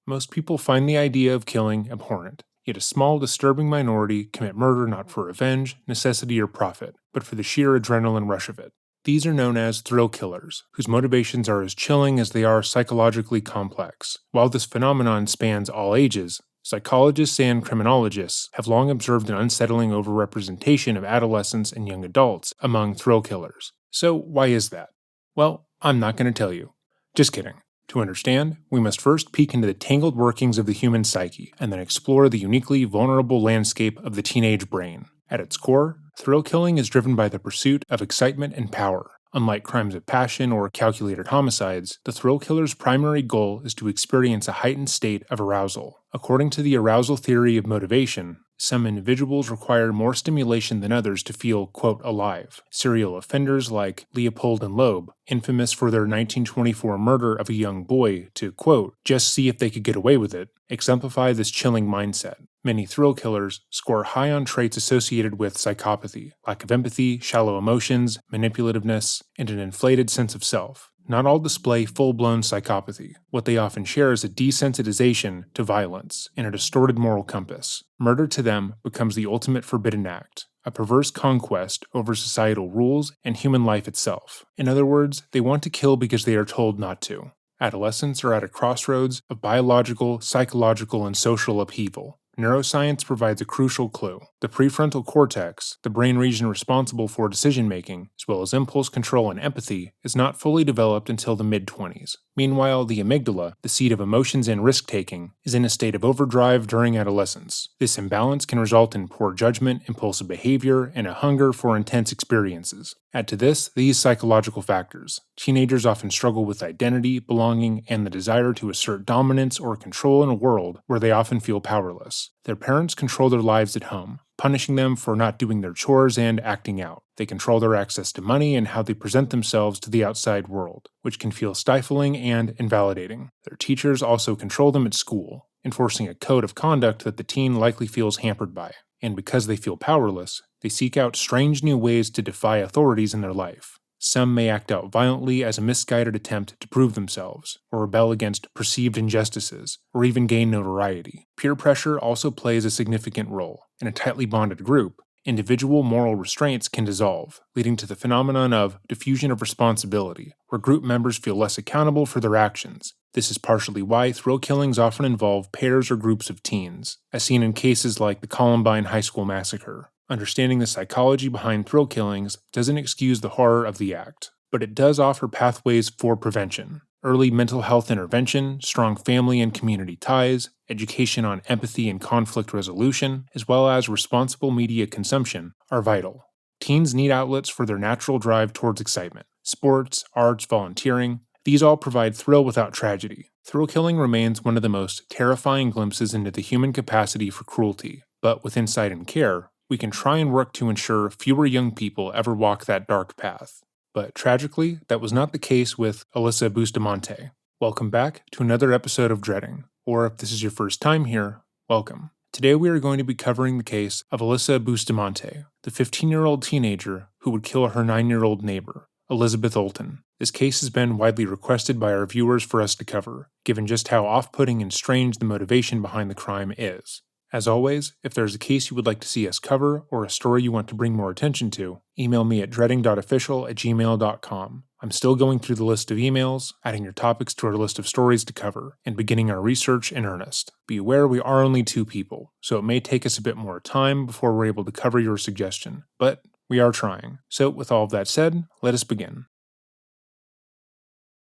Most people find the idea of killing abhorrent, yet a small, disturbing minority commit murder not for revenge, necessity, or profit, but for the sheer adrenaline rush of it. These are known as thrill killers, whose motivations are as chilling as they are psychologically complex. While this phenomenon spans all ages, psychologists and criminologists have long observed an unsettling overrepresentation of adolescents and young adults among thrill killers. So, why is that? Well, I'm not going to tell you. Just kidding. To understand, we must first peek into the tangled workings of the human psyche, and then explore the uniquely vulnerable landscape of the teenage brain. At its core, thrill killing is driven by the pursuit of excitement and power. Unlike crimes of passion or calculated homicides, the thrill killer's primary goal is to experience a heightened state of arousal. According to the arousal theory of motivation, some individuals require more stimulation than others to feel, quote, alive. Serial offenders like Leopold and Loeb, infamous for their 1924 murder of a young boy to, quote, just see if they could get away with it, exemplify this chilling mindset. Many thrill killers score high on traits associated with psychopathy, lack of empathy, shallow emotions, manipulativeness, and an inflated sense of self. Not all display full-blown psychopathy. What they often share is a desensitization to violence and a distorted moral compass. Murder to them becomes the ultimate forbidden act, a perverse conquest over societal rules and human life itself. In other words, they want to kill because they are told not to. Adolescents are at a crossroads of biological, psychological, and social upheaval. Neuroscience provides a crucial clue. The prefrontal cortex, the brain region responsible for decision-making, as well as impulse control and empathy, is not fully developed until the mid-20s. Meanwhile, the amygdala, the seat of emotions and risk-taking, is in a state of overdrive during adolescence. This imbalance can result in poor judgment, impulsive behavior, and a hunger for intense experiences. Add to this these psychological factors. Teenagers often struggle with identity, belonging, and the desire to assert dominance or control in a world where they often feel powerless. Their parents control their lives at home, punishing them for not doing their chores and acting out. They control their access to money and how they present themselves to the outside world, which can feel stifling and invalidating. Their teachers also control them at school, enforcing a code of conduct that the teen likely feels hampered by. And because they feel powerless, they seek out strange new ways to defy authorities in their life. Some may act out violently as a misguided attempt to prove themselves, or rebel against perceived injustices, or even gain notoriety. Peer pressure also plays a significant role. In a tightly bonded group, individual moral restraints can dissolve, leading to the phenomenon of diffusion of responsibility, where group members feel less accountable for their actions. This is partially why thrill killings often involve pairs or groups of teens, as seen in cases like the Columbine High School massacre. Understanding the psychology behind thrill killings doesn't excuse the horror of the act, but it does offer pathways for prevention. Early mental health intervention, strong family and community ties, education on empathy and conflict resolution, as well as responsible media consumption are vital. Teens need outlets for their natural drive towards excitement. Sports, arts, volunteering, these all provide thrill without tragedy. Thrill killing remains one of the most terrifying glimpses into the human capacity for cruelty, but with insight and care, we can try and work to ensure fewer young people ever walk that dark path. But tragically, that was not the case with Alyssa Bustamante. Welcome back to another episode of Dreading, or if this is your first time here, welcome. Today we are going to be covering the case of Alyssa Bustamante, the 15-year-old teenager who would kill her 9-year-old neighbor, Elizabeth Olten. This case has been widely requested by our viewers for us to cover, given just how off-putting and strange the motivation behind the crime is. As always, if there's a case you would like to see us cover or a story you want to bring more attention to, email me at dreading.official@gmail.com. I'm still going through the list of emails, adding your topics to our list of stories to cover, and beginning our research in earnest. Be aware we are only 2 people, so it may take us a bit more time before we're able to cover your suggestion, but we are trying. So with all of that said, let us begin.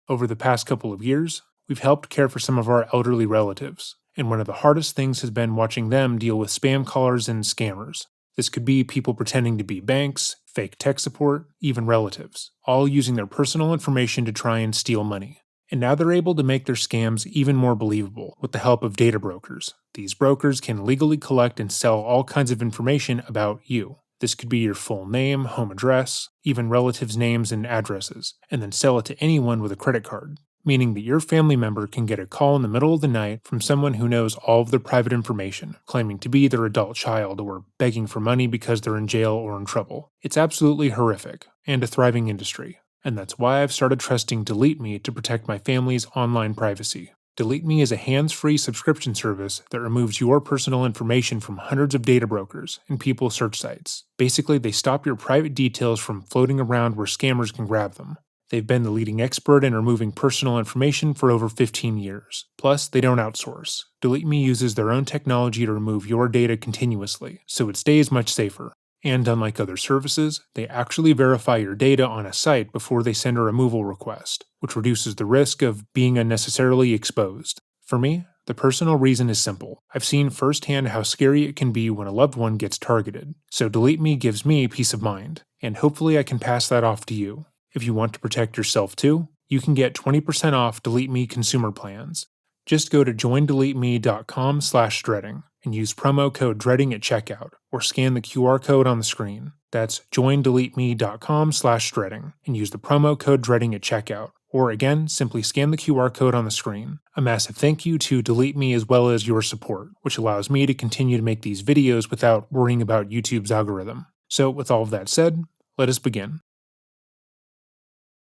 Over the past couple of years, we've helped care for some of our elderly relatives, and one of the hardest things has been watching them deal with spam callers and scammers. This could be people pretending to be banks, fake tech support, even relatives, all using their personal information to try and steal money. And now they're able to make their scams even more believable with the help of data brokers. These brokers can legally collect and sell all kinds of information about you. This could be your full name, home address, even relatives' names and addresses, and then sell it to anyone with a credit card. Meaning that your family member can get a call in the middle of the night from someone who knows all of their private information, claiming to be their adult child or begging for money because they're in jail or in trouble. It's absolutely horrific, and a thriving industry. And that's why I've started trusting Delete Me to protect my family's online privacy. Delete Me is a hands-free subscription service that removes your personal information from hundreds of data brokers and people search sites. Basically, they stop your private details from floating around where scammers can grab them. They've been the leading expert in removing personal information for over 15 years. Plus, they don't outsource. Delete Me uses their own technology to remove your data continuously, so it stays much safer. And unlike other services, they actually verify your data on a site before they send a removal request, which reduces the risk of being unnecessarily exposed. For me, the personal reason is simple. I've seen firsthand how scary it can be when a loved one gets targeted, so Delete Me gives me peace of mind, and hopefully I can pass that off to you. If you want to protect yourself too, you can get 20% off Delete Me consumer plans. Just go to joindeleteme.com/dreading and use promo code dreading at checkout, or scan the QR code on the screen. That's joindeleteme.com/dreading and use the promo code dreading at checkout, or again, simply scan the QR code on the screen. A massive thank you to Delete Me as well as your support, which allows me to continue to make these videos without worrying about YouTube's algorithm. So with all of that said, let us begin.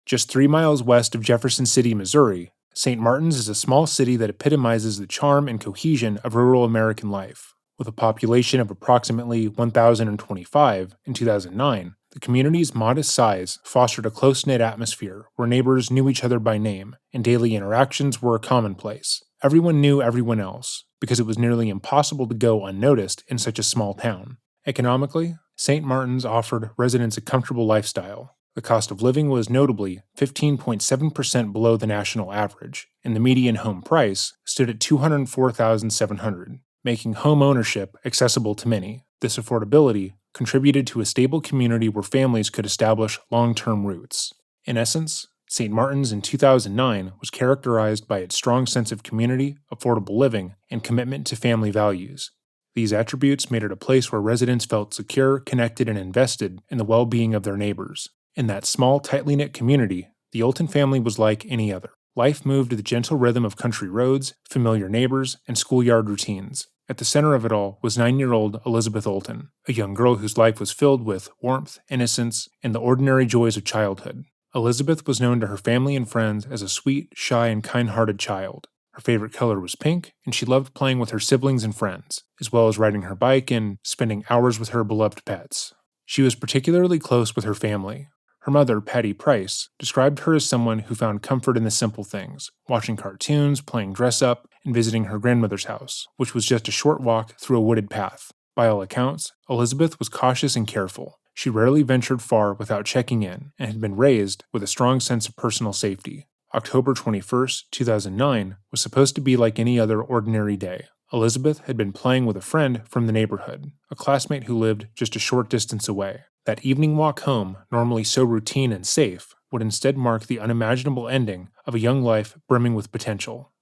Just 3 miles west of Jefferson City, Missouri, St. Martin's is a small city that epitomizes the charm and cohesion of rural American life. With a population of approximately 1,025 in 2009, the community's modest size fostered a close-knit atmosphere where neighbors knew each other by name and daily interactions were commonplace. Everyone knew everyone else, because it was nearly impossible to go unnoticed in such a small town. Economically, St. Martin's offered residents a comfortable lifestyle. The cost of living was notably 15.7% below the national average, and the median home price stood at $204,700, making home ownership accessible to many. This affordability contributed to a stable community where families could establish long-term roots. In essence, St. Martin's in 2009 was characterized by its strong sense of community, affordable living, and commitment to family values. These attributes made it a place where residents felt secure, connected, and invested in the well-being of their neighbors. In that small, tightly knit community, the Olten family was like any other. Life moved to the gentle rhythm of country roads, familiar neighbors, and schoolyard routines. At the center of it all was 9-year-old Elizabeth Olten, a young girl whose life was filled with warmth, innocence, and the ordinary joys of childhood. Elizabeth was known to her family and friends as a sweet, shy, and kind-hearted child. Her favorite color was pink, and she loved playing with her siblings and friends, as well as riding her bike and spending hours with her beloved pets. She was particularly close with her family. Her mother, Patty Price, described her as someone who found comfort in the simple things, watching cartoons, playing dress-up, and visiting her grandmother's house, which was just a short walk through a wooded path. By all accounts, Elizabeth was cautious and careful. She rarely ventured far without checking in, and had been raised with a strong sense of personal safety. October 21st, 2009 was supposed to be like any other ordinary day. Elizabeth had been playing with a friend from the neighborhood, a classmate who lived just a short distance away. That evening walk home, normally so routine and safe, would instead mark the unimaginable ending of a young life brimming with potential.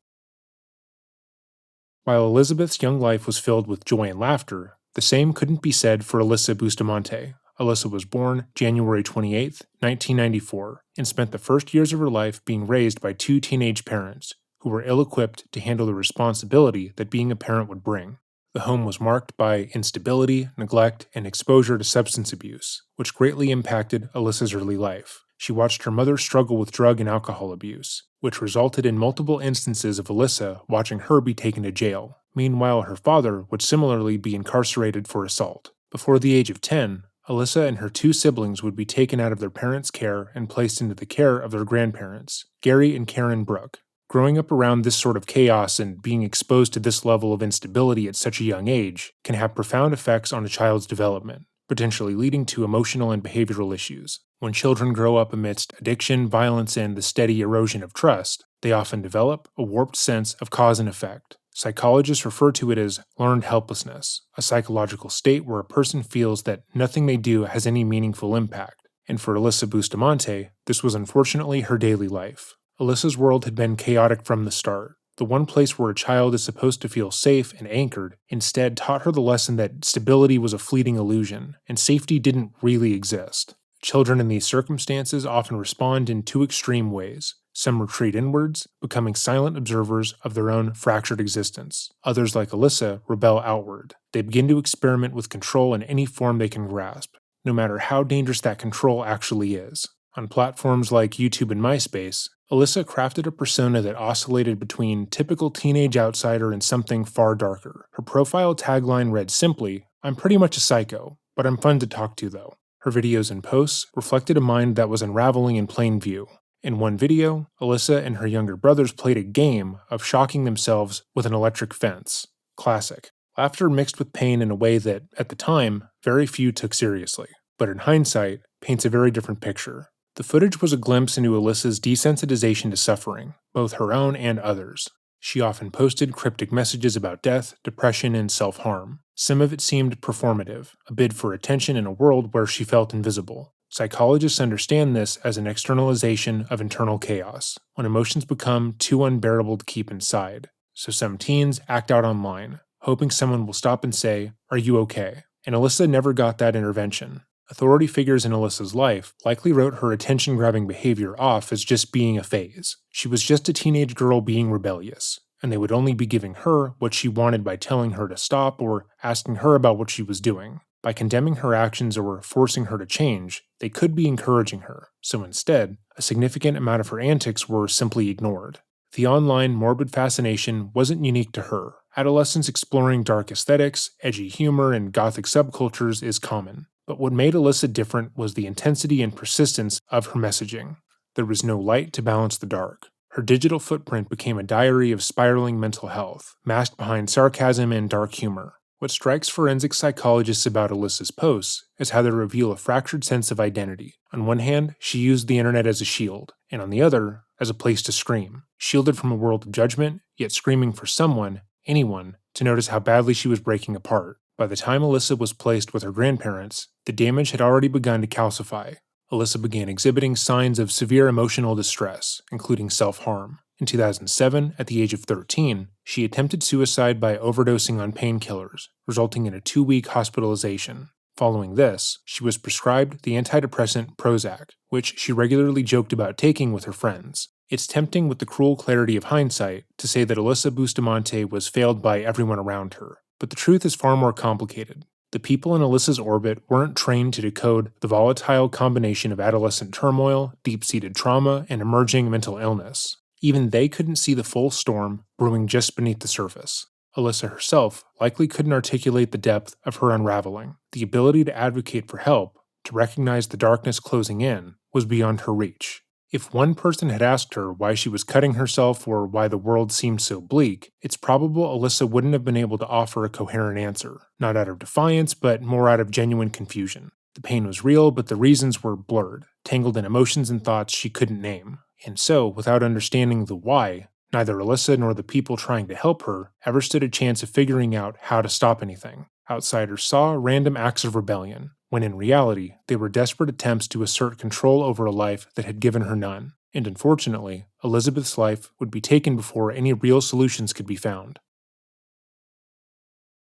While Elizabeth's young life was filled with joy and laughter, the same couldn't be said for Alyssa Bustamante. Alyssa was born January 28, 1994, and spent the first years of her life being raised by 2 teenage parents who were ill-equipped to handle the responsibility that being a parent would bring. The home was marked by instability, neglect, and exposure to substance abuse, which greatly impacted Alyssa's early life. She watched her mother struggle with drug and alcohol abuse, which resulted in multiple instances of Alyssa watching her be taken to jail. Meanwhile, her father would similarly be incarcerated for assault. Before the age of 10, Alyssa and her 2 siblings would be taken out of their parents' care and placed into the care of their grandparents, Gary and Karen Brooke. Growing up around this sort of chaos and being exposed to this level of instability at such a young age can have profound effects on a child's development, potentially leading to emotional and behavioral issues. When children grow up amidst addiction, violence, and the steady erosion of trust, they often develop a warped sense of cause and effect. Psychologists refer to it as learned helplessness, a psychological state where a person feels that nothing they do has any meaningful impact. And for Alyssa Bustamante, this was unfortunately her daily life. Alyssa's world had been chaotic from the start. The one place where a child is supposed to feel safe and anchored instead taught her the lesson that stability was a fleeting illusion, and safety didn't really exist. Children in these circumstances often respond in 2 extreme ways. Some retreat inwards, becoming silent observers of their own fractured existence. Others, like Alyssa, rebel outward. They begin to experiment with control in any form they can grasp, no matter how dangerous that control actually is. On platforms like YouTube and MySpace, Alyssa crafted a persona that oscillated between typical teenage outsider and something far darker. Her profile tagline read simply, "I'm pretty much a psycho, but I'm fun to talk to though." Her videos and posts reflected a mind that was unraveling in plain view. In one video, Alyssa and her younger brothers played a game of shocking themselves with an electric fence. Classic. Laughter mixed with pain in a way that, at the time, very few took seriously. But in hindsight, paints a very different picture. The footage was a glimpse into Alyssa's desensitization to suffering, both her own and others. She often posted cryptic messages about death, depression, and self-harm. Some of it seemed performative, a bid for attention in a world where she felt invisible. Psychologists understand this as an externalization of internal chaos, when emotions become too unbearable to keep inside. So some teens act out online, hoping someone will stop and say, "Are you okay?" And Alyssa never got that intervention. Authority figures in Alyssa's life likely wrote her attention-grabbing behavior off as just being a phase. She was just a teenage girl being rebellious, and they would only be giving her what she wanted by telling her to stop or asking her about what she was doing. By condemning her actions or forcing her to change, they could be encouraging her, so instead, a significant amount of her antics were simply ignored. The online morbid fascination wasn't unique to her. Adolescents exploring dark aesthetics, edgy humor, and gothic subcultures is common. But what made Alyssa different was the intensity and persistence of her messaging. There was no light to balance the dark. Her digital footprint became a diary of spiraling mental health, masked behind sarcasm and dark humor. What strikes forensic psychologists about Alyssa's posts is how they reveal a fractured sense of identity. On one hand, she used the internet as a shield, and on the other, as a place to scream. Shielded from a world of judgment, yet screaming for someone, anyone, to notice how badly she was breaking apart. By the time Alyssa was placed with her grandparents, the damage had already begun to calcify. Alyssa began exhibiting signs of severe emotional distress, including self-harm. In 2007, at the age of 13, she attempted suicide by overdosing on painkillers, resulting in a 2-week hospitalization. Following this, she was prescribed the antidepressant Prozac, which she regularly joked about taking with her friends. It's tempting with the cruel clarity of hindsight to say that Alyssa Bustamante was failed by everyone around her, but the truth is far more complicated. The people in Alyssa's orbit weren't trained to decode the volatile combination of adolescent turmoil, deep-seated trauma, and emerging mental illness. Even they couldn't see the full storm brewing just beneath the surface. Alyssa herself likely couldn't articulate the depth of her unraveling. The ability to advocate for help, to recognize the darkness closing in, was beyond her reach. If one person had asked her why she was cutting herself or why the world seemed so bleak, it's probable Alyssa wouldn't have been able to offer a coherent answer, not out of defiance, but more out of genuine confusion. The pain was real, but the reasons were blurred, tangled in emotions and thoughts she couldn't name. And so, without understanding the why, neither Alyssa nor the people trying to help her ever stood a chance of figuring out how to stop anything. Outsiders saw random acts of rebellion, when in reality, they were desperate attempts to assert control over a life that had given her none. And unfortunately, Elizabeth's life would be taken before any real solutions could be found.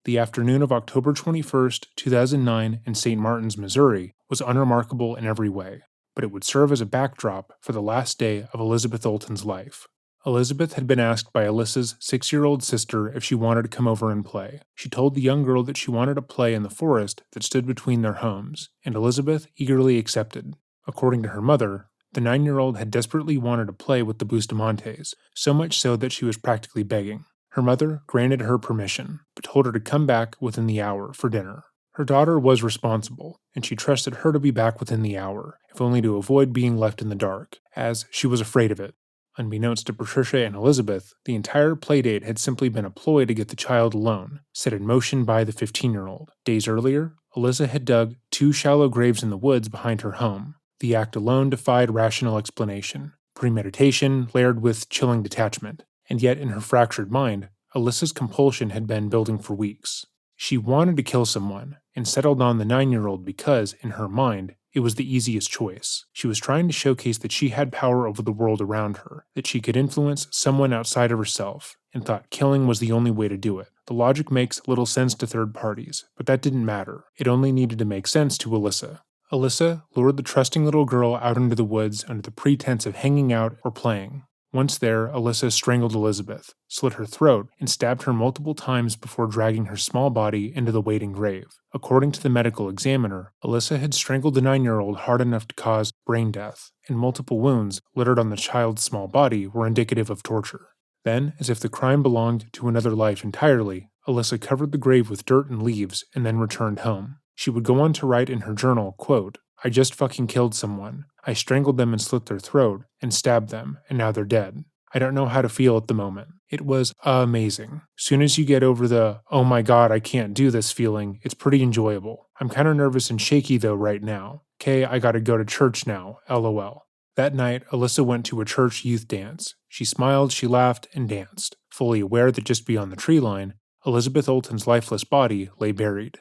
The afternoon of October 21st, 2009 in St. Martin's, Missouri was unremarkable in every way, but it would serve as a backdrop for the last day of Elizabeth Olten's life. Elizabeth had been asked by Alyssa's 6-year-old sister if she wanted to come over and play. She told the young girl that she wanted to play in the forest that stood between their homes, and Elizabeth eagerly accepted. According to her mother, the 9-year-old had desperately wanted to play with the Bustamantes, so much so that she was practically begging. Her mother granted her permission, but told her to come back within the hour for dinner. Her daughter was responsible, and she trusted her to be back within the hour, if only to avoid being left in the dark, as she was afraid of it. Unbeknownst to Patricia and Elizabeth, the entire playdate had simply been a ploy to get the child alone, set in motion by the 15-year-old. Days earlier, Alyssa had dug 2 shallow graves in the woods behind her home. The act alone defied rational explanation. Premeditation layered with chilling detachment. And yet, in her fractured mind, Alyssa's compulsion had been building for weeks. She wanted to kill someone, and settled on the 9-year-old because, in her mind, it was the easiest choice. She was trying to showcase that she had power over the world around her, that she could influence someone outside of herself, and thought killing was the only way to do it. The logic makes little sense to third parties, but that didn't matter. It only needed to make sense to Alyssa. Alyssa lured the trusting little girl out into the woods under the pretense of hanging out or playing. Once there, Alyssa strangled Elizabeth, slit her throat, and stabbed her multiple times before dragging her small body into the waiting grave. According to the medical examiner, Alyssa had strangled the 9-year-old hard enough to cause brain death, and multiple wounds littered on the child's small body were indicative of torture. Then, as if the crime belonged to another life entirely, Alyssa covered the grave with dirt and leaves and then returned home. She would go on to write in her journal, quote, "I just fucking killed someone. I strangled them and slit their throat, and stabbed them, and now they're dead. I don't know how to feel at the moment. It was amazing. Soon as you get over the, oh my god, I can't do this feeling, it's pretty enjoyable. I'm kinda nervous and shaky though right now. Okay, I gotta go to church now, lol." That night, Alyssa went to a church youth dance. She smiled, she laughed, and danced, fully aware that just beyond the tree line, Elizabeth Olten's lifeless body lay buried.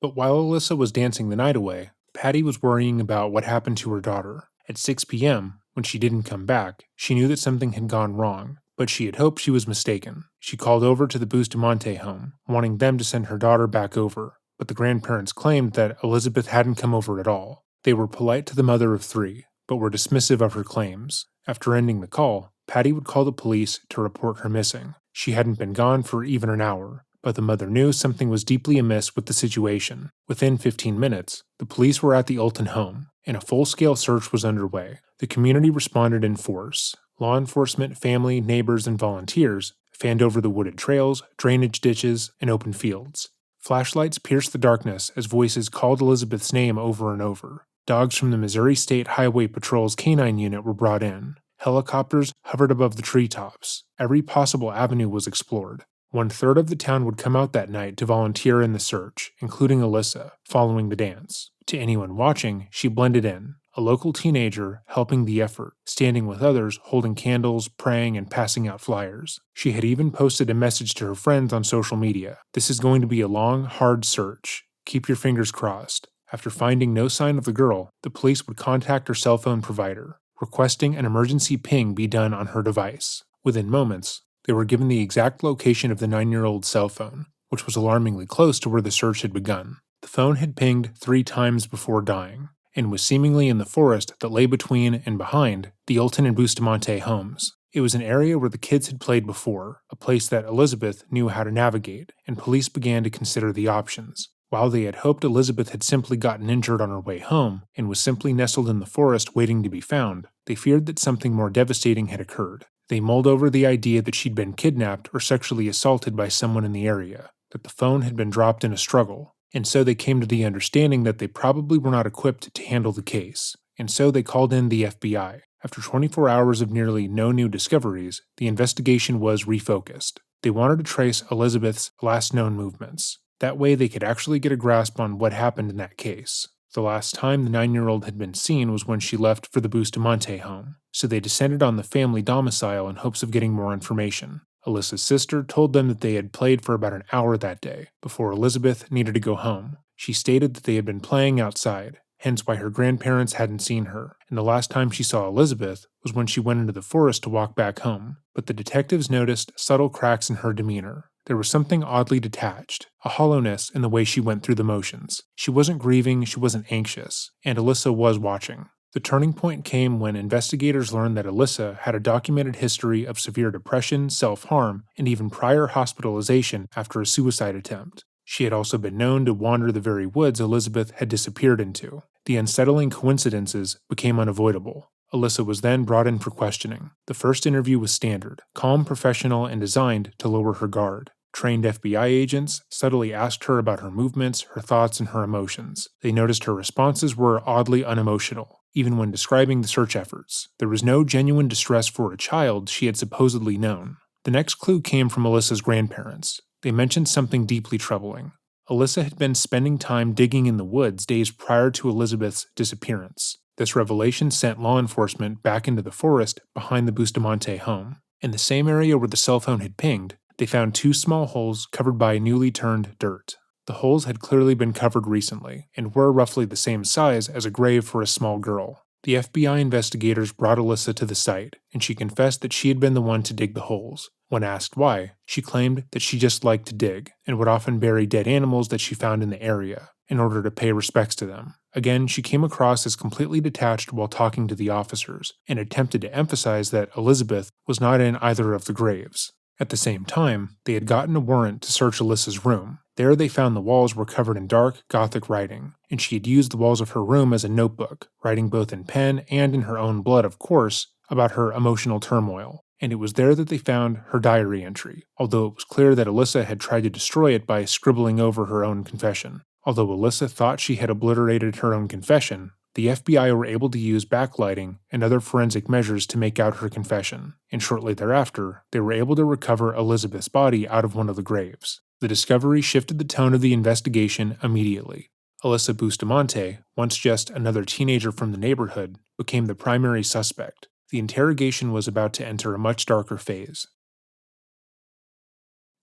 But while Alyssa was dancing the night away, Patty was worrying about what happened to her daughter. At 6 p.m., when she didn't come back, she knew that something had gone wrong, but she had hoped she was mistaken. She called over to the Bustamante home, wanting them to send her daughter back over, but the grandparents claimed that Elizabeth hadn't come over at all. They were polite to the mother of 3, but were dismissive of her claims. After ending the call, Patty would call the police to report her missing. She hadn't been gone for even an hour, but the mother knew something was deeply amiss with the situation. Within 15 minutes, the police were at the Olten home, and a full-scale search was underway. The community responded in force. Law enforcement, family, neighbors, and volunteers fanned over the wooded trails, drainage ditches, and open fields. Flashlights pierced the darkness as voices called Elizabeth's name over and over. Dogs from the Missouri State Highway Patrol's K-9 unit were brought in. Helicopters hovered above the treetops. Every possible avenue was explored. 1/3 of the town would come out that night to volunteer in the search, including Alyssa, following the dance. To anyone watching, she blended in, a local teenager helping the effort, standing with others, holding candles, praying, and passing out flyers. She had even posted a message to her friends on social media. "This is going to be a long, hard search. Keep your fingers crossed." After finding no sign of the girl, the police would contact her cell phone provider, requesting an emergency ping be done on her device. Within moments, they were given the exact location of the 9-year-old's cell phone, which was alarmingly close to where the search had begun. The phone had pinged 3 times before dying, and was seemingly in the forest that lay between and behind the Olten and Bustamante homes. It was an area where the kids had played before, a place that Elizabeth knew how to navigate, and police began to consider the options. While they had hoped Elizabeth had simply gotten injured on her way home and was simply nestled in the forest waiting to be found, they feared that something more devastating had occurred. They mulled over the idea that she'd been kidnapped or sexually assaulted by someone in the area, that the phone had been dropped in a struggle, and so they came to the understanding that they probably were not equipped to handle the case, and so they called in the FBI. After 24 hours of nearly no new discoveries, the investigation was refocused. They wanted to trace Elizabeth's last known movements. That way they could actually get a grasp on what happened in that case. The last time the 9-year-old had been seen was when she left for the Bustamante home, so they descended on the family domicile in hopes of getting more information. Alyssa's sister told them that they had played for about an hour that day, before Elizabeth needed to go home. She stated that they had been playing outside, hence why her grandparents hadn't seen her, and the last time she saw Elizabeth was when she went into the forest to walk back home. But the detectives noticed subtle cracks in her demeanor. There was something oddly detached, a hollowness in the way she went through the motions. She wasn't grieving, she wasn't anxious, and Alyssa was watching. The turning point came when investigators learned that Alyssa had a documented history of severe depression, self-harm, and even prior hospitalization after a suicide attempt. She had also been known to wander the very woods Elizabeth had disappeared into. The unsettling coincidences became unavoidable. Alyssa was then brought in for questioning. The first interview was standard, calm, professional, and designed to lower her guard. Trained FBI agents subtly asked her about her movements, her thoughts, and her emotions. They noticed her responses were oddly unemotional, even when describing the search efforts. There was no genuine distress for a child she had supposedly known. The next clue came from Alyssa's grandparents. They mentioned something deeply troubling. Alyssa had been spending time digging in the woods days prior to Elizabeth's disappearance. This revelation sent law enforcement back into the forest behind the Bustamante home. In the same area where the cell phone had pinged, they found 2 small holes covered by newly turned dirt. The holes had clearly been covered recently, and were roughly the same size as a grave for a small girl. The FBI investigators brought Alyssa to the site, and she confessed that she had been the one to dig the holes. When asked why, she claimed that she just liked to dig, and would often bury dead animals that she found in the area, in order to pay respects to them. Again, she came across as completely detached while talking to the officers, and attempted to emphasize that Elizabeth was not in either of the graves. At the same time, they had gotten a warrant to search Alyssa's room. There they found the walls were covered in dark, Gothic writing, and she had used the walls of her room as a notebook, writing both in pen and in her own blood, of course, about her emotional turmoil. And it was there that they found her diary entry, although it was clear that Alyssa had tried to destroy it by scribbling over her own confession. Although Alyssa thought she had obliterated her own confession, the FBI were able to use backlighting and other forensic measures to make out her confession, and shortly thereafter, they were able to recover Elizabeth's body out of one of the graves. The discovery shifted the tone of the investigation immediately. Alyssa Bustamante, once just another teenager from the neighborhood, became the primary suspect. The interrogation was about to enter a much darker phase.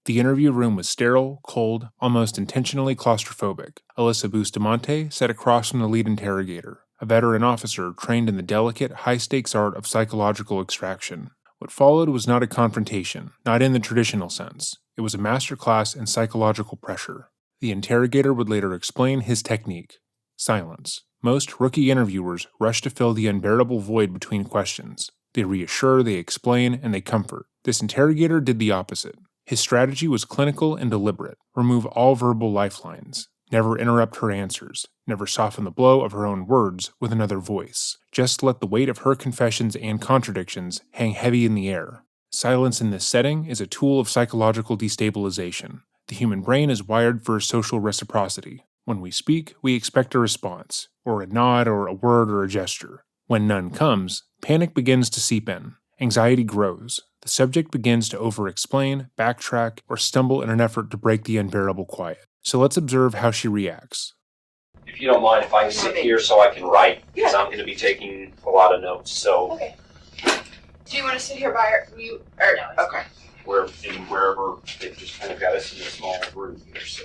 The interview room was sterile, cold, almost intentionally claustrophobic. Alyssa Bustamante sat across from the lead interrogator, a veteran officer trained in the delicate, high-stakes art of psychological extraction. What followed was not a confrontation, not in the traditional sense. It was a masterclass in psychological pressure. The interrogator would later explain his technique: silence. Most rookie interviewers rush to fill the unbearable void between questions. They reassure, they explain, and they comfort. This interrogator did the opposite. His strategy was clinical and deliberate. Remove all verbal lifelines. Never interrupt her answers. Never soften the blow of her own words with another voice. Just let the weight of her confessions and contradictions hang heavy in the air. Silence in this setting is a tool of psychological destabilization. The human brain is wired for social reciprocity. When we speak, we expect a response, or a nod, or a word, or a gesture. When none comes, panic begins to seep in. Anxiety grows. The subject begins to over-explain, backtrack, or stumble in an effort to break the unbearable quiet. So let's observe how she reacts. If you don't mind, if I can sit here so I can write, because I'm going to be taking a lot of notes. So, okay. Do you want to sit here by you? Or no, okay. Wherever they've just kind of got us in a small room here. So.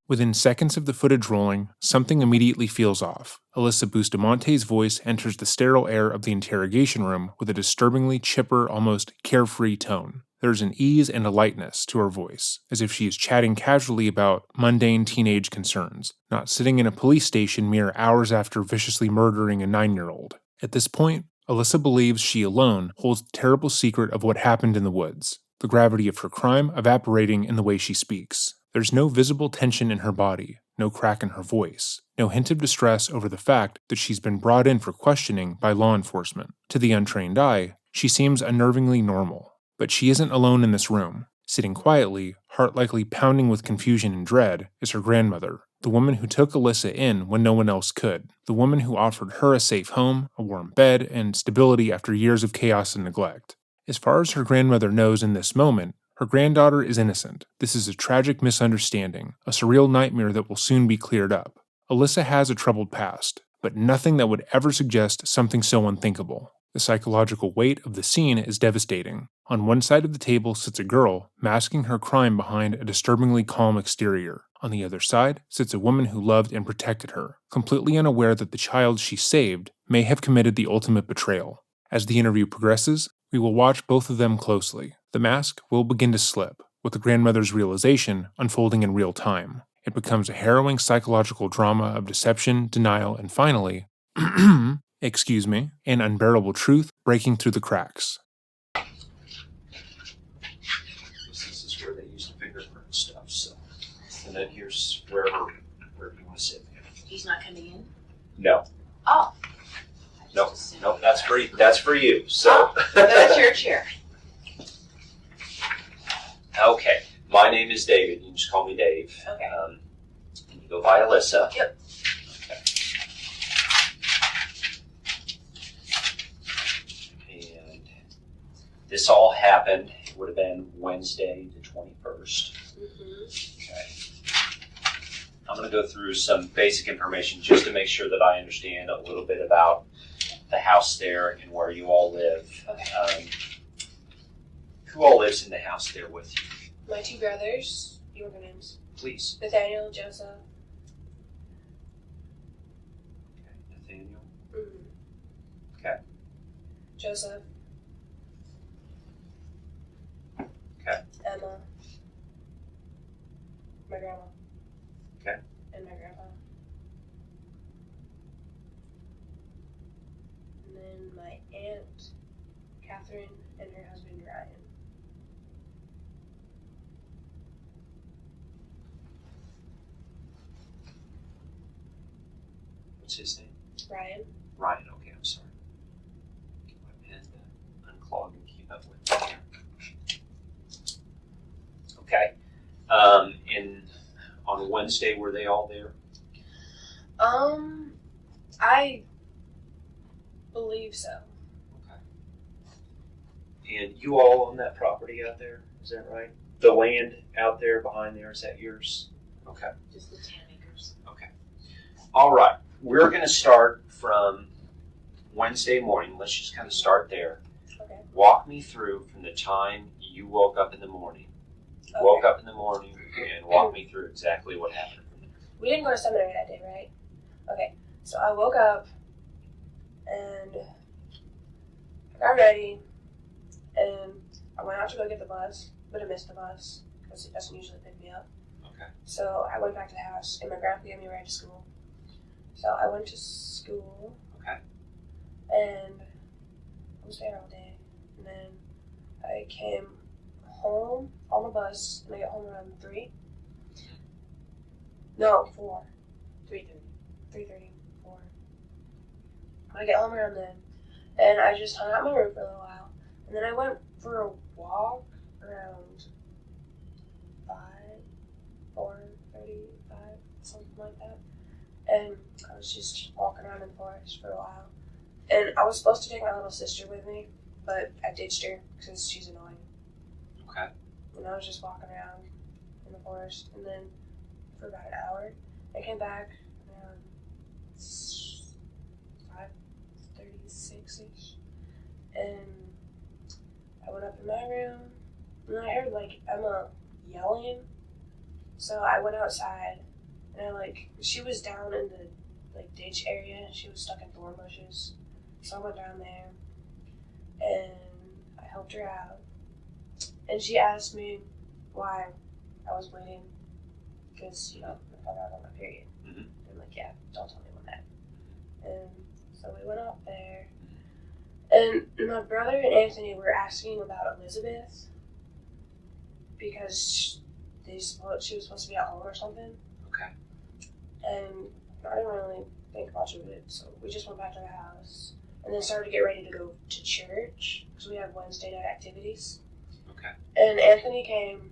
Within seconds of the footage rolling, something immediately feels off. Alyssa Bustamante's voice enters the sterile air of the interrogation room with a disturbingly chipper, almost carefree tone. There's an ease and a lightness to her voice, as if she is chatting casually about mundane teenage concerns, not sitting in a police station mere hours after viciously murdering a 9-year-old. At this point, Alyssa believes she alone holds the terrible secret of what happened in the woods, the gravity of her crime evaporating in the way she speaks. There's no visible tension in her body, no crack in her voice, no hint of distress over the fact that she's been brought in for questioning by law enforcement. To the untrained eye, she seems unnervingly normal. But she isn't alone in this room. Sitting quietly, heart likely pounding with confusion and dread, is her grandmother, the woman who took Alyssa in when no one else could, the woman who offered her a safe home, a warm bed, and stability after years of chaos and neglect. As far as her grandmother knows in this moment, her granddaughter is innocent. This is a tragic misunderstanding, a surreal nightmare that will soon be cleared up. Alyssa has a troubled past, but nothing that would ever suggest something so unthinkable. The psychological weight of the scene is devastating. On one side of the table sits a girl, masking her crime behind a disturbingly calm exterior. On the other side sits a woman who loved and protected her, completely unaware that the child she saved may have committed the ultimate betrayal. As the interview progresses, we will watch both of them closely. The mask will begin to slip, with the grandmother's realization unfolding in real time. It becomes a harrowing psychological drama of deception, denial, and finally, an unbearable truth breaking through the cracks. This is where they use the fingerprint stuff, so. And then here's wherever you want to sit. He's not coming in? No. Oh. Nope, that's for you, so. Oh, that's your chair. Okay, my name is David, you can just call me Dave. Okay. And you go by Alyssa. Yep. This all happened, it would have been Wednesday the 21st. Mm-hmm. Okay. I'm going to go through some basic information just to make sure that I understand a little bit about the house there and where you all live. Okay. Who all lives in the house there with you? My two brothers. Your names? Please. Nathaniel, Joseph. Okay, Nathaniel. Mm-hmm. Okay. Joseph. Okay. Emma. My grandma. Okay. And my grandpa. What's his name? Ryan. Ryan, okay, I'm sorry. Get my pen to unclog and keep up with me here. Okay. And on Wednesday, were they all there? I believe so. Okay. And you all own that property out there, is that right? The land out there behind there, is that yours? Okay. Just the 10 acres. Okay. All right. We're going to start from Wednesday morning. Let's just kind of start there. Okay. Walk me through from the time you woke up in the morning. You woke up in the morning and walk me through exactly what happened. We didn't go to seminary that day, right? Okay. So I woke up and I got ready and I went out to go get the bus, but I missed the bus because it doesn't usually pick me up. Okay. So I went back to the house and my grandpa gave me a ride to school. So I went to school. Okay. And I was there all day. And then I came home on the bus and I got home around 3. No, 4. 3:30. 3:30, 4. I get home around then. And I just hung out in my room for a little while. And then I went for a walk around 4:35, something like that. And I was just walking around in the forest for a while. And I was supposed to take my little sister with me, but I ditched her because she's annoying. Okay. And I was just walking around in the forest. And then for about an hour, I came back around 5:36-ish. And I went up in my room. And I heard, Emma yelling. So I went outside. And she was down in the ditch area. She was stuck in thorn bushes. So I went down there and I helped her out. And she asked me why I was bleeding. Because, I found out on my period. Mm-hmm. And I'm like, yeah, don't tell anyone that. And so we went up there. And my brother and Anthony were asking about Elizabeth. Because she was supposed to be at home or something. Okay. And I didn't really think much of it, so we just went back to the house and then started to get ready to go to church because we have Wednesday night activities. Okay. And Anthony came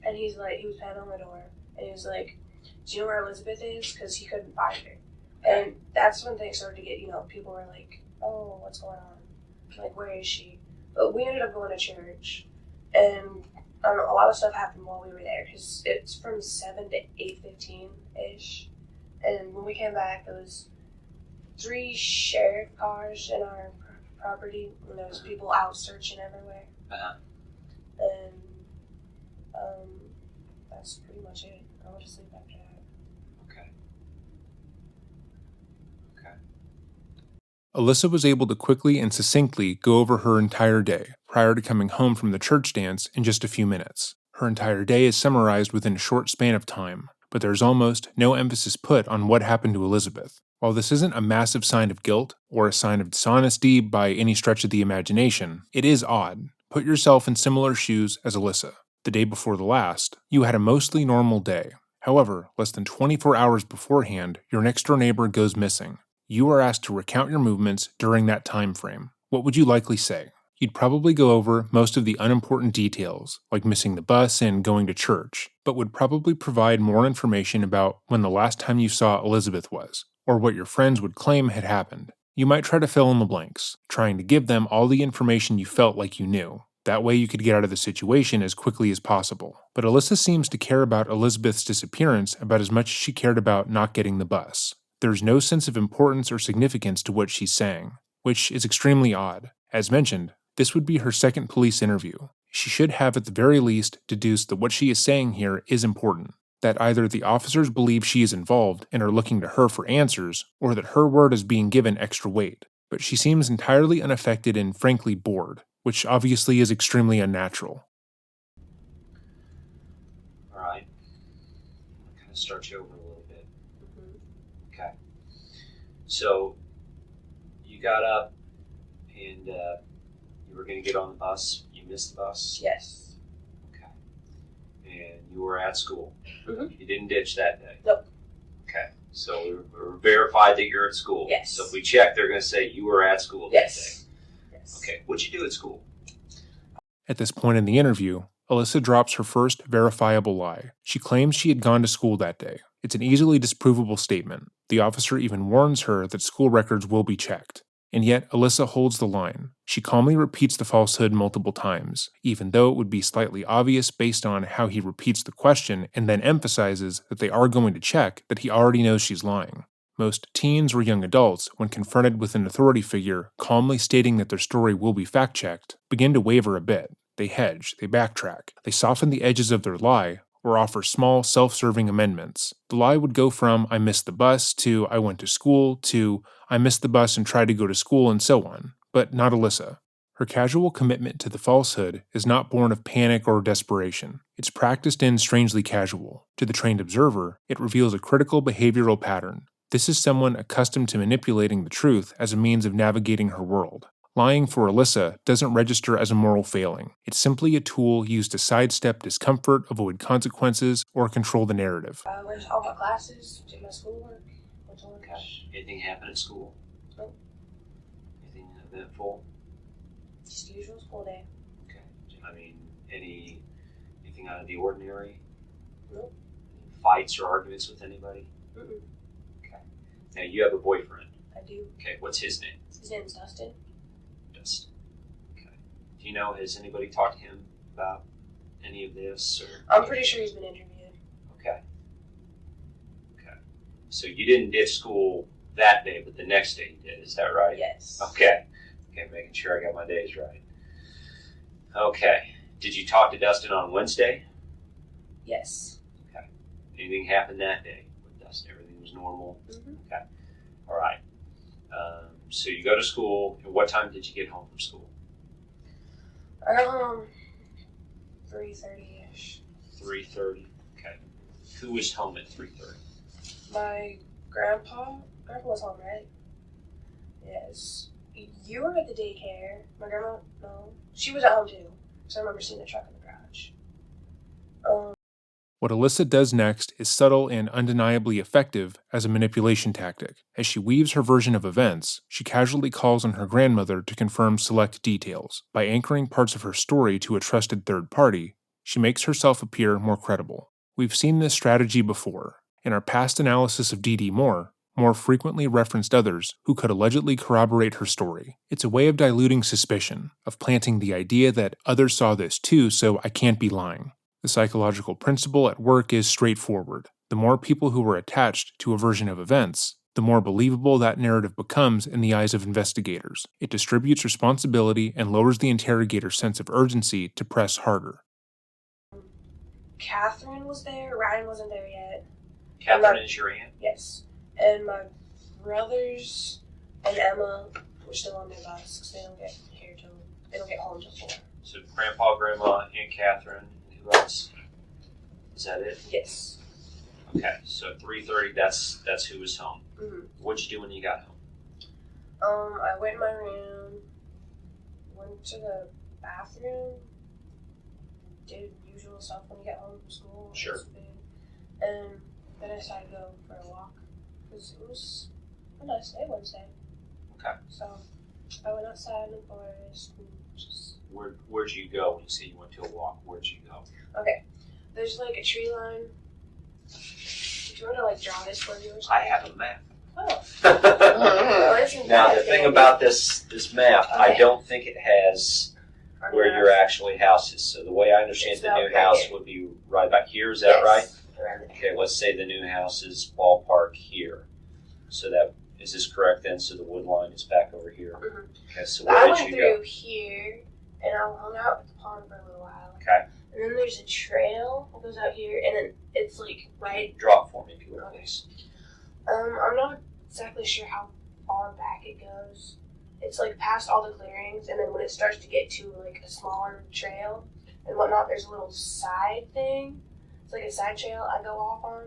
and he was pounding on the door and he was like, do you know where Elizabeth is? Because he couldn't find her. And that's when things started to get, people were like, oh, what's going on? Like, where is she? But we ended up going to church and a lot of stuff happened while we were there because it's from 7 to 8:15-ish. And when we came back, there was 3 sheriff cars in our property, and there was people out searching everywhere. Uh-huh. And that's pretty much it. I went to sleep after that. Okay. Okay. Alyssa was able to quickly and succinctly go over her entire day prior to coming home from the church dance in just a few minutes. Her entire day is summarized within a short span of time, but there's almost no emphasis put on what happened to Elizabeth. While this isn't a massive sign of guilt or a sign of dishonesty by any stretch of the imagination, it is odd. Put yourself in similar shoes as Alyssa. The day before the last, you had a mostly normal day. However, less than 24 hours beforehand, your next-door neighbor goes missing. You are asked to recount your movements during that time frame. What would you likely say? You'd probably go over most of the unimportant details, like missing the bus and going to church, but would probably provide more information about when the last time you saw Elizabeth was, or what your friends would claim had happened. You might try to fill in the blanks, trying to give them all the information you felt like you knew. That way you could get out of the situation as quickly as possible. But Alyssa seems to care about Elizabeth's disappearance about as much as she cared about not getting the bus. There's no sense of importance or significance to what she's saying, which is extremely odd. As mentioned, this would be her second police interview. She should have at the very least deduced that what she is saying here is important, that either the officers believe she is involved and are looking to her for answers, or that her word is being given extra weight. But she seems entirely unaffected and frankly bored, which obviously is extremely unnatural. All right. I'll kind of start you over a little bit. Mm-hmm. Okay. So you got up and you were going to get on the bus. You missed the bus? Yes. Okay. And you were at school? Mm-hmm. You didn't ditch that day? Nope. Okay. Okay. So we're verified that you're at school. Yes. So if we check, they're going to say you were at school that day. Yes. Okay. What'd you do at school? At this point in the interview, Alyssa drops her first verifiable lie. She claims she had gone to school that day. It's an easily disprovable statement. The officer even warns her that school records will be checked. And yet, Alyssa holds the line. She calmly repeats the falsehood multiple times, even though it would be slightly obvious based on how he repeats the question and then emphasizes that they are going to check that he already knows she's lying. Most teens or young adults, when confronted with an authority figure calmly stating that their story will be fact-checked, begin to waver a bit. They hedge, they backtrack, they soften the edges of their lie, or offer small, self-serving amendments. The lie would go from "I missed the bus" to "I went to school" to "I missed the bus and tried to go to school," and so on. But not Alyssa. Her casual commitment to the falsehood is not born of panic or desperation. It's practiced in strangely casual. To the trained observer, it reveals a critical behavioral pattern. This is someone accustomed to manipulating the truth as a means of navigating her world. Lying for Alyssa doesn't register as a moral failing. It's simply a tool used to sidestep discomfort, avoid consequences, or control the narrative. I went to all my classes, did my schoolwork, went to work out. Anything happen at school? Nope. Anything eventful? Just the usual school day. Okay. I mean, anything out of the ordinary? Nope. Any fights or arguments with anybody? Mm-mm. Okay. Now you have a boyfriend. I do. Okay. What's his name? His name's Dustin. Dustin. Okay. Do you know, has anybody talked to him about any of this? Or? I'm pretty sure he's been interviewed. Okay. Okay. So you didn't ditch school that day, but the next day you did. Is that right? Yes. Okay. Okay, making sure I got my days right. Okay. Did you talk to Dustin on Wednesday? Yes. Okay. Anything happened that day with Dustin? Everything was normal? Mm-hmm. Okay. All right. So you go to school, and what time did you get home from school? I got home 3:30ish. 3:30. Okay. Who was home at 3:30? My grandpa was home, right? Yes. You were at the daycare. My grandma, no. She was at home too. So I remember seeing the truck in the garage. What Alyssa does next is subtle and undeniably effective as a manipulation tactic. As she weaves her version of events, she casually calls on her grandmother to confirm select details. By anchoring parts of her story to a trusted third party, she makes herself appear more credible. We've seen this strategy before. In our past analysis of D.D. Moore frequently referenced others who could allegedly corroborate her story. It's a way of diluting suspicion, of planting the idea that others saw this too, so I can't be lying. The psychological principle at work is straightforward. The more people who are attached to a version of events, the more believable that narrative becomes in the eyes of investigators. It distributes responsibility and lowers the interrogator's sense of urgency to press harder. Catherine was there. Ryan wasn't there yet. Catherine is your aunt? Yes. And my brothers and Emma were still on their bus because they don't get home till 4. So Grandpa, Grandma, Aunt Catherine, and who else? Is that it? Yes. Okay, so 3:30. That's who was home. Mm-hmm. What'd you do when you got home? I went in my room, went to the bathroom, did usual stuff when you get home from school. Sure. And then I decided to go for a walk because it was a nice day Wednesday. Okay. So I went outside in the forest and just. Where'd you go when you say you went to a walk? Where'd you go? Okay. There's like a tree line. If you want to like draw this for you or something. I have a map. Oh. Now the thing about this map, Okay. I don't think it has where your actually house is. So the way I understand It's the about new right house here. would be right back here. Is that right? Around there. Okay, let's say the new house is ballpark here. So that is this correct then? So the wood line is back over here. Mhm. Okay, so I where went did you through go? here and I hung out at the pond for a little while. Okay, And then there's a trail that goes out here and then it's like right. draw it for me if you would, please. I'm not exactly sure how far back it goes. It's like past all the clearings and then when it starts to get to like a smaller trail and whatnot, there's a little side thing. It's like a side trail I go off on.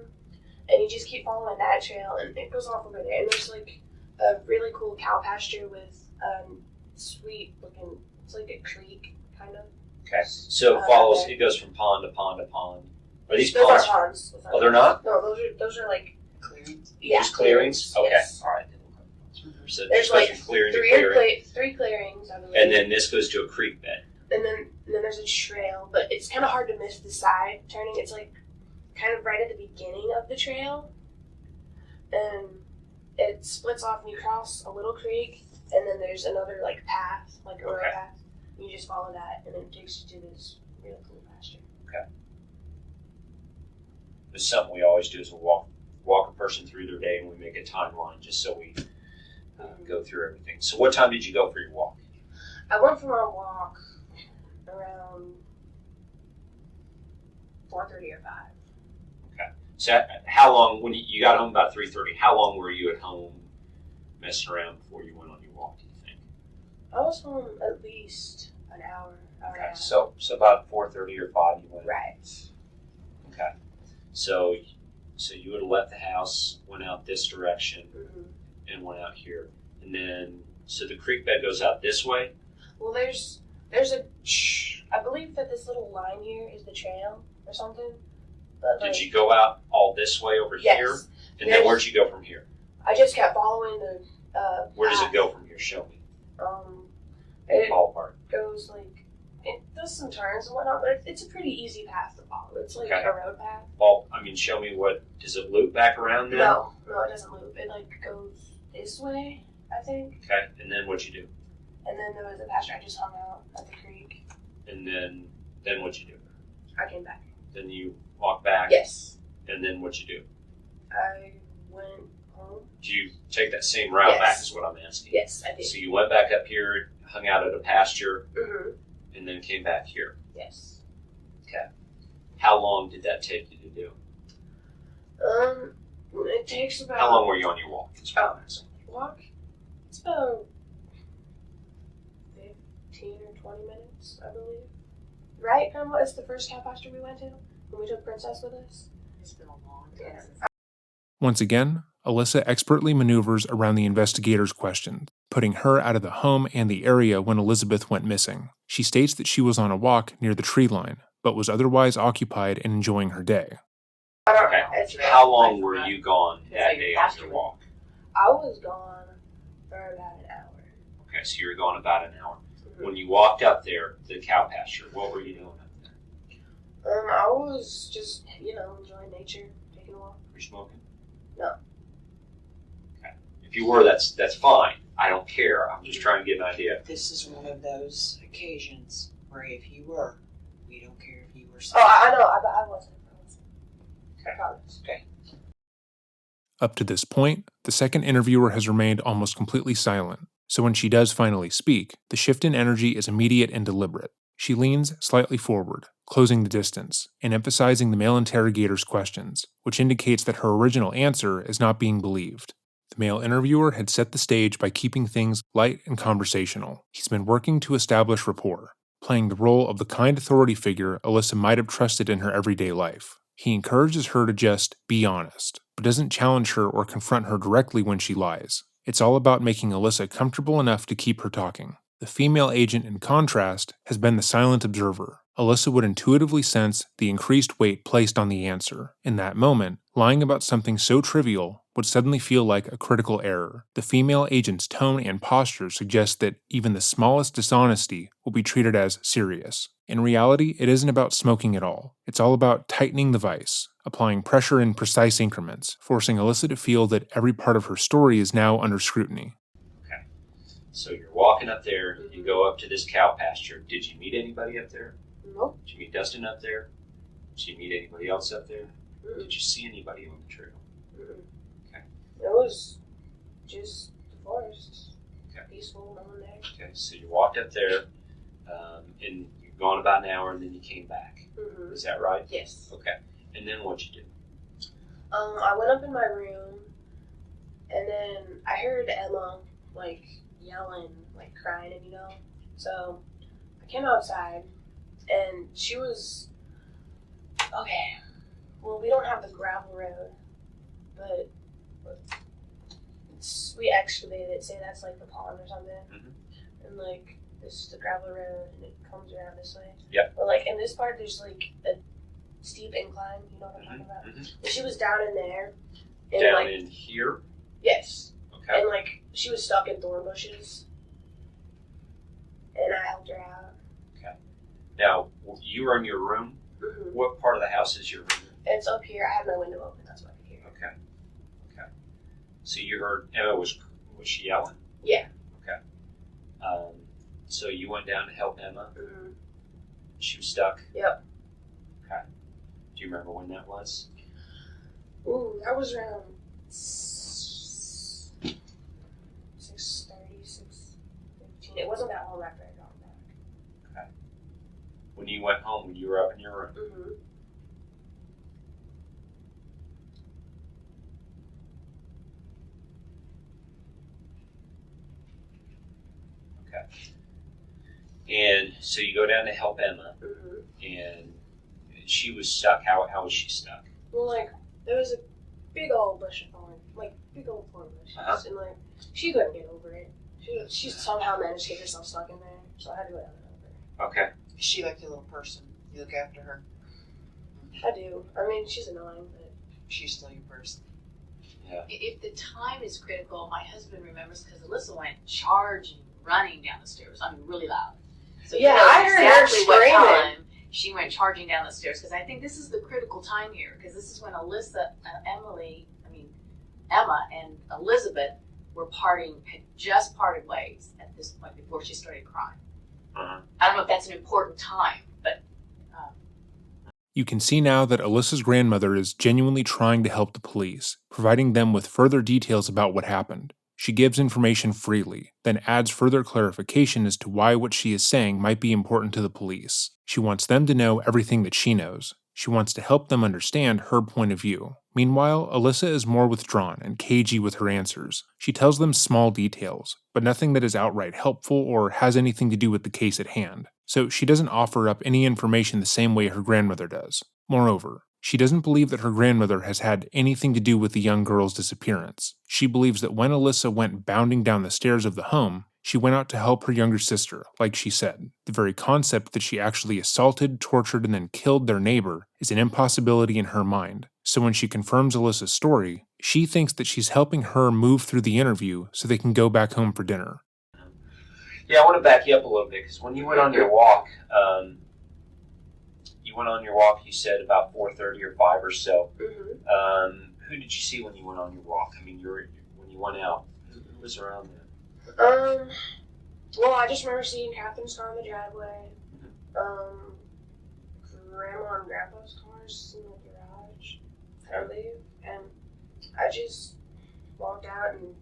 And you just keep following that trail and it goes off over there. And there's like a really cool cow pasture with sweet looking, it's like a creek kind of. Okay, so it follows. It goes from pond to pond to pond. Are these Those ponds? aren't ponds. Oh, they're not? No, those are like clearings. Yeah. Just clearings? Okay. Yes. All right. So There's like clearing to three clearing. three clearings, I believe. And then this goes to a creek bed. And then there's a trail, but it's kind of hard to miss the side turning. It's like kind of right at the beginning of the trail, and it splits off and you cross a little creek, and then there's another like path, like a road path. And you just follow that, and then it takes you to this real cool pasture. Okay. It's something we always do is we walk a person through their day, and we make a timeline just so we go through everything. So what time did you go for your walk? I went for my walk around 4:30 or 5. Okay. So how long, when you got home about 3:30, how long were you at home messing around before you went on your walk, do you think? I was home at least an hour. Okay. So about 4:30 or 5 you went? Right. Okay. So you would have left the house, went out this direction, and went out here. And then, so the creek bed goes out this way? Well, there's I believe that this little line here is the trail or something. But Did you go out all this way over here? And then where'd you go from here? I just kept following the Where does path. it go from here? Show me. It Ballpark. goes like, it does some turns and whatnot, but it's a pretty easy path to follow. It's like Okay. a road path. Show me does it loop back around then? No, it doesn't loop. It like goes this way, I think. Okay, and then what'd you do? And then there was a pasture. I just hung out at the creek. And then what'd you do? I came back. Then you walked back? Yes. And then what'd you do? I went home. Did you take that same route Yes. back is what I'm asking? Yes, I did. So you went back up here, hung out at a pasture, Mm-hmm. and then came back here. Yes. Okay. How long did that take you to do? It takes about... How long were you on your walk? That's what I'm asking. Walk? It's about 15 or 20 minutes, I believe. Right, Grandma? It's the first cow pasture we went to when we took Princess with us. It's been a long time. Once again, Alyssa expertly maneuvers around the investigator's questions, putting her out of the home and the area when Elizabeth went missing. She states that she was on a walk near the tree line, but was otherwise occupied and enjoying her day. Okay. How long were you gone that day on your walk? I was gone for about an hour. Okay, so you were gone about an hour. When you walked up there, the cow pasture, what were you doing up there? I was just, enjoying nature, taking a walk. Were you smoking? No. Okay. If you were, that's fine. I don't care. I'm just trying to get an idea. This is one of those occasions where if you were, we don't care if you were. Oh, I know. I wasn't. Okay. I promise. Okay. Up to this point, the second interviewer has remained almost completely silent, so when she does finally speak, the shift in energy is immediate and deliberate. She leans slightly forward, closing the distance, and emphasizing the male interrogator's questions, which indicates that her original answer is not being believed. The male interviewer had set the stage by keeping things light and conversational. He's been working to establish rapport, playing the role of the kind authority figure Alyssa might have trusted in her everyday life. He encourages her to just be honest, but doesn't challenge her or confront her directly when she lies. It's all about making Alyssa comfortable enough to keep her talking. The female agent, in contrast, has been the silent observer. Alyssa would intuitively sense the increased weight placed on the answer. In that moment, lying about something so trivial would suddenly feel like a critical error. The female agent's tone and posture suggest that even the smallest dishonesty will be treated as serious. In reality, it isn't about smoking at all. It's all about tightening the vice, applying pressure in precise increments, forcing Alyssa to feel that every part of her story is now under scrutiny. Okay. So you're walking up there, you go up to this cow pasture. Did you meet anybody up there? Nope. Did you meet Dustin up there? Did you meet anybody else up there? Did you see anybody on the trail? Okay. It was just the forest. Okay. Peaceful, no one there. Okay, so you walked up there, and you're gone about an hour, and then you came back. Mm-hmm. Is that right? Yes. Okay. And then what'd you do? I went up in my room, and then I heard Emma, yelling, crying, So I came outside, and she was, okay, well, we don't have the gravel road, but we excavated it, say that's the pond or something, and this is the gravel road, and it comes around this way. Yep. But in this part, there's a steep incline, you know what I'm talking about? Mm-hmm. And she was down in there, And Down like, in here? yes. Okay. And like, she was stuck in thorn bushes. And I helped her out. Now, you were in your room. Mm-hmm. What part of the house is your room? It's up here. I had my window open. That's why I could hear it. Okay. So you heard Emma was she yelling? Yeah. Okay. So you went down to help Emma. Mm-hmm. She was stuck. Yep. Okay. Do you remember when that was? Ooh, that was around 6:30, 6:15. It wasn't that long after I got back. Okay. When you went home, when you were up in your room. Mm-hmm. And so you go down to help Emma, and she was stuck. How was she stuck? Well, like, there was a big old bush of thorn, like, big old thorn bushes, and, like, she couldn't get over it. She somehow managed to get herself stuck in there, so I had to go down and help her. Okay. Is she like your little person? You look after her? I do. I mean, she's annoying, but She's still your person. Yeah. If the time is critical, my husband remembers because Alyssa went charging, running down the stairs. I mean, really loud. So Yeah, you know I heard her exactly what screaming. time she went charging down the stairs because I think this is the critical time here because this is when Emma and Elizabeth had just parted ways at this point before she started crying. Uh-huh. I don't know if that's an important time, but You can see now that Alyssa's grandmother is genuinely trying to help the police, providing them with further details about what happened. She gives information freely, then adds further clarification as to why what she is saying might be important to the police. She wants them to know everything that she knows. She wants to help them understand her point of view. Meanwhile, Alyssa is more withdrawn and cagey with her answers. She tells them small details, but nothing that is outright helpful or has anything to do with the case at hand. So she doesn't offer up any information the same way her grandmother does. Moreover, she doesn't believe that her grandmother has had anything to do with the young girl's disappearance. She believes that when Alyssa went bounding down the stairs of the home, she went out to help her younger sister, like she said. The very concept that she actually assaulted, tortured, and then killed their neighbor is an impossibility in her mind. So when she confirms Alyssa's story, she thinks that she's helping her move through the interview so they can go back home for dinner. Yeah, I want to back you up a little bit because when you went on your walk, you said about 4:30 or 5 or so. mm-hmm. Who did you see when you went on your walk? I mean, when you went out, who was around then? Well, I just remember seeing Catherine's car in the driveway. Grandma and Grandpa's cars in the garage, I believe. And I just walked out and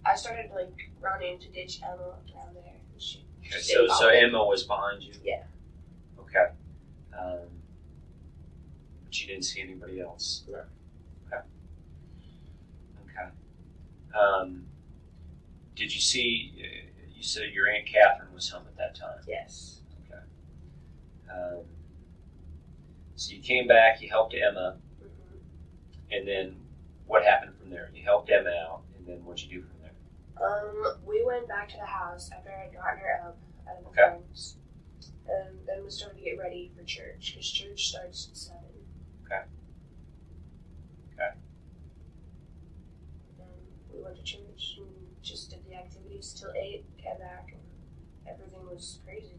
I started like running to ditch Emma around there. And she Okay, so Emma was behind you? Yeah. Okay. But you didn't see anybody else? No. Okay. Did you see, you said your Aunt Catherine was home at that time? Yes. Okay. So you came back, you helped Emma, and then what happened from there? You helped Emma out, and then what'd you do from there? We went back to the house after I had gotten her up out of the Okay. phones. And then we started to get ready for church, because church starts at 7. Okay. And we went to church and just did the activities till 8, came back, and everything was crazy.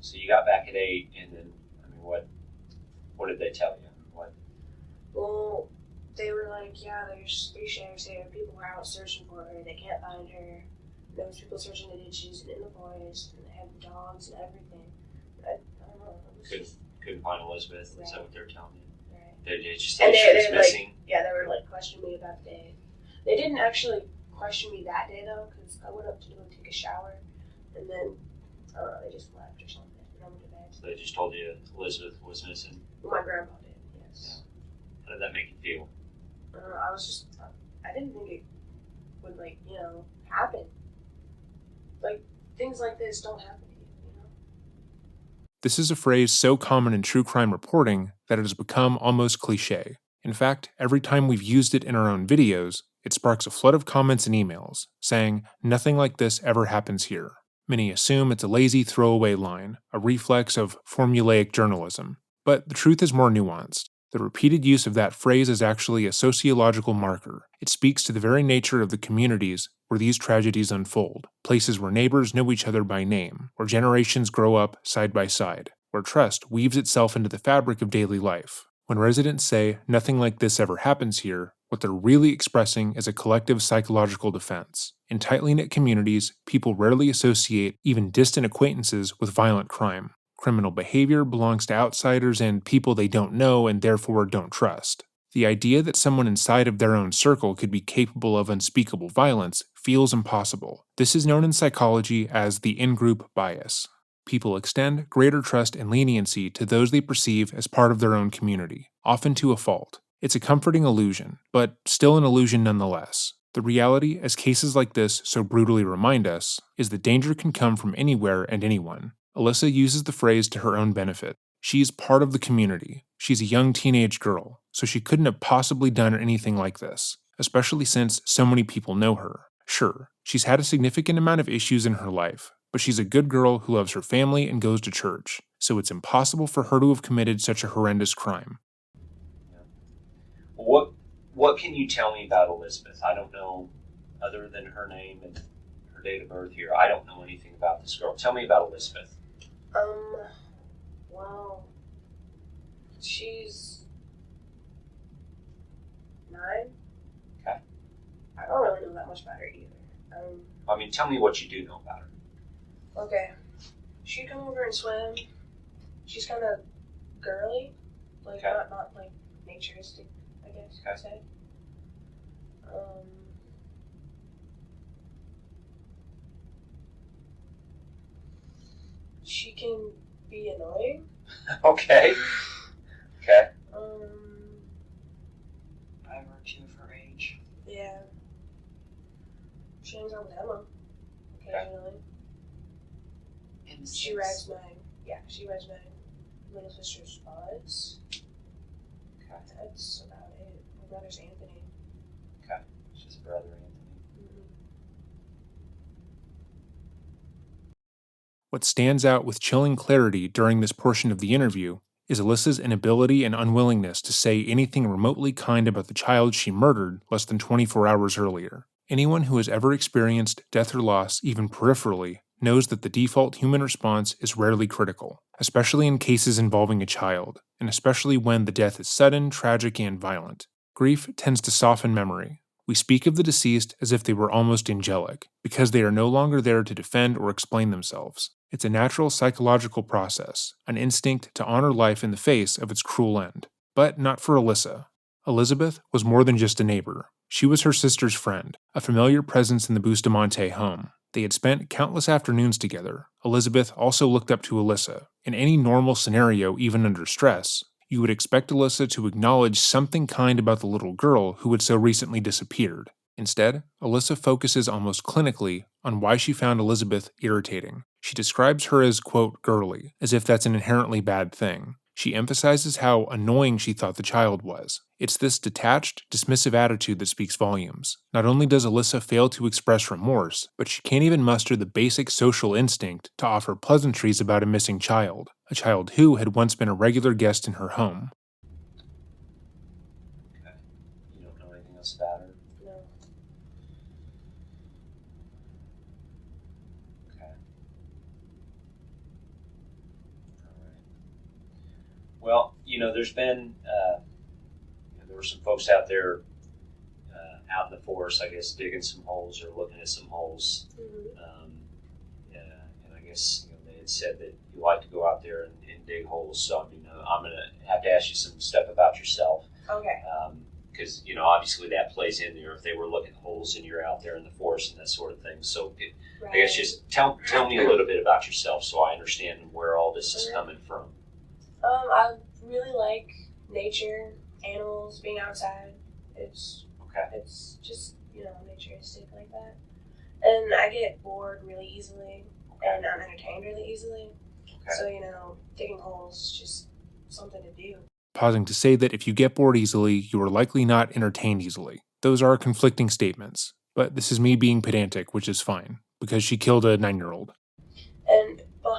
So you got back at 8, and then, I mean, what did they tell you? What? Well, they were like, yeah, there's 3 sheriffs here. People were out searching for her. They can't find her. There was people searching the ditches and in the forest, and they had dogs and everything. I don't know. It was just, Couldn't find Elizabeth? Is that Right. what they're telling you? right. They just And said she was they missing? Yeah, they were like questioning me about the day. They didn't actually question me that day though, because I went up to go take a shower, and then I don't know, they just left or something. And I went to bed. So they just told you Elizabeth was missing? Well, my grandpa did, yes. How did that make you feel? I didn't think it would happen. Like things like this don't happen to you, you know. This is a phrase so common in true crime reporting that it has become almost cliche. In fact, every time we've used it in our own videos, it sparks a flood of comments and emails saying, "Nothing like this ever happens here." Many assume it's a lazy throwaway line, a reflex of formulaic journalism. But the truth is more nuanced. The repeated use of that phrase is actually a sociological marker. It speaks to the very nature of the communities where these tragedies unfold, places where neighbors know each other by name, where generations grow up side by side, where trust weaves itself into the fabric of daily life. When residents say, "Nothing like this ever happens here," what they're really expressing is a collective psychological defense. In tightly knit communities, people rarely associate even distant acquaintances with violent crime. Criminal behavior belongs to outsiders and people they don't know and therefore don't trust. The idea that someone inside of their own circle could be capable of unspeakable violence feels impossible. This is known in psychology as the in-group bias. People extend greater trust and leniency to those they perceive as part of their own community, often to a fault. It's a comforting illusion, but still an illusion nonetheless. The reality, as cases like this so brutally remind us, is that danger can come from anywhere and anyone. Alyssa uses the phrase to her own benefit. She's part of the community. She's a young teenage girl, so she couldn't have possibly done anything like this, especially since so many people know her. Sure, she's had a significant amount of issues in her life, but she's a good girl who loves her family and goes to church, so it's impossible for her to have committed such a horrendous crime. What can you tell me about Elizabeth? I don't know, other than her name and her date of birth here, I don't know anything about this girl. Tell me about Elizabeth. Well, she's 9. Okay. I don't really know that much about her either. I mean, tell me what you do know about her. Okay. She'd come over and swim. She's kind of girly, like Okay. not like naturistic, I guess you could say. She can be annoying. Okay. Okay. 5 or 2 of her age. Yeah. She hangs out with Emma occasionally. And She rides my little sister's bus. Okay. That's about it. My brother's Anthony. Okay. She's a brother, Anthony. What stands out with chilling clarity during this portion of the interview is Alyssa's inability and unwillingness to say anything remotely kind about the child she murdered less than 24 hours earlier. Anyone who has ever experienced death or loss, even peripherally, knows that the default human response is rarely critical, especially in cases involving a child, and especially when the death is sudden, tragic, and violent. Grief tends to soften memory. We speak of the deceased as if they were almost angelic, because they are no longer there to defend or explain themselves. It's a natural psychological process, an instinct to honor life in the face of its cruel end. But not for Alyssa. Elizabeth was more than just a neighbor. She was her sister's friend, a familiar presence in the Bustamante home. They had spent countless afternoons together. Elizabeth also looked up to Alyssa. In any normal scenario, even under stress, you would expect Alyssa to acknowledge something kind about the little girl who had so recently disappeared. Instead, Alyssa focuses almost clinically on why she found Elizabeth irritating. She describes her as, quote, girly, as if that's an inherently bad thing. She emphasizes how annoying she thought the child was. It's this detached, dismissive attitude that speaks volumes. Not only does Alyssa fail to express remorse, but she can't even muster the basic social instinct to offer pleasantries about a missing child, a child who had once been a regular guest in her home. Okay. You don't know anything else about her? No. Okay. All right. Well, there's been, there were some folks out there out in the forest, I guess, digging some holes or looking at some holes. And I guess they had said that you like to go out there and dig holes. So I'm going to have to ask you some stuff about yourself. Okay. Because obviously that plays in there if they were looking at holes and you're out there in the forest and that sort of thing. So Right. I guess just tell me a little bit about yourself so I understand where all this is coming from. I really like nature, animals, being outside. It's just naturistic like that. And I get bored really easily, and I'm entertained really easily. Okay. So digging holes is just something to do. Pausing to say that if you get bored easily, you are likely not entertained easily. Those are conflicting statements, but this is me being pedantic, which is fine, because she killed a 9-year-old.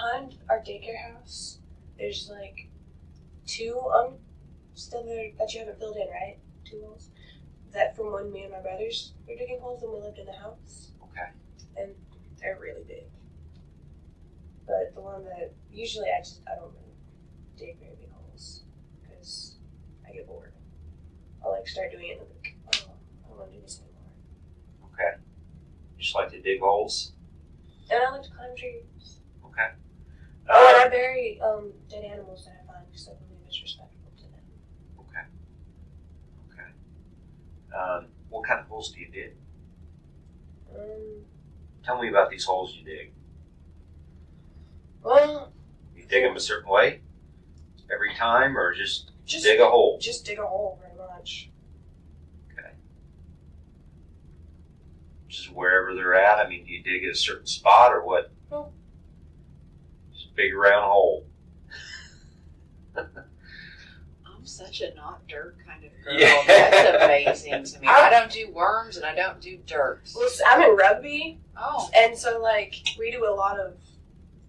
behind our daycare house, there's like two still there that you haven't filled in, right? 2 holes. That from when me and my brothers were digging holes when we lived in the house. Okay. And they're really big. But the one that usually I don't really dig very big holes because I get bored. I'll like start doing it and I'm like, oh, I don't want to do this anymore. Okay. You just like to dig holes? And I like to climb trees. Okay. Oh, and I bury dead animals that I find because I believe it's respectful to them. Okay. Okay. What kind of holes do you dig? Tell me about these holes you dig. Well, You dig them a certain way every time, or just just dig a hole? Just dig a hole, very much. Okay. Just wherever they're at? I mean, do you dig at a certain spot, or what? No. Just a big round hole. I'm such a not dirt kind of girl. Yeah. That's amazing to me. I don't do worms and I don't do dirt. Well, I'm in rugby, Oh. and so like we do a lot of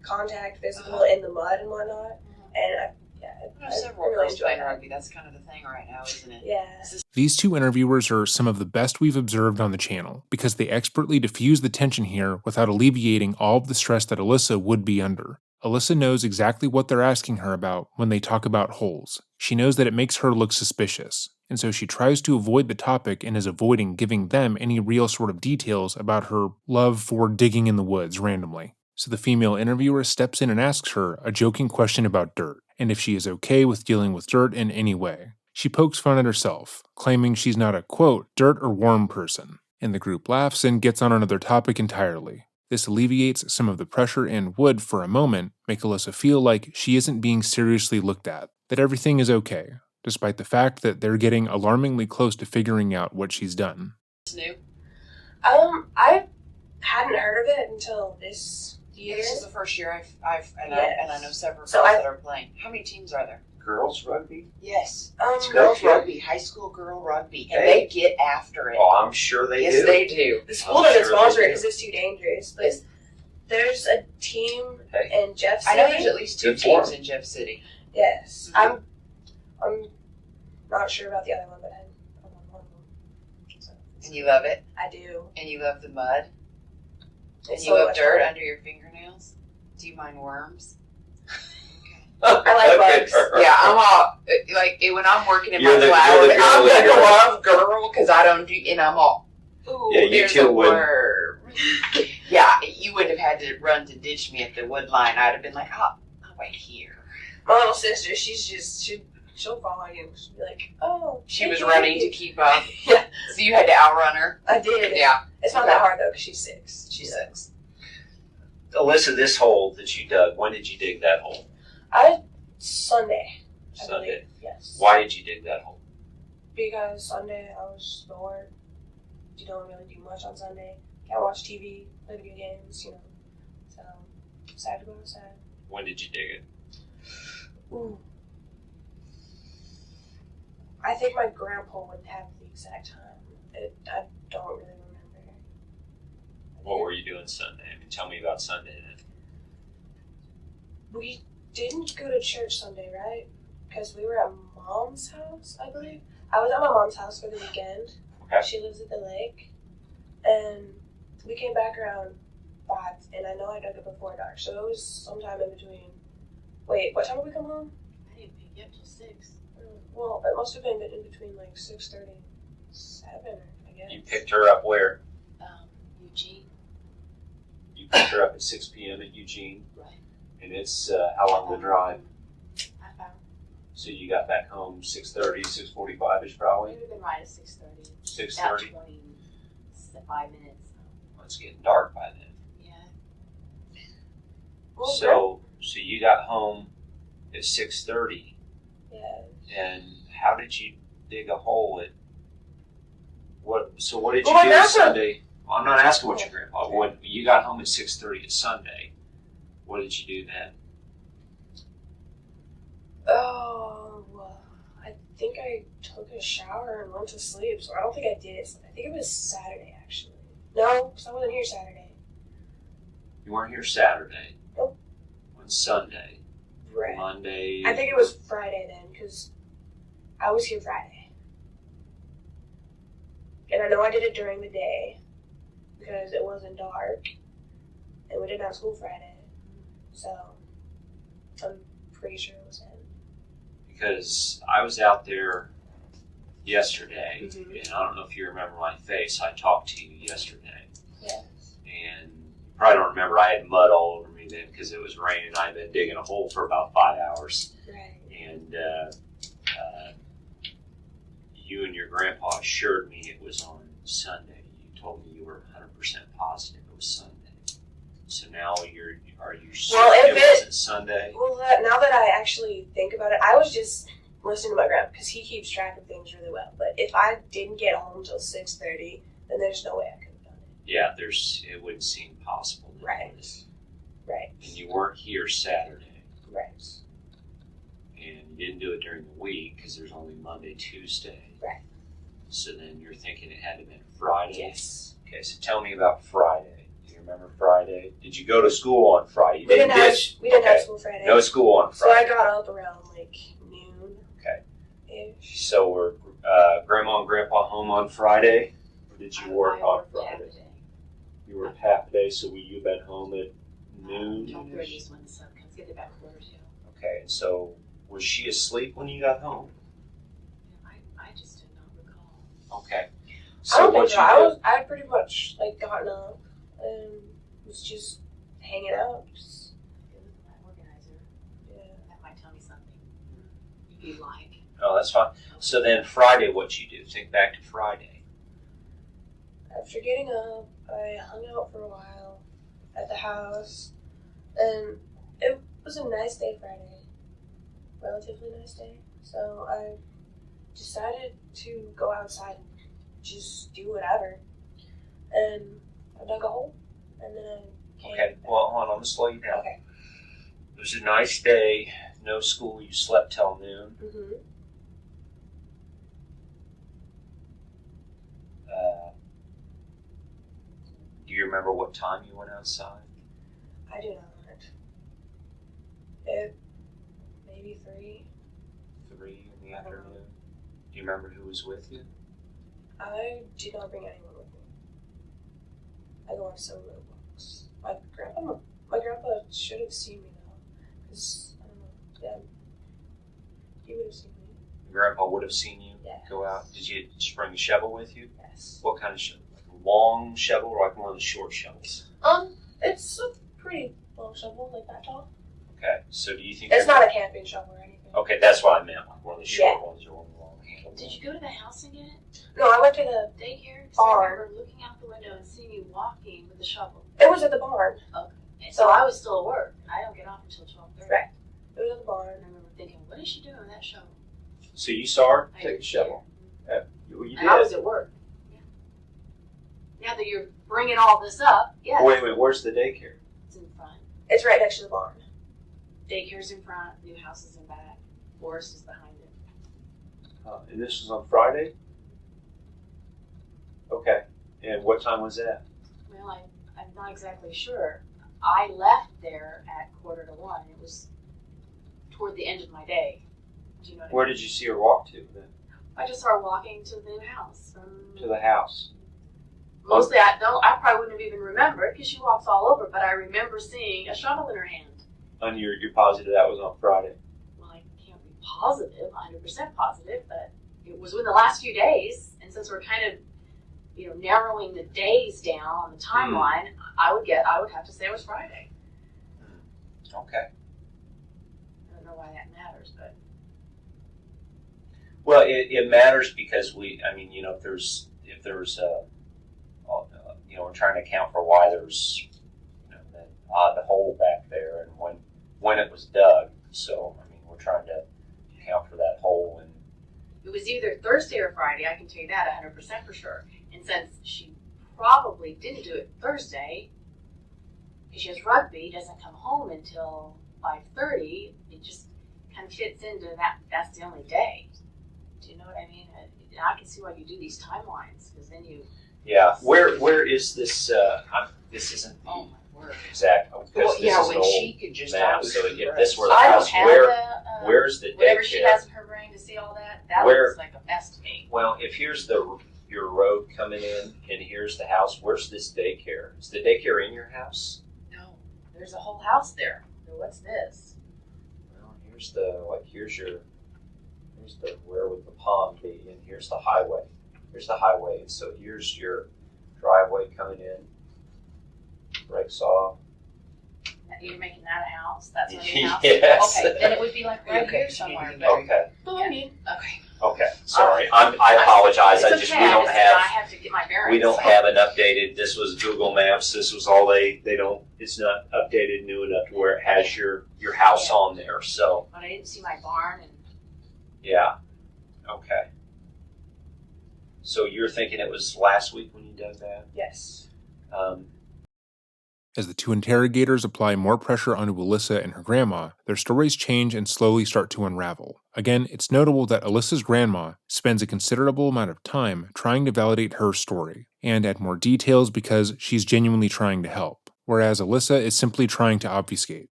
contact, physical in the mud and whatnot. And I know several really girls enjoy playing that. rugby. That's kind of the thing right now, isn't it? Yeah. These two interviewers are some of the best we've observed on the channel because they expertly diffuse the tension here without alleviating all of the stress that Alyssa would be under. Alyssa knows exactly what they're asking her about when they talk about holes. She knows that it makes her look suspicious, and so she tries to avoid the topic and is avoiding giving them any real sort of details about her love for digging in the woods randomly. So the female interviewer steps in and asks her a joking question about dirt, and if she is okay with dealing with dirt in any way. She pokes fun at herself, claiming she's not a, quote, dirt or worm person, and the group laughs and gets on another topic entirely. This alleviates some of the pressure and would, for a moment, make Alyssa feel like she isn't being seriously looked at, that everything is okay, despite the fact that they're getting alarmingly close to figuring out what she's done. It's new. I hadn't heard of it until this year. This is the first year I've and Yes. I know several girls So that are playing. How many teams are there? Girls rugby? Yes. It's Girls good. rugby, high school girl rugby, and Hey. they get after it. Oh, I'm sure they yes, do. they do. The school I'm doesn't sure sponsor they it do. because it's too dangerous. But Yes. there's a team Hey. in Jeff I City. know there's at least 2 Good for teams 'em. in Jeff City. Yes, Mhm. I'm not sure about the other one, but I'm on one of them. So, And you love it, I do. and you love the mud, and It's you so love much dirt fun. under your fingernails. Do you mind worms? I like bugs. Yeah, I'm all like when I'm working in You're my the- flower. you're the girl I'm with the the glove girl because I don't do, and I'm all. Ooh, Yeah, you there's two a would- worm. Yeah, you wouldn't have had to run to ditch me at the wood line. I'd have been like, oh, I'll wait here. My little sister, she'll follow you. She'll be like, oh. She was thank you, running thank to you. keep up, Yeah, so you had to outrun her. I did. Yeah, It's not that hard though, because she's 6. she's 6. Alyssa, this hole that you dug, when did you dig that hole? Sunday. I Sunday. believe. Yes. Why did you dig that hole? Because Sunday I was bored. You don't really do much on Sunday. Can't watch TV, play video games, you know. So, decided to go outside. When did you dig it? Ooh. I think my grandpa would have the exact time. I don't really remember. What were you doing Sunday? I mean, tell me about Sunday then. We didn't go to church Sunday, right? Because we were at Mom's house, I believe. I was at my mom's house for the weekend. Okay. She lives at the lake. And we came back around 5, and I know I dug it before dark, so it was sometime in between. Wait, what time did we come home? I didn't pick you up till 6. Well, it must have been in between like 6:30, 7, I guess. You picked her up where? Eugene. You picked her up at 6 p.m. at Eugene, Right. and it's how long the drive? I found So you got back home 6:30, 6:45ish probably. it would have been right at 6:30. 6:30. About 25 minutes. Well, it's getting dark by then. Yeah. Well, So you got home at 6:30, yeah. and how did you dig a hole at what? So what did you Well, my do grandpa- Sunday? Well, I'm not asking what your grandpa. Okay. When you got home at 6:30 at Sunday, what did you do then? Oh, I think I took a shower and went to sleep, so I don't think I did it. I think it was Saturday, actually. No, because I wasn't here Saturday. You weren't here Saturday. Nope. on Sunday. Right. Monday. I think it was Friday then, because I was here Friday. And I know I did it during the day because it wasn't dark and we didn't have school Friday. So I'm pretty sure it was him. Because I was out there yesterday, Mhm. and I don't know if you remember my face. I talked to you yesterday. Yes. And you probably don't remember, I had mud all over me then because it was raining. I'd been digging a hole for about 5 hours. Right. And you and your grandpa assured me it was on Sunday. You told me you were 100% positive it was Sunday. So now are you Well, certain if it it- wasn't Sunday? Well, now that I actually think about it, I was just listening to my grandpa because he keeps track of things really well. But if I didn't get home till 6:30, then there's no way I could have done it. Yeah, it wouldn't seem possible. Then, Right. would it? Right. And you weren't here Saturday. Right. And you didn't do it during the week because there's only Monday, Tuesday. Right. So then you're thinking it had to have been Friday. Yes. Okay, so tell me about Friday. Do you remember Friday? Did you go to school on Friday? You We didn't have Okay. school Friday. No school on So I Friday. got up around like noon. Okay. Ish. So were Grandma and Grandpa home on Friday? Or did you work I on worked half a Friday? day. You worked half a day, so you've been home at noon? 12:30 is when the sun comes. Get it back 1:45. Okay, and so was she asleep when you got home? I just did not recall. Okay. I So don't think what so. you did? I had pretty much like gotten up and was just hanging out. Just, It was my organizer. yeah. That might tell me something. You'd like. Oh, that's fine. So then Friday, what'd you do? Think back to Friday. After getting up, I hung out for a while at the house, and it was a nice day Friday. Relatively nice day. So I decided to go outside and just do whatever. And I dug a hole, and then I came Okay, back. well, hold on, I'm going to slow you down. Okay. It was a nice day, no school, you slept till noon. Mm-hmm. Do you remember what time you went outside? I do not. It maybe 3. 3 in the afternoon. Do you remember who was with you? I did not bring anyone with me. I go on solo walks. My grandpa should have seen me though, because I don't know. Yeah, he would have seen me. Your grandpa would have seen you Yeah. go out. Did you just bring a shovel with you? Yes. What kind of shovel? Like a long shovel or like one of the short shovels? It's a pretty long shovel, like that tall. Okay, so do you think It's not a camping shovel or anything. Okay, that's what I meant, like one of the short ones or one of the long handled Did you go to the house and get it? No, I went to the. Daycare? 'Cause Barn. I remember looking out the window and seeing you walking with the shovel. It was at the barn. And so I was still at work. I don't get off until 12:30. Right. It was at the And barn. I remember thinking, what is she doing with that shovel? So you saw her I take a did. shovel? Well, you And I was did. at work. Yeah. Now that you're bringing all this up, yes. Wait a minute, where's the daycare? It's in front. It's right next to the barn. Daycare's in front. New house is in back. Forest is behind it. And this was on Friday? Okay, and what time was that? Well, I'm not exactly sure. I left there at 1:45. It was toward the end of my day. Do you know what Where I mean? did you see her walk to then? I just started walking to the new house. To the house. Mostly, I probably wouldn't have even remembered because she walks all over. But I remember seeing a shovel in her hand. And you're positive that was on Friday? Well, I can't be positive, 100% positive, but it was within the last few days. And since we're kind of, narrowing the days down on the timeline, I would have to say it was Friday. Okay. I don't know why that matters, but Well, it matters because if there's we're trying to account for why there's the hole back there and when it was dug. So we're trying to account for that hole. And it was either Thursday or Friday. I can tell you that 100% for sure. And since she probably didn't do it Thursday, because she has rugby, doesn't come home until 5:30. It just kind of fits into that. That's the only day. Do you know what I mean? I can see why you do these timelines because then you. yeah, where is this? This isn't. Oh my word! exact. Well, Because this yeah, is an when old she could just map. always So if correct. this were the I don't house, have where's the whatever she daycare? has in her brain to see all that. That Where- looks like a mess to me. Well, if here's your road coming in, and here's the house, where's this daycare? Is the daycare in your house? No, there's a whole house there. So what's this? Well, here's the where would the pond be, and here's the highway. Here's the highway, and so here's your driveway coming in. Breaks off. You're making that a house? That's not a house? Yes. Okay, then it would be like right Okay. here somewhere. But Okay. okay. Okay. Sorry, I apologize. It's I just okay. we don't I have. have to get my bearings. We don't have an updated. This was Google Maps. This was all they don't. It's not updated new enough to where it has your house Yeah. on there. So But I didn't see my barn and yeah, okay. So you're thinking it was last week when you did that? Yes. As the two interrogators apply more pressure onto Alyssa and her grandma, their stories change and slowly start to unravel. Again, it's notable that Alyssa's grandma spends a considerable amount of time trying to validate her story and add more details because she's genuinely trying to help, whereas Alyssa is simply trying to obfuscate.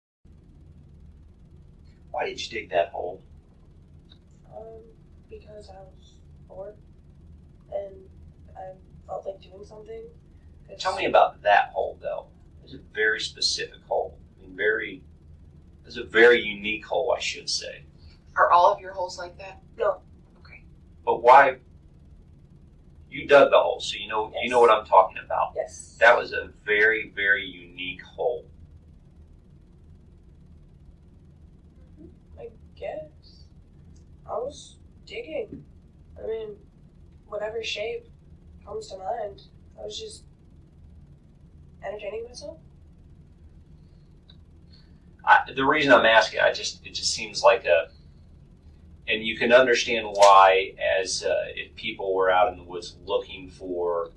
Why did you dig that hole? Because I was bored and I felt like doing something. Tell me about that hole, though. It's a very specific hole. I mean, it's a very unique hole, I should say. Are all of your holes like that? No. Okay. But why? You dug the hole, so you know Yes. what I'm talking about. Yes. That was a very, very unique hole. I guess. I was digging. I mean, whatever shape comes to mind. I was just entertaining myself. The reason I'm asking, it just seems like and you can understand why, as if people were out in the woods looking for a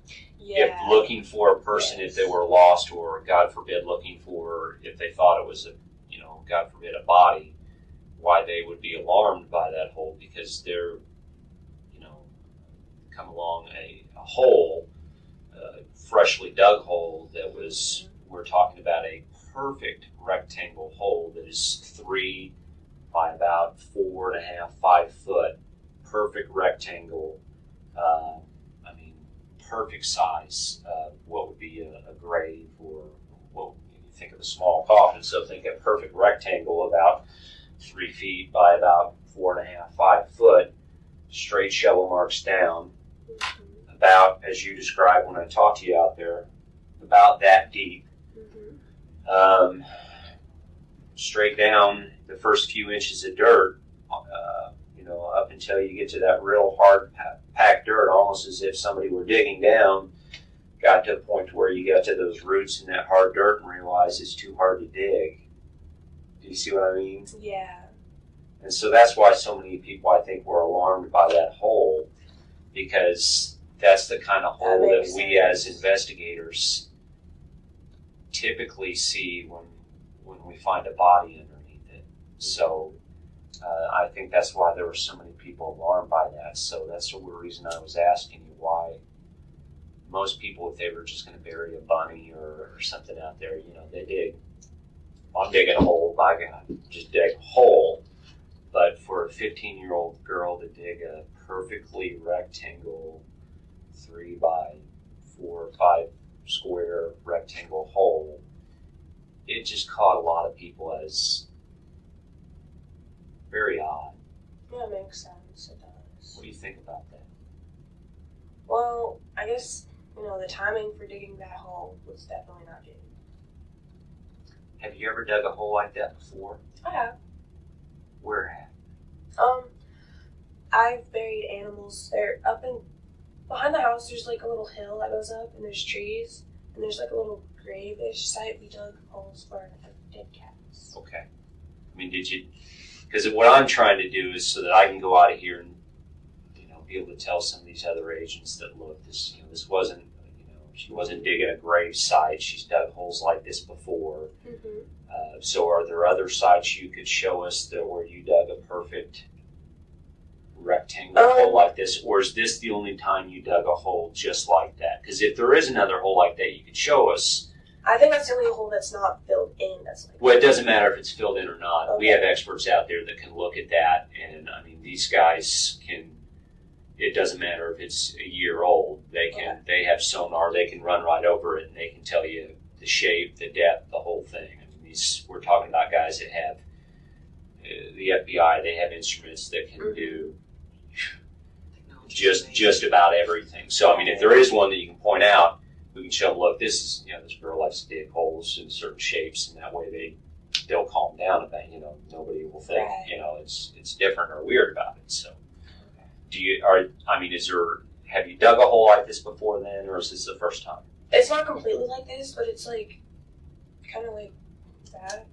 person, Yes. if they were lost, or God forbid, looking for, if they thought it was God forbid, a body, why they would be alarmed by that hole, because they're, come along a hole, freshly dug hole that was, we're talking about a perfect rectangle hole that is 3 by about 4.5, 5 foot, perfect rectangle. Perfect size. What would be a grave, or what you think of a small coffin? So think a perfect rectangle about 3 feet by about 4.5, 5 foot, straight shovel marks down, about, as you described when I talked to you out there, about that deep. Straight down the first few inches of dirt, up until you get to that real hard packed dirt, almost as if somebody were digging down, got to a point to where you got to those roots in that hard dirt and realized it's too hard to dig. Do you see what I mean? Yeah. And so that's why so many people, I think, were alarmed by that hole, because that's the kind of hole that we as investigators typically see when we find a body underneath it. So I think that's why there were so many people alarmed by that. So that's the reason I was asking you why most people, if they were just going to bury a bunny or something out there, they dig. I'm digging a hole, by God, just dig a hole. But for a 15-year-old girl to dig a perfectly rectangle 3 by 4 or 5 square rectangle hole, it just caught a lot of people as very odd. Yeah, it makes sense. It does. What do you think about that? Well, I guess, the timing for digging that hole was definitely not good. Have you ever dug a hole like that before? I have. Where at? I've buried animals. They're up behind the house. There's like a little hill that goes up, and there's trees, and there's like a little grave-ish site. We dug holes for dead cats. Okay. Did you? Because what I'm trying to do is so that I can go out of here and be able to tell some of these other agents that, look, this wasn't, she wasn't digging a grave site. She's dug holes like this before. So are there other sites you could show us where you dug a perfect rectangle hole like this, or is this the only time you dug a hole just like that? Because if there is another hole like that you could show us, I think that's the only hole that's not filled in. That's like. Well, it doesn't matter if it's filled in or not. Okay. We have experts out there that can look at that, and I mean, these guys can. It doesn't matter if it's a year old. They can. Okay. They have sonar. They can run right over it, and they can tell you the shape, the depth, the whole thing. I mean, we're talking about guys that have the FBI. They have instruments that can do just about everything. So I mean, if there is one that you can point out, we can show them. Look, this is this girl likes to dig holes in certain shapes, and that way they'll calm down about nobody will think it's different or weird about it. So have you dug a hole like this before then, or is this the first time? It's not completely like this, but it's like kind of like that.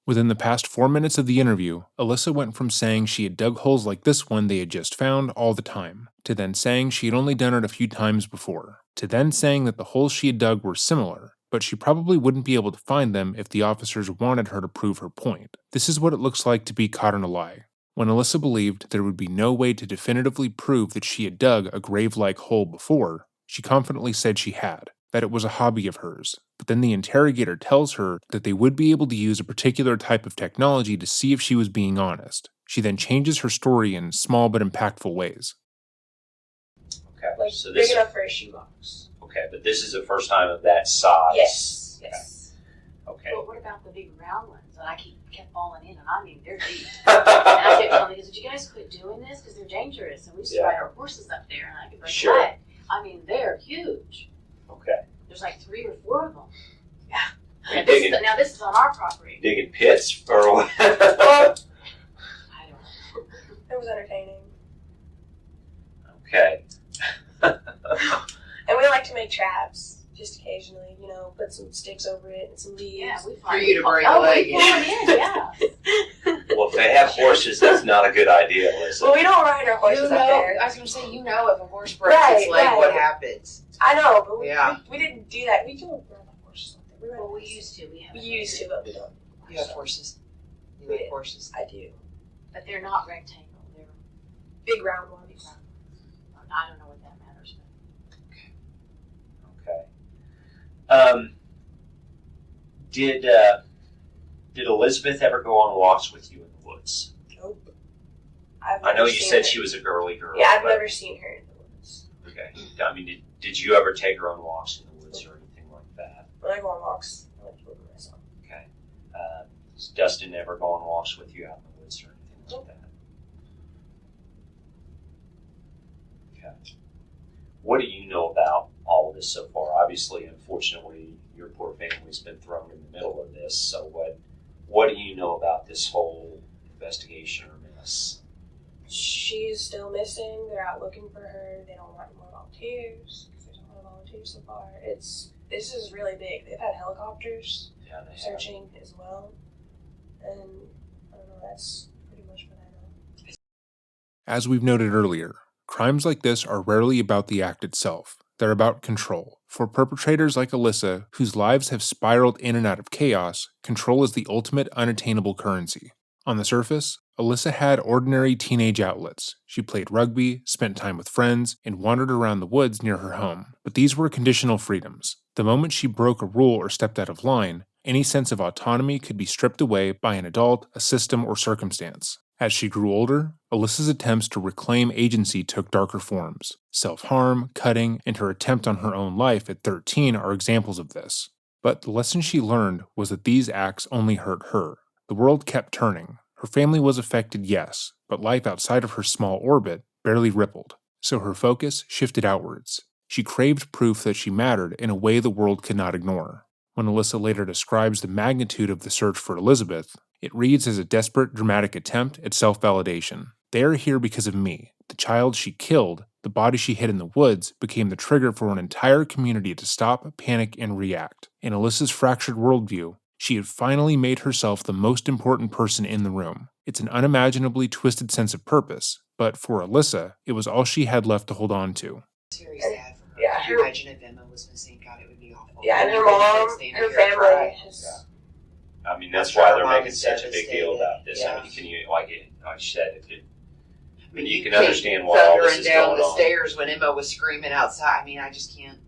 Within the past 4 minutes of the interview, Alyssa went from saying she had dug holes like this one they had just found all the time, to then saying she had only done it a few times before, to then saying that the holes she had dug were similar, but she probably wouldn't be able to find them if the officers wanted her to prove her point. This is what it looks like to be caught in a lie. When Alyssa believed there would be no way to definitively prove that she had dug a grave-like hole before, she confidently said she had, that it was a hobby of hers. But then the interrogator tells her that they would be able to use a particular type of technology to see if she was being honest. She then changes her story in small but impactful ways. Okay, Like so big enough for a shoebox. Okay, but this is the first time of that size. Yes. Yes. Okay. But what about the big round ones that I kept falling in, and I mean they're deep. And I kept telling the kids, "Would you guys quit doing this because they're dangerous?" And we used to ride our horses up there, and I could break a leg. I mean, they're huge. Okay. There's like 3 or 4 of them. Yeah. And Now this is on our property. Digging pits or what? I don't know. It was entertaining. Okay. And we like to make traps, just occasionally, put some sticks over it and some leaves. Yeah, we For you to break a leg. We pull them in, yeah. Well, if they have horses, that's not a good idea, Alyssa. Well, we don't ride our horses up there. I was going to say, if a horse breaks its leg, what happens? I know, but we didn't do that. We don't ride our horses up there. We used to. We used to, but we don't. You have horses? You like horses? I do. But they're not rectangle. They're big round ones. I don't know what that matters. Okay. Did Elizabeth ever go on walks with you in the woods? Nope. I know you said she was a girly girl. Yeah, I've never seen her in the woods. Okay. I mean, did you ever take her on walks in the woods or anything like that? When I go on walks, I like to look at myself. Okay. Does Dustin ever go on walks with you out in the woods or anything like that? Okay. What do you know about all of this so far? Obviously, unfortunately, your poor family's been thrown in the middle of this. So what do you know about this whole investigation or mess? She's still missing. They're out looking for her. They don't want more volunteers because there's a lot of volunteers so far. This is really big. They've had helicopters searching as well. And I don't know, that's pretty much what I know. As we've noted earlier, crimes like this are rarely about the act itself. They're about control. For perpetrators like Alyssa, whose lives have spiraled in and out of chaos, control is the ultimate unattainable currency. On the surface, Alyssa had ordinary teenage outlets. She played rugby, spent time with friends, and wandered around the woods near her home. But these were conditional freedoms. The moment she broke a rule or stepped out of line, any sense of autonomy could be stripped away by an adult, a system, or circumstance. As she grew older, Alyssa's attempts to reclaim agency took darker forms. Self-harm, cutting, and her attempt on her own life at 13 are examples of this. But the lesson she learned was that these acts only hurt her. The world kept turning. Her family was affected, yes, but life outside of her small orbit barely rippled. So her focus shifted outwards. She craved proof that she mattered in a way the world could not ignore. When Alyssa later describes the magnitude of the search for Elizabeth, it reads as a desperate, dramatic attempt at self-validation. They are here because of me. The child she killed, the body she hid in the woods, became the trigger for an entire community to stop, panic, and react. In Alyssa's fractured worldview, she had finally made herself the most important person in the room. It's an unimaginably twisted sense of purpose, but for Alyssa, it was all she had left to hold on to. It's very sad for her. Yeah, Could you imagine if Emma was missing? God, it would be awful. Yeah, and her mom, her family. I mean, that's why they're making such a big deal about this. Yeah. I mean, can you, like I said, you can came understand why all this thundering is down going the on. stairs when Emma was screaming outside. I mean, I just can't.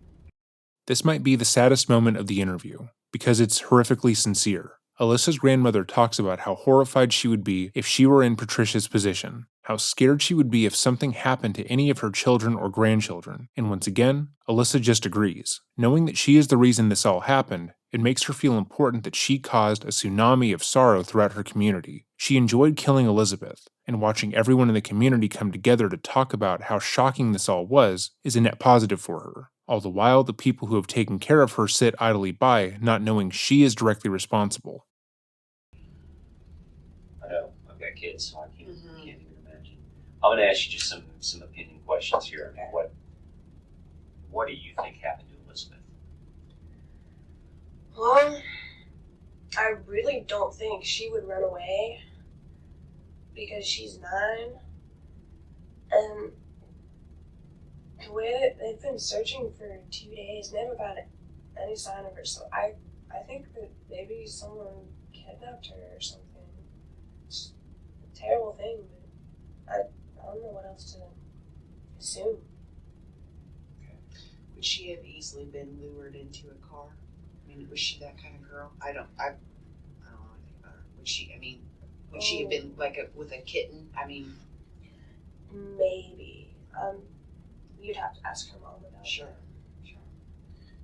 This might be the saddest moment of the interview, because it's horrifically sincere. Alyssa's grandmother talks about how horrified she would be if she were in Patricia's position, how scared she would be if something happened to any of her children or grandchildren, and once again, Alyssa just agrees. Knowing that she is the reason this all happened, it makes her feel important that she caused a tsunami of sorrow throughout her community. She enjoyed killing Elizabeth, and watching everyone in the community come together to talk about how shocking this all was is a net positive for her. All the while, the people who have taken care of her sit idly by, not knowing she is directly responsible. I know, I've got kids, so I can't even imagine. I'm going to ask you just some opinion questions here. Okay. What do you think happened to Elizabeth? Well, I really don't think she would run away because she's 9, and the way that they've been searching for 2 days, never got any sign of her. So I think that maybe someone kidnapped her or something. It's a terrible thing, but I don't know what else to assume. Would she have easily been lured into a car? I mean, was she that kind of girl? I don't know anything about her. Would she have been like with a kitten? I mean, Maybe. You'd have to ask her mom about sure. that.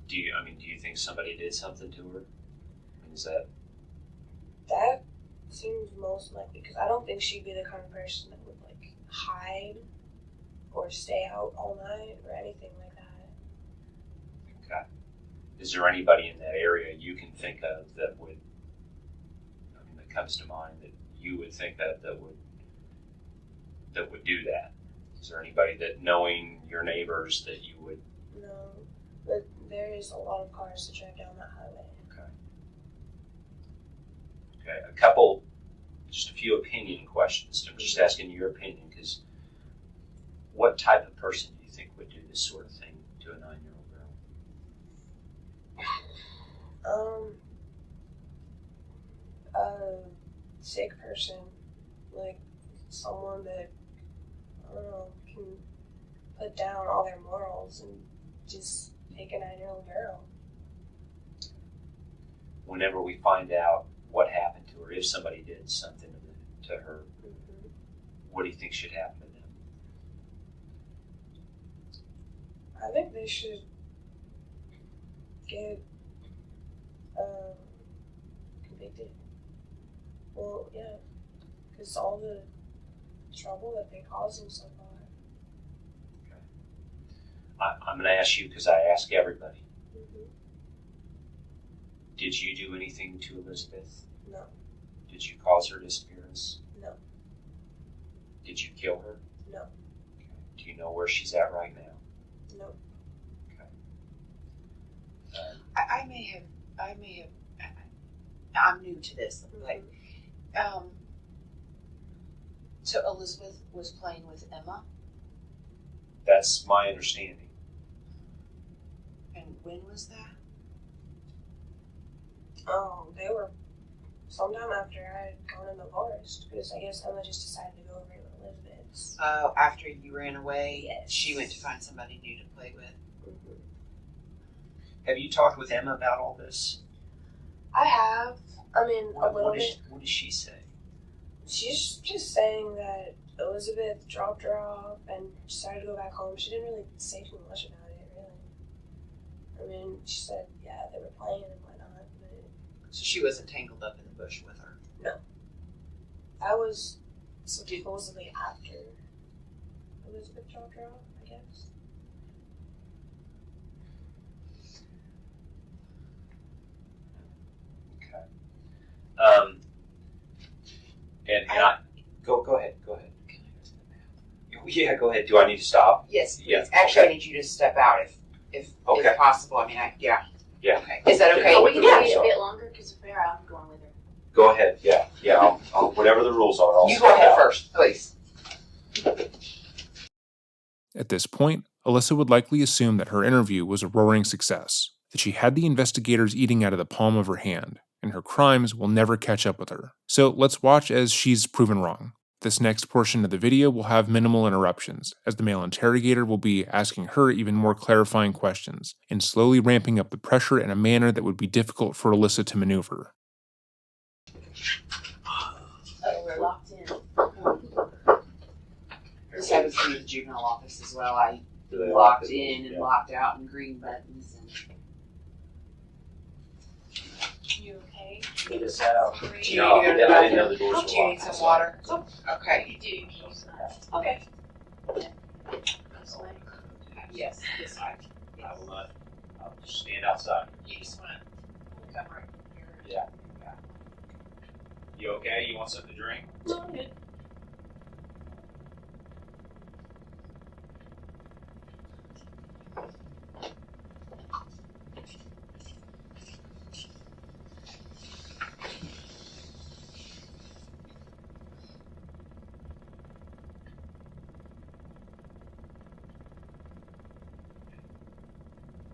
Do you think somebody did something to her? I mean, is that... That seems most likely, because I don't think she'd be the kind of person that would like hide or stay out all night or anything like that. Okay. Is there anybody in that area you can think of that would, that comes to mind that you would think that would do that? Is there anybody that, knowing your neighbors, that you would... No, but there is a lot of cars that drive down that highway. Okay, just a few opinion questions. I'm just asking your opinion, because what type of person do you think would do this sort of thing to a 9-year-old girl? A sick person, like someone that, I don't know, can put down all their morals and just take a 9-year-old girl. Whenever we find out what happened to her, if somebody did something to her, what do you think should happen to them? I think they should get convicted. Well, yeah, because all the trouble that they caused him so far. I'm going to ask you, because I ask everybody. Mm-hmm. Did you do anything to Elizabeth? No. Did you cause her disappearance? No. Did you kill her? No. Okay. Do you know where she's at right now? No. Okay. I may have. I'm new to this. Like, so Elizabeth was playing with Emma, That's my understanding. and when was that? They were sometime after I had gone in the forest, because I guess Emma just decided to go over to Elizabeth's. After you ran away, Yes. she went to find somebody new to play with. Mm-hmm. Have you talked with Emma about all this? I have. I mean, a little bit. What does she say? She's just saying that Elizabeth dropped her off and decided to go back home. She didn't really say too much about it, really. I mean, she said, yeah, they were playing and whatnot, but So she wasn't tangled up in the bush with her. that was supposedly after Elizabeth dropped her off, I guess. Okay. And I go ahead. Yeah, go ahead. Do I need to stop? Yes, please. Yeah, Actually, okay. I need you to step out if Okay. possible. I mean, yeah. Yeah. Okay. Is that okay? Oh, we can Yeah, wait sure. a bit longer because if they're out, I'm going with her. Go ahead. Yeah. I'll whatever the rules are. I'll You step go ahead out. first, please. At this point, Alyssa would likely assume that her interview was a roaring success, that she had the investigators eating out of the palm of her hand, and her crimes will never catch up with her. So let's watch as she's proven wrong. This next portion of the video will have minimal interruptions, as the male interrogator will be asking her even more clarifying questions, and slowly ramping up the pressure in a manner that would be difficult for Alyssa to maneuver. Oh, we're locked in. This happens to me at the juvenile office as well. I Do they locked lock it? in and Yeah. locked out and green buttons. And You okay? Get us out. Do No, you need to go to the I didn't know the bathroom? doors Do were you need locked. some water? Okay. You do. Okay. This way. Yes, this way. I will not. I'll just stand outside. You just want to come right here. Yeah. You okay? You want something to drink? No, I'm good.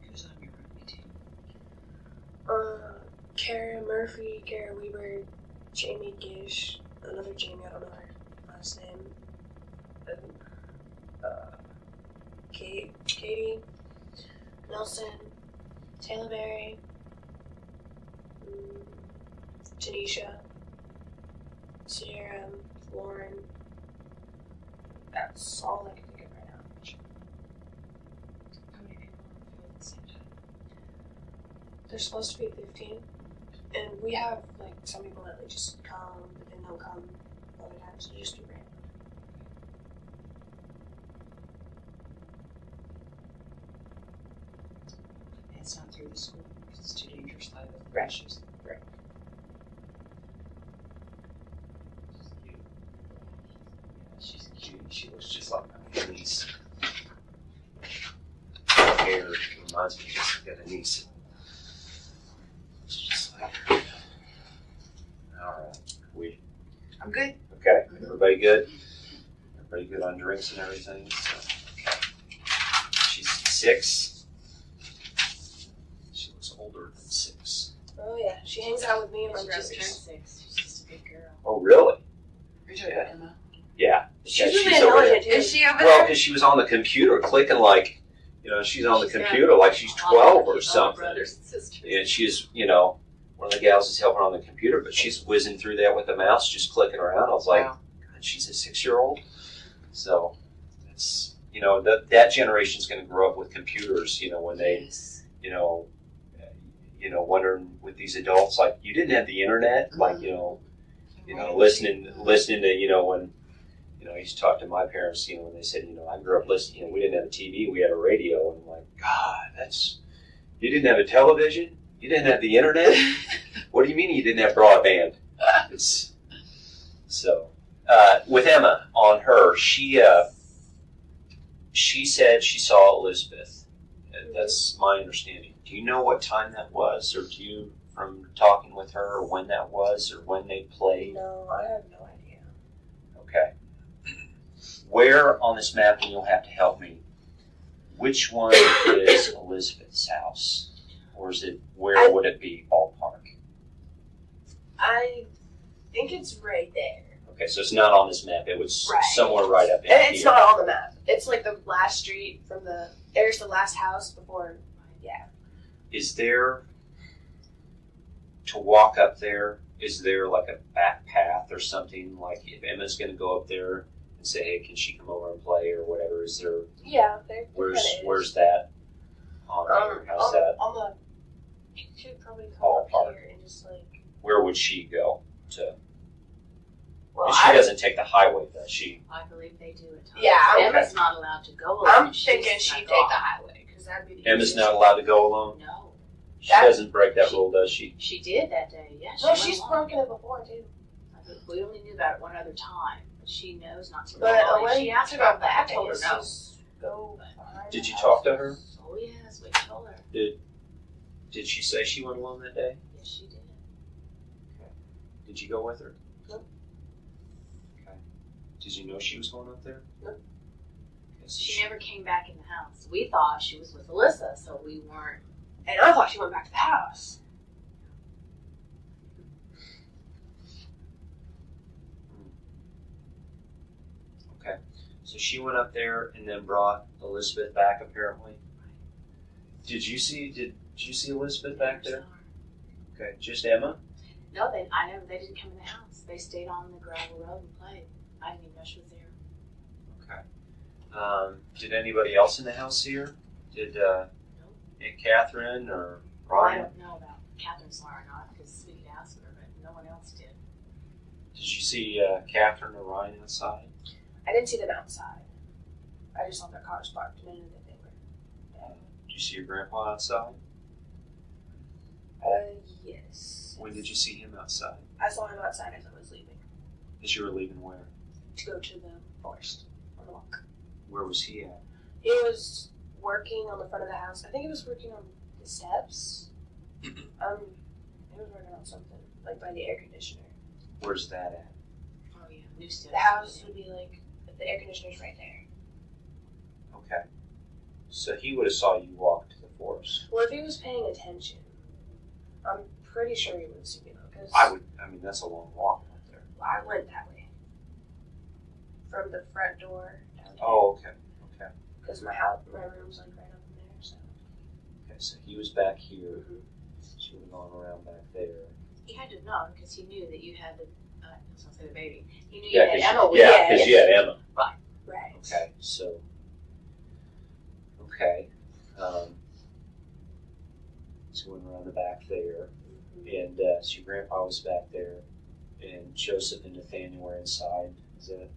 Who's on your roommate team? Kara Murphy, Kara Weber, Jamie Gish, another Jamie, I don't know her last name. Katie, Nelson, Taylor Berry, Tanisha, Sierra, Lauren. That's all I can think of right now. How many people on the field at the same time? There's supposed to be 15, and we have like some people that like just come, but then don't come other times. So just be random. It's not through the school because it's too dangerous to have rashes. Right. Cute. She's cute. She looks just like my niece. Her hair reminds me just like a niece. It's just like her. Alright. I'm good. Okay. Everybody good? Everybody good on drinks and everything? So, okay. She's 6. She looks older than 6. Oh yeah, she hangs out with me and my She just turned brothers. 6. She's just a good girl. Oh, really? Are you talking about Emma? Yeah. She's Yeah, really over there. intelligent too. Is she over Well, there? because she was on the computer clicking like, she's on the She's got computer like she's all 12 the or something. brothers and sisters. And she's, one of the gals is helping her on the computer, but she's whizzing through that with the mouse, just clicking around. I was like, Wow. God, she's a 6-year-old. So it's, that generation's going to grow up with computers, when they, Yes. wondering with these adults, like, you didn't have the internet, like, listening to, when, I used to talk to my parents, when they said, I grew up listening, we didn't have a TV, we had a radio, and I'm like, God, you didn't have a television? You didn't have the internet? What do you mean you didn't have broadband? With Emma, on her, she said she saw Elizabeth. That's my understanding. Do you know what time that was, or do you, from talking with her, or when that was, or when they played? No, I have no idea. Okay. Where on this map, and you'll have to help me, which one is Elizabeth's house? Or is it, where would it be, ballpark? I think it's right there. Okay, so it's not on this map. It was Right. somewhere right up in And it's here. not on the map. It's like the last street from there's the last house before. Yeah. Is there, to walk up there, is there like a back path or something? Like if Emma's going to go up there and say, hey, can she come over and play or whatever, is there, Yeah, there kinda is. where's that on there? How's that? On the, you could probably come up Ballpark. here and just like. Where would she go to? Well, And she doesn't take the highway, does she? I believe they do at times. Yeah, I'm- Emma's not allowed to go alone. I'm She's thinking she'd not take gone. the highway because that'd be the Emma's easiest. not allowed to go alone? No. She That- doesn't break that rule, does she? She did that day, yeah. No, went she's along. broken it before too. I think we only knew about it one other time, but she knows not to go But along. when She asked to about go that. I back, told her it's no. just go behind Did the you house. talk to her? Oh yes, we told her. Did she say she went alone that day? Yes, she did. Did you go with her? No. Okay. Did you know she was going up there? No. Okay, so She never came back in the house. We thought she was with Alyssa, so we weren't. And I thought she went back to the house. So she went up there and then brought Elizabeth back. Apparently, did you see Elizabeth back there? Okay, just Emma. No, they didn't come in the house. They stayed on the gravel road and played. I didn't even know she was there. Okay. Did anybody else in the house see her? Did Aunt Catherine or Well, I Ryan? don't know about Catherine saw her or not because we could ask her, but no one else did. Did you see Catherine or Ryan outside? I didn't see them outside. I just saw their cars parked and I knew that they were. Did you see your grandpa outside? Yes. When did you see him outside? I saw him outside as I was leaving As you were leaving where? to go to the forest on the walk. Where was he at? He was working on the front of the house. I think he was working on the steps. He was working on something, like by the air conditioner. Where's that at? Oh yeah, new stuff. The house would be like, the air conditioner's right there. Okay. So he would have saw you walk to the forest. Well, if he was paying attention, I'm pretty sure he would have seen me though, because I mean, that's a long walk right there. I went that way. From the front door down there. Oh, okay. Okay. Because my room's like right up in there, so. Okay, so he was back here. She would have gone around back there. He had to have known because he knew that you had the. I was gonna say the baby. He knew Yeah, you had Emma with yeah, you. because you had Emma. Right. Okay, so. Okay. So went around the back there, and so your grandpa was back there, and Joseph and Nathaniel were inside. Is that?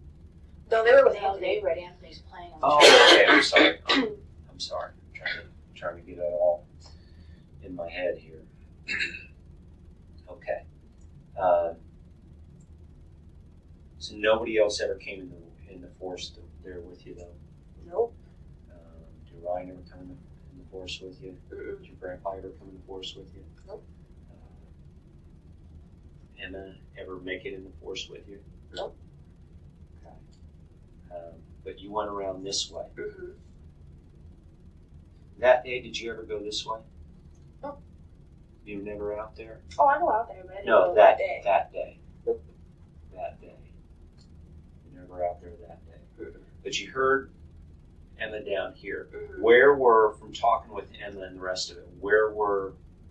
No, they were with They Anthony. read Anthony's playing on the Oh, okay. I'm sorry. I'm sorry. I'm trying to get it all in my head here. Okay. So nobody else ever came in the forest there with you, though. Nope. Did Ryan ever come in the forest with you? Mm-mm. Did your grandpa ever come in the forest with you? Nope. Emma ever make it in the forest with you? Nope. Okay. But you went around this way. Mm-hmm. That day, did you ever go this way? Nope. You were never out there? Oh, I go out there, but I didn't No, go that day. That day. Nope. That day. You were never out there that day. Mm-hmm. But you heard Emma down here. Mm-hmm. Where were, from talking with Emma and the rest of it, where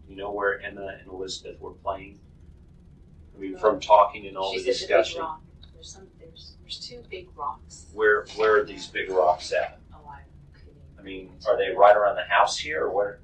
Emma and Elizabeth were playing? I mean, from talking and all She the said the big discussion. rock. There's two big rocks. Where are these big rocks at? Oh, I couldn't. I mean, are they right around the house here, or where?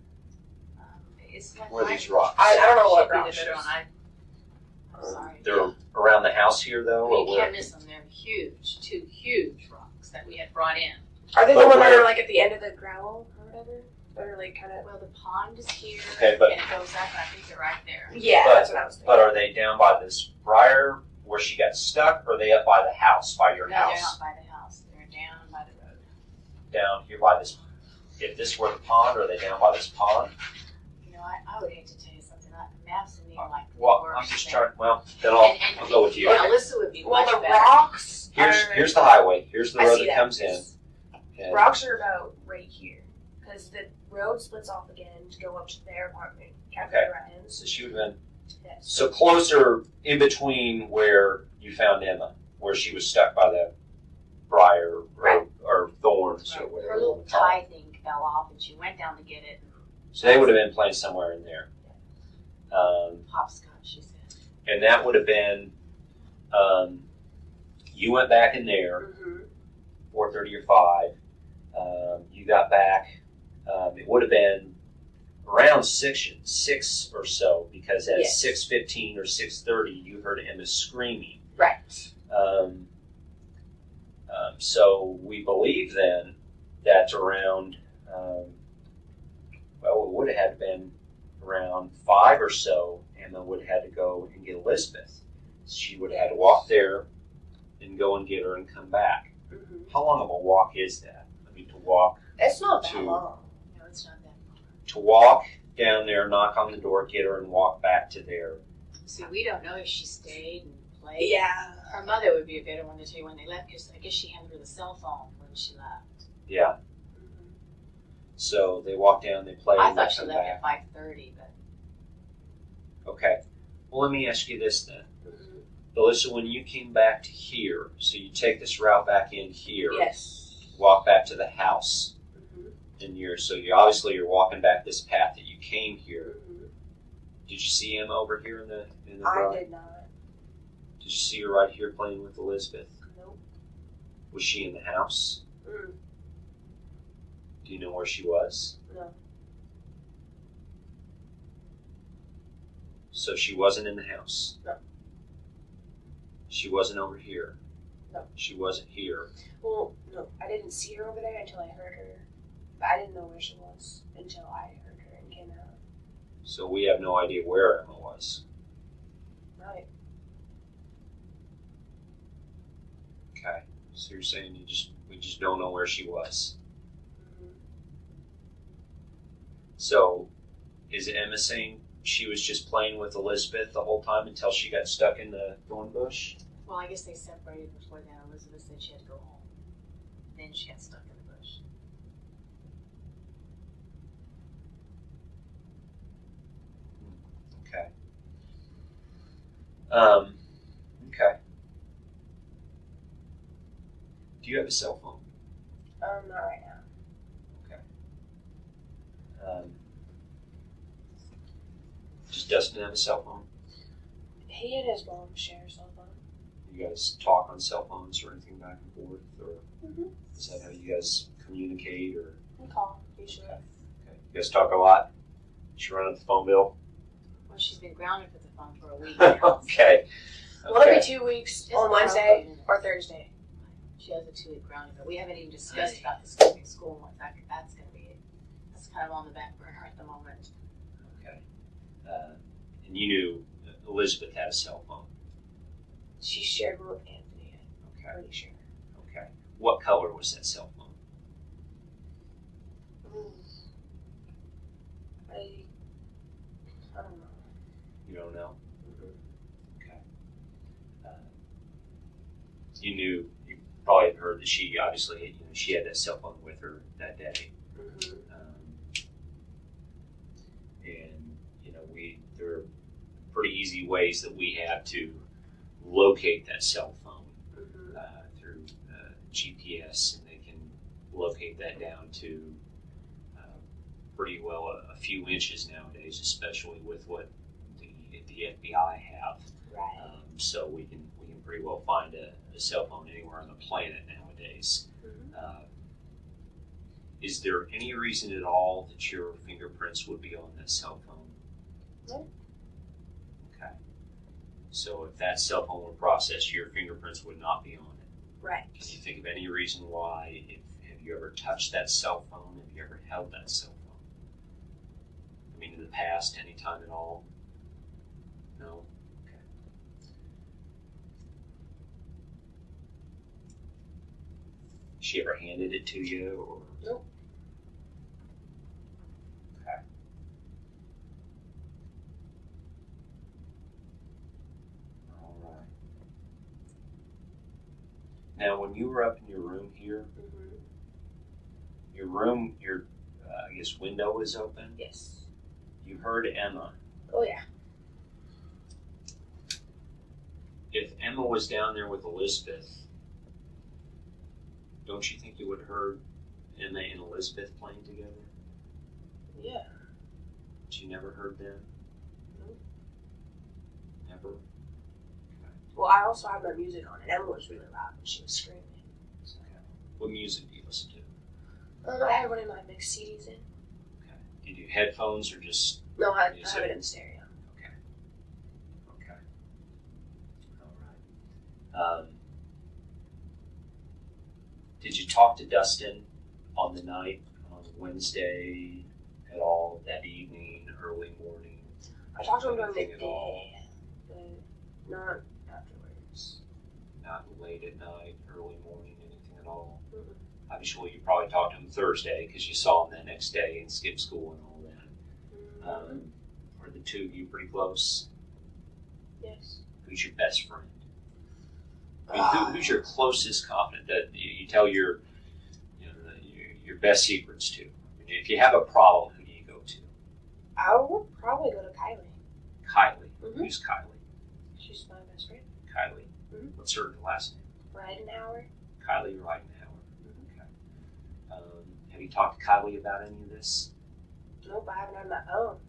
It's like Where are these rocks? I don't know what Should be the rocks better it one. is. I'm sorry. They're around the house here, though, or You where? can't miss them. They're huge, two huge rocks that we had brought in. Are they But the ones that where- are like at the end of the gravel or whatever? That are like kind of. Well, the pond is here, Okay, but- and it goes up, and I think they're right there. Yeah, But- that's what I was thinking. But are they down by this briar where she got stuck, or are they up by the house, by your No, they're house? not by the house. They're down by the road. Down here by this, if this were the pond, are they down by this pond? You know, I would hate to tell you something. Maps to me are like the Well, worst I'm just thing. trying, well, then I'll go with you. And Alyssa would be Well, much the better. rocks. Here's the highway, here's the I road see that comes in. And- Rocks are about right here, because the road splits off again to go up to their apartment, Captain Okay. Ryan's. So she would have been, Yes. so closer in between where you found Emma, where she was stuck by the briar or, Right. or thorns or Right. whatever. Her you little wanna call it. tie thing fell off, and she went down to get it. So they would have been playing somewhere in there. Hopscotch, she said. And that would have been, you went back in there, Mm-hmm. 4:30 or 5. You got back. It would have been around 6 or so, because at Yes. 6:15 or 6:30, you heard Emma screaming. Right. So we believe then that around, well, it would have had been around 5 or so, Emma would have had to go and get Elizabeth. She would have had to walk there and go and get her and come back. Mm-hmm. How long of a walk is that? I mean, to walk It's not that To- long. No, it's not that far. to walk down there, knock on the door, get her, and walk back to there. See, we don't know if she stayed and played. Yeah. Her mother would be a better one to tell you when they left, because I guess she handed her the cell phone when she left. Yeah. So they walk down, they play, I and they thought she come left back. at 5:30, but Okay. Well, let me ask you this then. Mm-hmm. Alyssa, when you came back to here, so you take this route back in here, Yes. walk back to the house, Mm-hmm. and you're obviously walking back this path that you came here. Mm-hmm. Did you see Emma over here in the I garage? did not. Did you see her right here playing with Elizabeth? Nope. Was she in the house? Mm. Do you know where she was? No. So she wasn't in the house? No. She wasn't over here? No. She wasn't here? Well, no. I didn't see her over there until I heard her. But I didn't know where she was until I heard her and came out. So we have no idea where Emma was. Right. Okay. So you're saying we just don't know where she was. Mm-hmm. So is Emma saying she was just playing with Elizabeth the whole time until she got stuck in the thorn bush? Well, I guess they separated before that. Elizabeth said she had to go home. Then she got stuck in the bush. Okay. Okay. Do you have a cell phone? Not right now. Does Dustin have a cell phone? He and his mom share a cell phone. You guys talk on cell phones or anything back and forth, or Mm-hmm. is that how you guys communicate? Or We call usually. okay, you guys talk a lot. She run up the phone bill. Well, she's been grounded for the phone for a week now. Okay. Well, every 2 weeks It's on not Wednesday open. or Thursday. She has a 2-week grounding, but we haven't even discussed about the skipping school and what that's going to be. That's kind of on the back burner at the moment. Okay. And you knew Elizabeth had a cell phone. She shared one with Anthony. Okay. I'm pretty sure. Okay. What color was that cell phone? I don't know. You don't know. Mm-hmm. Okay. You probably had heard that she obviously, she had that cell phone with her that day. Mm-hmm. And there are pretty easy ways that we have to locate that cell phone Mm-hmm. through GPS, and they can locate that down to pretty well a few inches nowadays, especially with what the FBI have. Right. So we can pretty well find a cell phone anywhere on the planet nowadays. Mm-hmm. Is there any reason at all that your fingerprints would be on that cell phone? No. Okay. So if that cell phone were processed, your fingerprints would not be on it. Right. Can you think of any reason why? Have you ever touched that cell phone? Have you ever held that cell phone? I mean, in the past, any time at all? No? Okay. She ever handed it to you? Or? Nope. Okay. All right. Now, when you were up in your room here, Mm-hmm. your I guess window was open. Yes. You heard Emma. Oh yeah. If Emma was down there with Elizabeth, don't you think you would have heard Emma and Elizabeth playing together? Yeah. But you never heard them? Nope. Never? Okay. Well, I also had my music on, and Emma was really loud when she was screaming. So. Okay. What music do you listen to? I had one of my mixed CDs in. Okay. Do you do headphones or just... No, I Music. have it in stereo. Okay. Okay. All right. Did you talk to Dustin on the night, on Wednesday at all, that evening, early morning? I talked to him during the Anything at all? day, but not afterwards. Not late at night, early morning, anything at all? Mm-mm. Obviously, you probably talked to him Thursday because you saw him that next day and skipped school and all that. Are the two of you pretty close? Yes. Who's your best friend? I mean, who's your closest confidant that you tell your best secrets to? I mean, if you have a problem, who do you go to? I would probably go to Kylie. Kylie. Mhm. Who's Kylie? She's my best friend. Kylie. Mhm. What's her last name? Ridenhour. Kylie Ridenhour. Okay. Have you talked to Kylie about any of this? Nope, I haven't on my phone.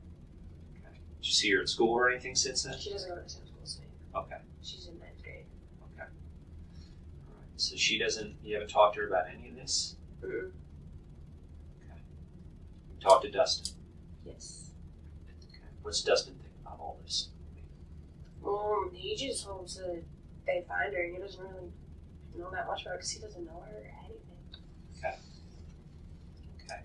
Okay. Did you see her at school or anything since then? She doesn't go to the same school as me. Okay. She's in 9th grade. Okay. All right. So she doesn't. You haven't talked to her about any of this. Mm-mm. Okay. You talked to Dustin. Yes. Okay. What's Dustin think about all this? He just hopes that they find her. He doesn't really know that much about her because he doesn't know her or anything. Okay. Okay.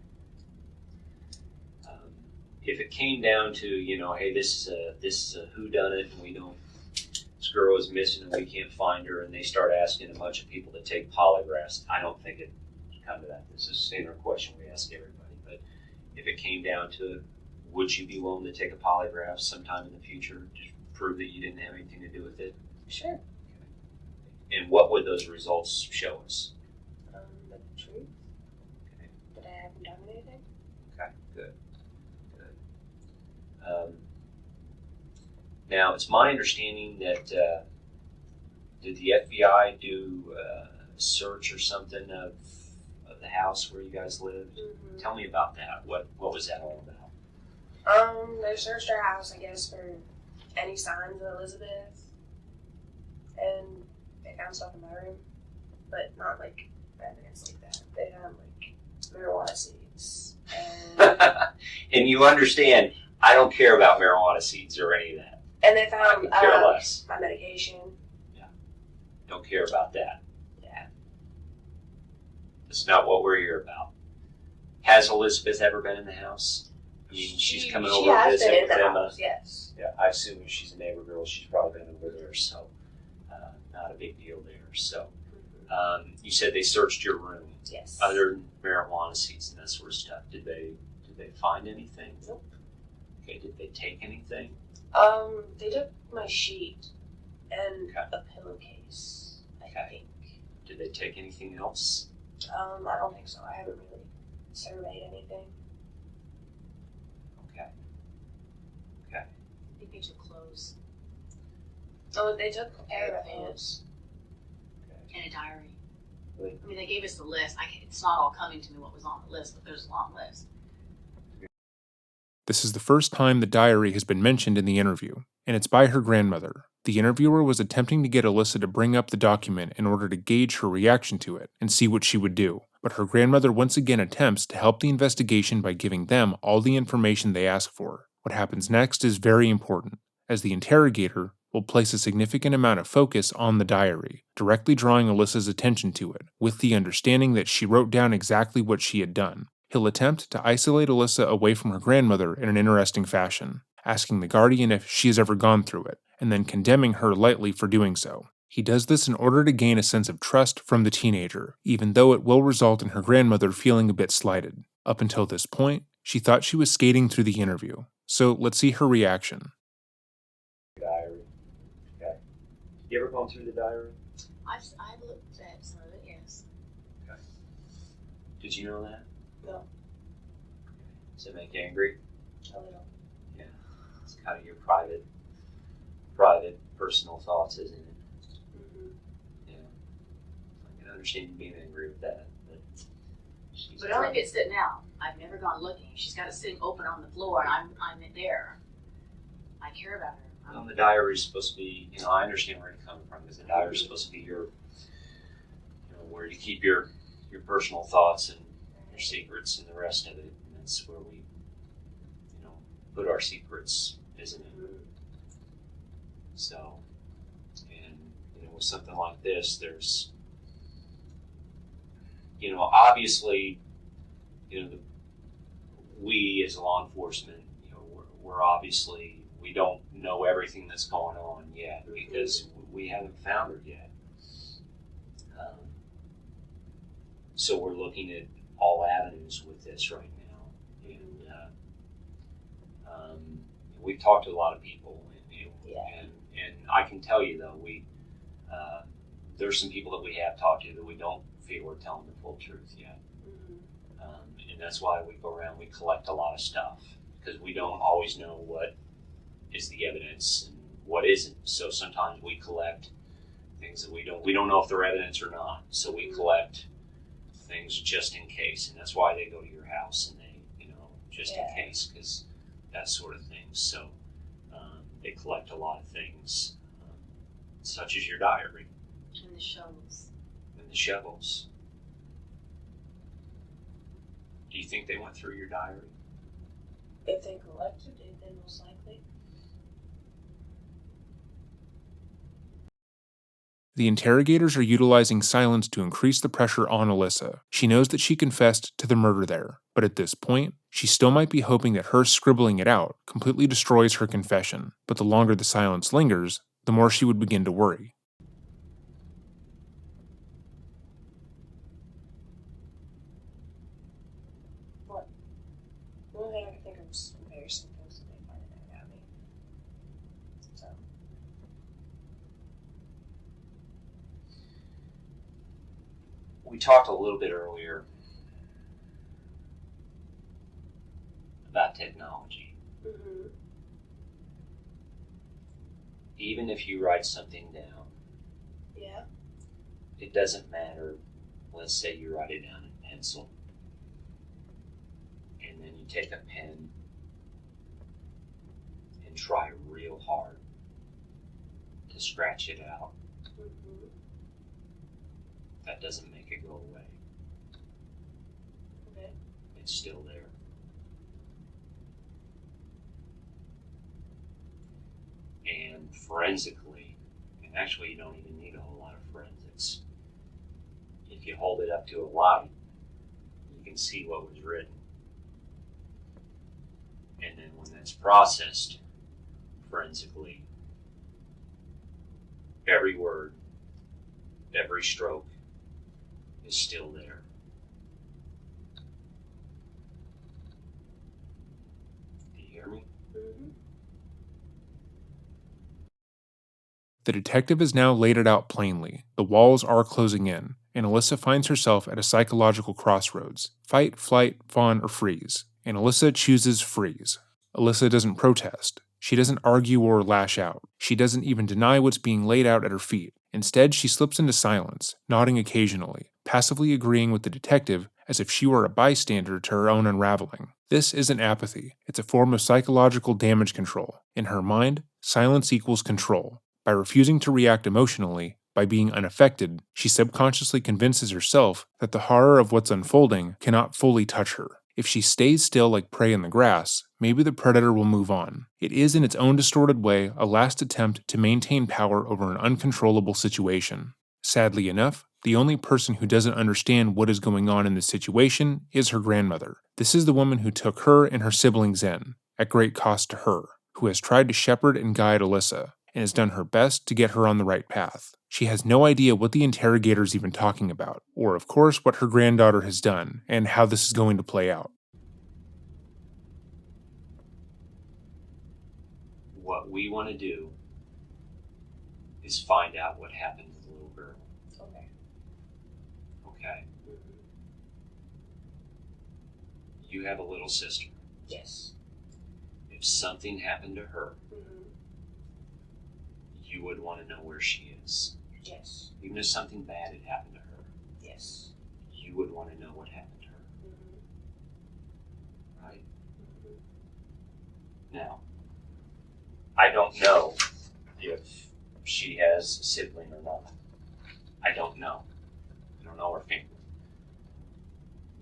If it came down to, hey, this is a whodunit, and we know this girl is missing and we can't find her, and they start asking a bunch of people to take polygraphs, I don't think it'd come to that. This is a standard question we ask everybody. But if it came down to it, would you be willing to take a polygraph sometime in the future to prove that you didn't have anything to do with it? Sure. And what would those results show us? The truth. Okay. That I haven't done anything. Okay, good. Now, it's my understanding that did the FBI do a search or something of the house where you guys lived? Mm-hmm. Tell me about that. What was that all about? They searched our house, I guess, for any signs of Elizabeth, and they found stuff in my room, but not like evidence like that. They found like marijuana seeds, and And you understand, I don't care about marijuana seeds or any of that. they found I could care less. my medication. Don't care about that. Yeah. That's not what we're here about. Has Elizabeth ever been in the house? I mean, she's coming over to has visit been in with the them. house, yes. Yeah, I assume if she's a neighbor girl, she's probably been over there, so not a big deal there. So you said they searched your room, Yes. other than marijuana seeds and that sort of stuff. Did they find anything? Nope. Okay, did they take anything? They took my sheet and Okay. a pillowcase, I Okay. think. Did they take anything else? I don't think so. I haven't really surveyed anything. Okay. I think they took clothes Oh, they took a pair of pants. and a diary. Wait. I mean, they gave us the list. It's not all coming to me what was on the list, but there's a long list. This is the first time the diary has been mentioned in the interview, and it's by her grandmother. The interviewer was attempting to get Alyssa to bring up the document in order to gauge her reaction to it and see what she would do, but her grandmother once again attempts to help the investigation by giving them all the information they ask for. What happens next is very important, as the interrogator will place a significant amount of focus on the diary, directly drawing Alyssa's attention to it, with the understanding that she wrote down exactly what she had done. He'll attempt to isolate Alyssa away from her grandmother in an interesting fashion, asking the guardian if she has ever gone through it, and then condemning her lightly for doing so. He does this in order to gain a sense of trust from the teenager, even though it will result in her grandmother feeling a bit slighted. Up until this point, she thought she was skating through the interview, so let's see her reaction. Diary. Okay. You ever gone through the diary? I've looked at some of it, yes. Did you know that? No. Does it make you angry? A little. Yeah. It's kind of your private, personal thoughts, isn't it? Mm-hmm. Yeah. I can understand you being angry with that. But only if it's sitting out. I've never gone looking. She's got it sitting open on the floor, and I'm in there. I care about her. Well, the diary is supposed to be, I understand where you're coming from, because the diary is supposed to be your, where you keep your personal thoughts and your secrets and the rest of it. And that's where we, put our secrets, isn't it? So, and, with something like this, there's, obviously, we as law enforcement, we're obviously, we don't know everything that's going on yet because we haven't found her yet. So we're looking at all avenues with this right now. And we've talked to a lot of people, and I can tell you though, there's some people that we have talked to that we don't feel are telling the full truth yet. And that's why we go around, we collect a lot of stuff, because we don't always know what is the evidence and what isn't. So sometimes we collect things that we don't know if they're evidence or not. So we collect things just in case, and that's why they go to your house and they, just in case, because that sort of thing. So they collect a lot of things, such as your diary And the shovels. and the shovels. Do you think they went through your diary? If they collected it, then most likely. The interrogators are utilizing silence to increase the pressure on Alyssa. She knows that she confessed to the murder there, but at this point, she still might be hoping that her scribbling it out completely destroys her confession. But the longer the silence lingers, the more she would begin to worry. What? The only thing I can think of is embarrassing things that they find out about me. So. We talked a little bit earlier about technology. Mm-hmm. Even if you write something down, Yeah. it doesn't matter. Let's say you write it down in pencil, and then you take a pen and try real hard to scratch it out. Mm-hmm. That doesn't make it go away. Okay. It's still there. And forensically, and actually you don't even need a whole lot of forensics. If you hold it up to a light, you can see what was written. And then when that's processed forensically, every word, every stroke is still there. Do you hear me? Mm-hmm. The detective has now laid it out plainly. The walls are closing in, and Alyssa finds herself at a psychological crossroads. Fight, flight, fawn, or freeze. And Alyssa chooses freeze. Alyssa doesn't protest. She doesn't argue or lash out. She doesn't even deny what's being laid out at her feet. Instead, she slips into silence, nodding occasionally, passively agreeing with the detective as if she were a bystander to her own unraveling. This isn't apathy. It's a form of psychological damage control. In her mind, silence equals control. By refusing to react emotionally, by being unaffected, she subconsciously convinces herself that the horror of what's unfolding cannot fully touch her. If she stays still like prey in the grass, maybe the predator will move on. It is in its own distorted way a last attempt to maintain power over an uncontrollable situation. Sadly enough, the only person who doesn't understand what is going on in this situation is her grandmother. This is the woman who took her and her siblings in, at great cost to her, who has tried to shepherd and guide Alyssa, and has done her best to get her on the right path. She has no idea what the interrogator's even talking about, or of course what her granddaughter has done, and how this is going to play out. What we want to do is find out what happened to the little girl. Okay. Okay? Mm-hmm. You have a little sister. Yes. If something happened to her, Mm-hmm. you would want to know where she is. Yes. Even if something bad had happened to her, Yes. you would want to know what happened to her. Mm-hmm. Right? Mm-hmm. Now, I don't know if she has a sibling or not. I don't know. I don't know her family.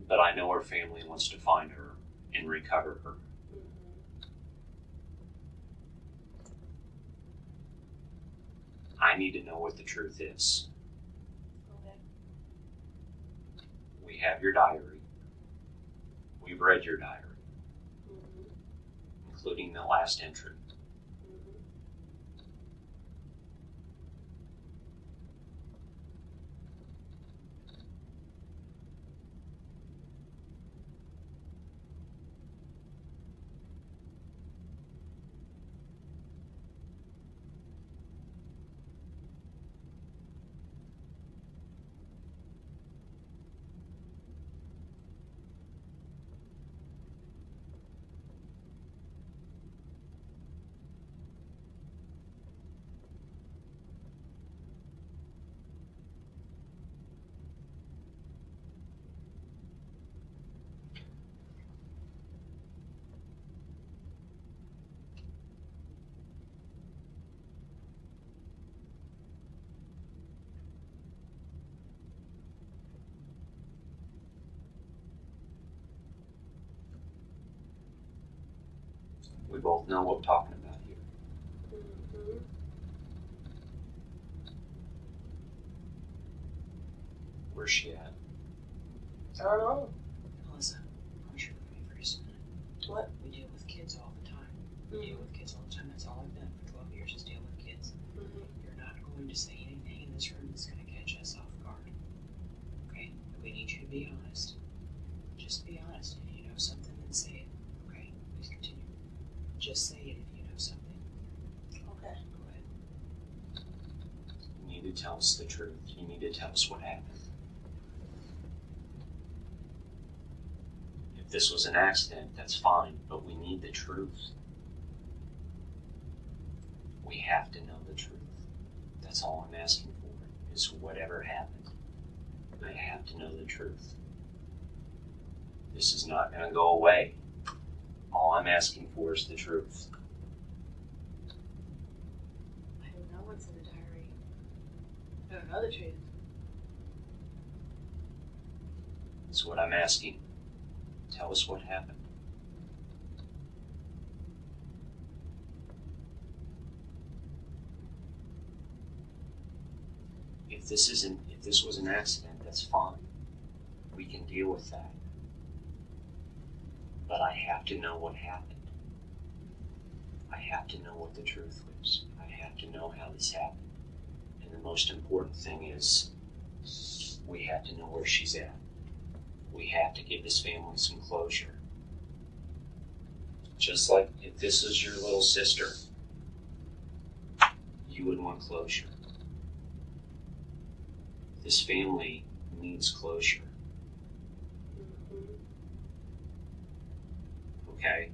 But I know her family wants to find her and recover her. Mm-hmm. I need to know what the truth is. Okay. We have your diary. We've read your diary, Mm-hmm. including the last entry. Mm-hmm. We both know what we're talking about here. Mm-hmm. Where's she at? I don't know. Alyssa, I want you to look at me for just a minute. What? We deal with kids all the time. We deal with kids all the time. That's all I've done for 12 years is deal with kids. Mm-hmm. You're not going to say anything in this room that's going to catch us off guard. Okay? We need you to be honest. Just be honest. If you know something, then say it. Okay? Please continue. Just say it if you know something. Okay. Go ahead. You need to tell us the truth. You need to tell us what happened. If this was an accident, that's fine, but we need the truth. We have to know the truth. That's all I'm asking for, is whatever happened, I have to know the truth. This is not going to go away. All I'm asking for is the truth. I don't know what's in the diary. I don't know the truth. That's what I'm asking. Tell us what happened. If this was an accident, that's fine. We can deal with that. But I have to know what happened. I have to know what the truth was. I have to know how this happened. And the most important thing is, we have to know where she's at. We have to give this family some closure. Just like if this is your little sister, you would want closure. This family needs closure. Mm-hmm. Okay?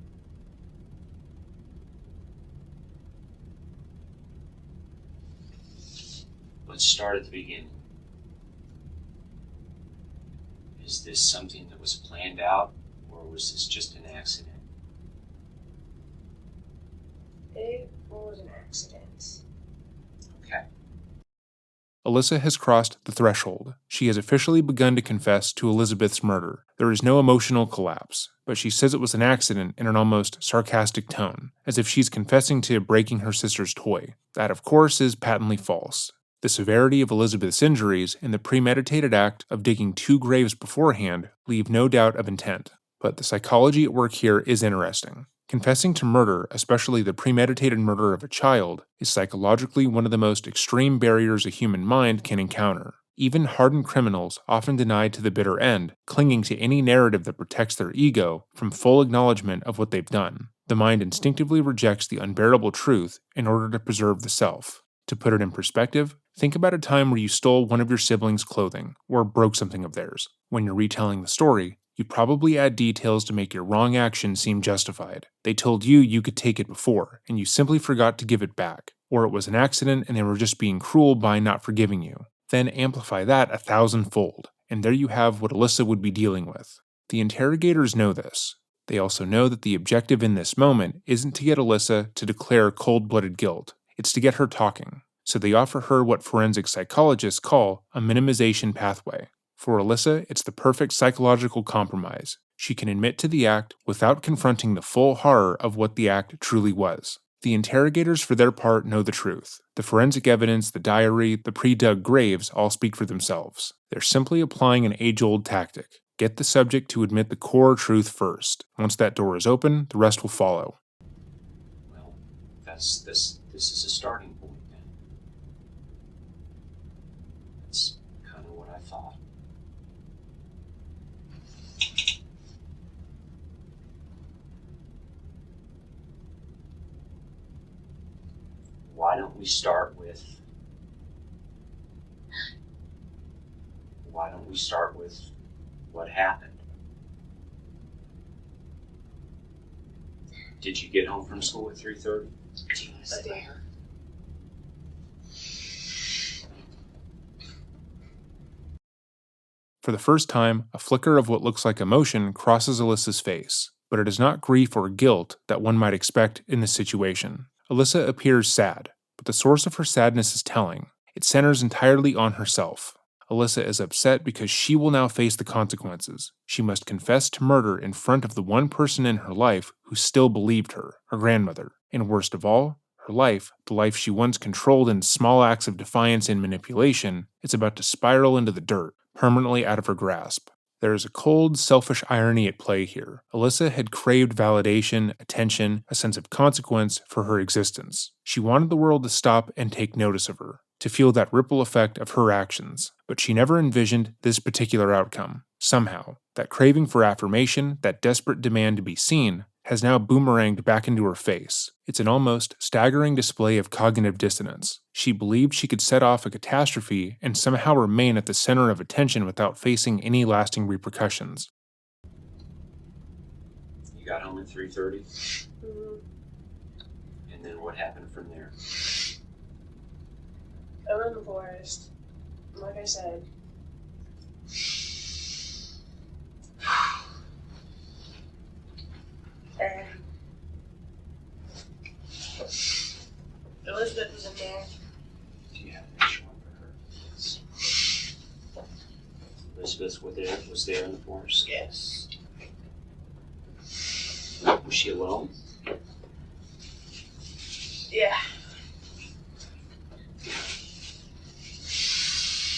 Let's start at the beginning. Is this something that was planned out, or was this just an accident? It was an accident. Okay. Alyssa has crossed the threshold. She has officially begun to confess to Elizabeth's murder. There is no emotional collapse, but she says it was an accident in an almost sarcastic tone, as if she's confessing to breaking her sister's toy. That, of course, is patently false. The severity of Elizabeth's injuries and the premeditated act of digging 2 graves beforehand leave no doubt of intent. But the psychology at work here is interesting. Confessing to murder, especially the premeditated murder of a child, is psychologically one of the most extreme barriers a human mind can encounter. Even hardened criminals often deny to the bitter end, clinging to any narrative that protects their ego from full acknowledgement of what they've done. The mind instinctively rejects the unbearable truth in order to preserve the self. To put it in perspective, think about a time where you stole one of your siblings' clothing, or broke something of theirs. When you're retelling the story, you probably add details to make your wrong action seem justified. They told you you could take it before, and you simply forgot to give it back. Or it was an accident and they were just being cruel by not forgiving you. Then amplify that 1,000-fold, and there you have what Alyssa would be dealing with. The interrogators know this. They also know that the objective in this moment isn't to get Alyssa to declare cold-blooded guilt. It's to get her talking. So they offer her what forensic psychologists call a minimization pathway. For Alyssa, it's the perfect psychological compromise. She can admit to the act without confronting the full horror of what the act truly was. The interrogators, for their part, know the truth. The forensic evidence, the diary, the pre-dug graves all speak for themselves. They're simply applying an age-old tactic. Get the subject to admit the core truth first. Once that door is open, the rest will follow. Well, this is a starting point then. That's kind of what I thought. Why don't we start with what happened? Did you get home from school at 3:30? Do you want to sit by her? For the first time, a flicker of what looks like emotion crosses Alyssa's face, but it is not grief or guilt that one might expect in this situation. Alyssa appears sad, but the source of her sadness is telling. It centers entirely on herself. Alyssa is upset because she will now face the consequences. She must confess to murder in front of the one person in her life who still believed her grandmother. And worst of all, her life, the life she once controlled in small acts of defiance and manipulation, is about to spiral into the dirt, permanently out of her grasp. There is a cold, selfish irony at play here. Alyssa had craved validation, attention, a sense of consequence for her existence. She wanted the world to stop and take notice of her, to feel that ripple effect of her actions, but she never envisioned this particular outcome. Somehow, that craving for affirmation, that desperate demand to be seen, has now boomeranged back into her face. It's an almost staggering display of cognitive dissonance. She believed she could set off a catastrophe and somehow remain at the center of attention without facing any lasting repercussions. You got home at 3:30, Mm-hmm. and then what happened from there? I went in the forest. Like I said. And Elizabeth was in there. Do you have an extra one for her? Yes. Elizabeth was there in the forest? Yes. Was she alone? Yeah.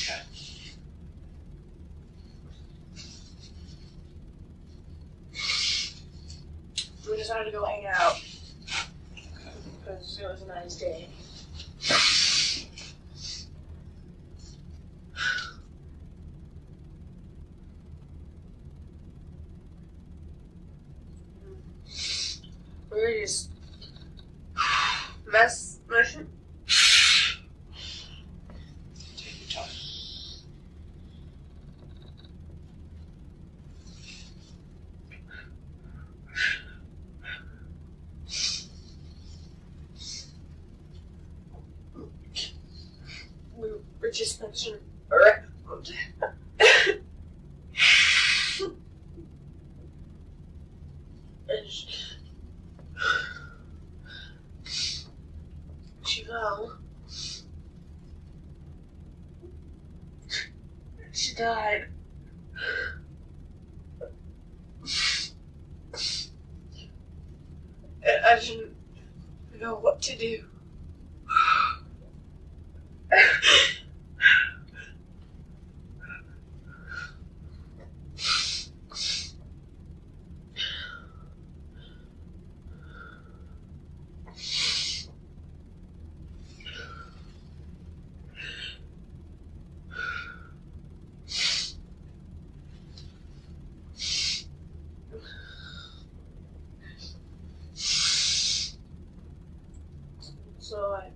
Okay. We decided to go hang out. Because it was a nice day. We were just messing. Take your time. We were just messing around. And she fell. She died. And I didn't know what to do. So I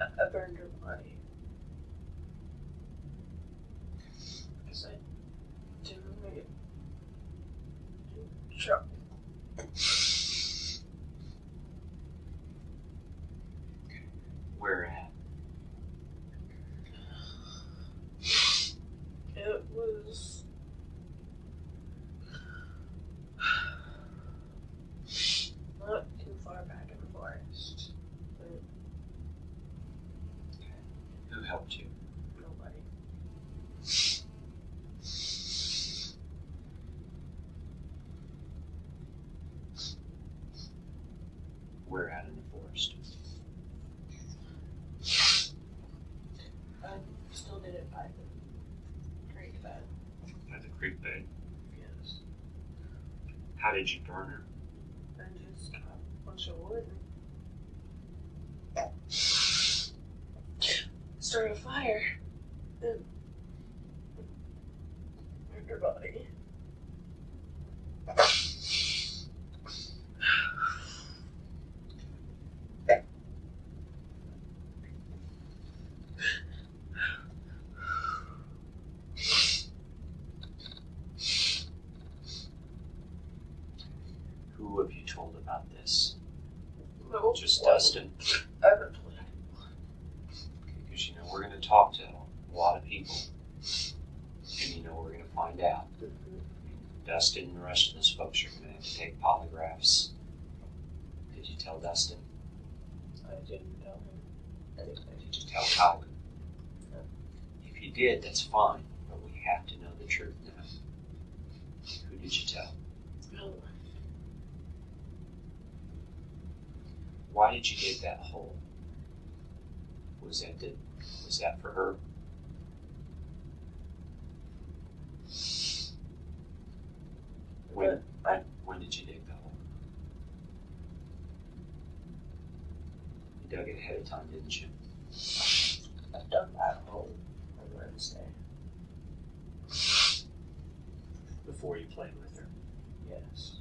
I burned her body. Because I didn't really try. Where at? It was not too far back in the forest. But Who helped you? nobody. Where at in the forest? I still did it by the creek bed. By the creek bed. Yes. How did you burn her? I just got a bunch of wood and started a fire and burned her body. about this? No. Just Dustin? Everybody. Because we're going to talk to a lot of people, and we're going to find out. Dustin and the rest of those folks are going to have to take polygraphs. Did you tell Dustin? I didn't tell him anything. Did you tell Tyler? No. If you did, that's fine, but we have to know the truth now. Who did you tell? No. Why did you dig that hole? Was that for her? When did you dig the hole? You dug it ahead of time, didn't you? I dug that hole on Wednesday. Before you played with her. Yes.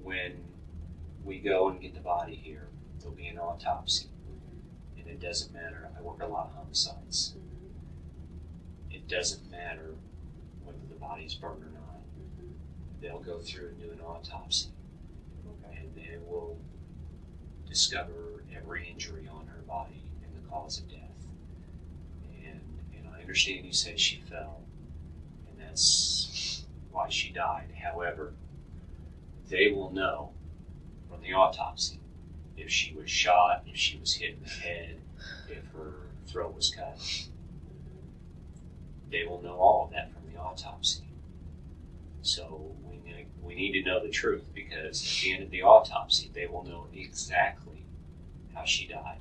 When we go and get the body here, there'll be an autopsy. And it doesn't matter. I work a lot of homicides. It doesn't matter whether the body's burned or not. They'll go through and do an autopsy. Okay. And they will discover every injury on her body and the cause of death. And I understand you say she fell, and that's why she died. However, they will know from the autopsy if she was shot, if she was hit in the head, if her throat was cut. They will know all of that from the autopsy. So we need to know the truth, because at the end of the autopsy, they will know exactly how she died.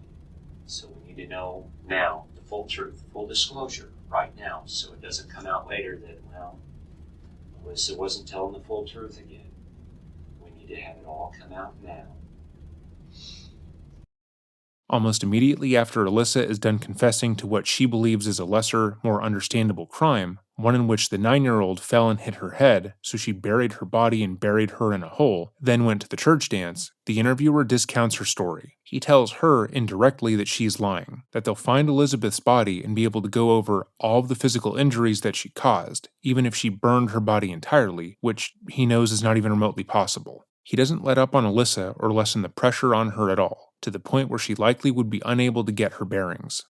So we need to know now the full truth, full disclosure right now, so it doesn't come out later that, well, Alyssa wasn't telling the full truth again. We need to have it all come out now. Almost immediately after Alyssa is done confessing to what she believes is a lesser, more understandable crime, one in which the 9-year-old fell and hit her head, so she buried her body and buried her in a hole, then went to the church dance, the interviewer discounts her story. He tells her indirectly that she's lying, that they'll find Elizabeth's body and be able to go over all of the physical injuries that she caused, even if she burned her body entirely, which he knows is not even remotely possible. He doesn't let up on Alyssa or lessen the pressure on her at all, to the point where she likely would be unable to get her bearings.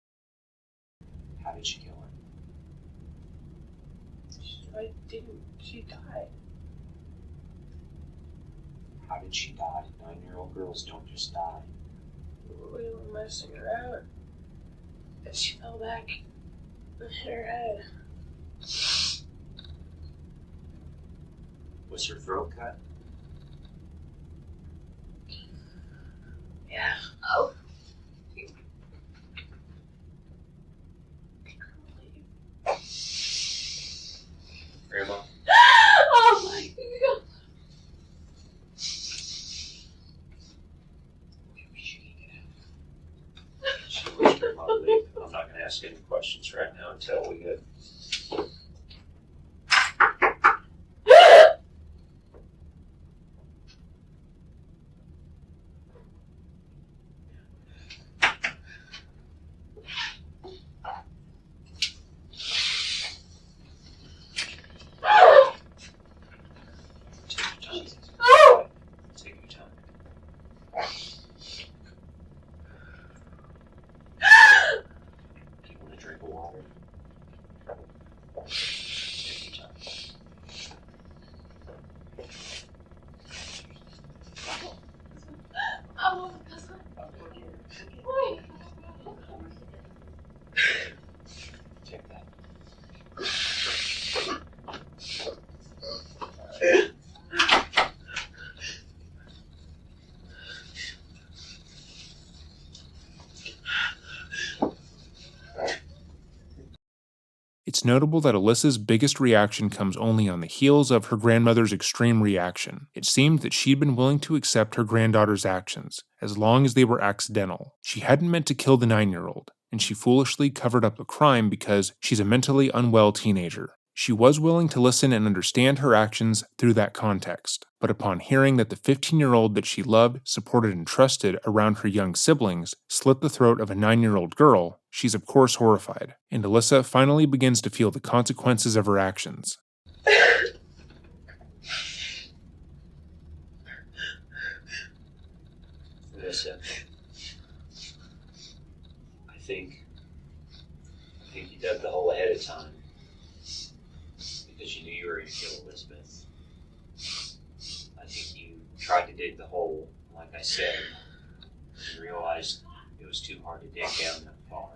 How did she kill her? She died. How did she die? 9-year-old girls don't just die. We were messing her out. And she fell back and hit her head. Was her throat cut? Yeah. Oh. Grandma? Oh my God. She wished her mom would leave. I'm not going to ask any questions right now until we get. Take your time. Do you want a drink of water? Take your time. Oh, Take that. It's notable that Alyssa's biggest reaction comes only on the heels of her grandmother's extreme reaction. It seemed that she'd been willing to accept her granddaughter's actions, as long as they were accidental. She hadn't meant to kill the 9-year-old, and she foolishly covered up a crime because she's a mentally unwell teenager. She was willing to listen and understand her actions through that context, but upon hearing that the 15-year-old that she loved, supported, and trusted around her young siblings slit the throat of a 9-year-old girl, she's of course horrified, and Alyssa finally begins to feel the consequences of her actions. Alyssa, I think you dug the hole ahead of time because you knew you were going to kill Elizabeth. I think you tried to dig the hole, like I said, and realized it was too hard to dig down that far.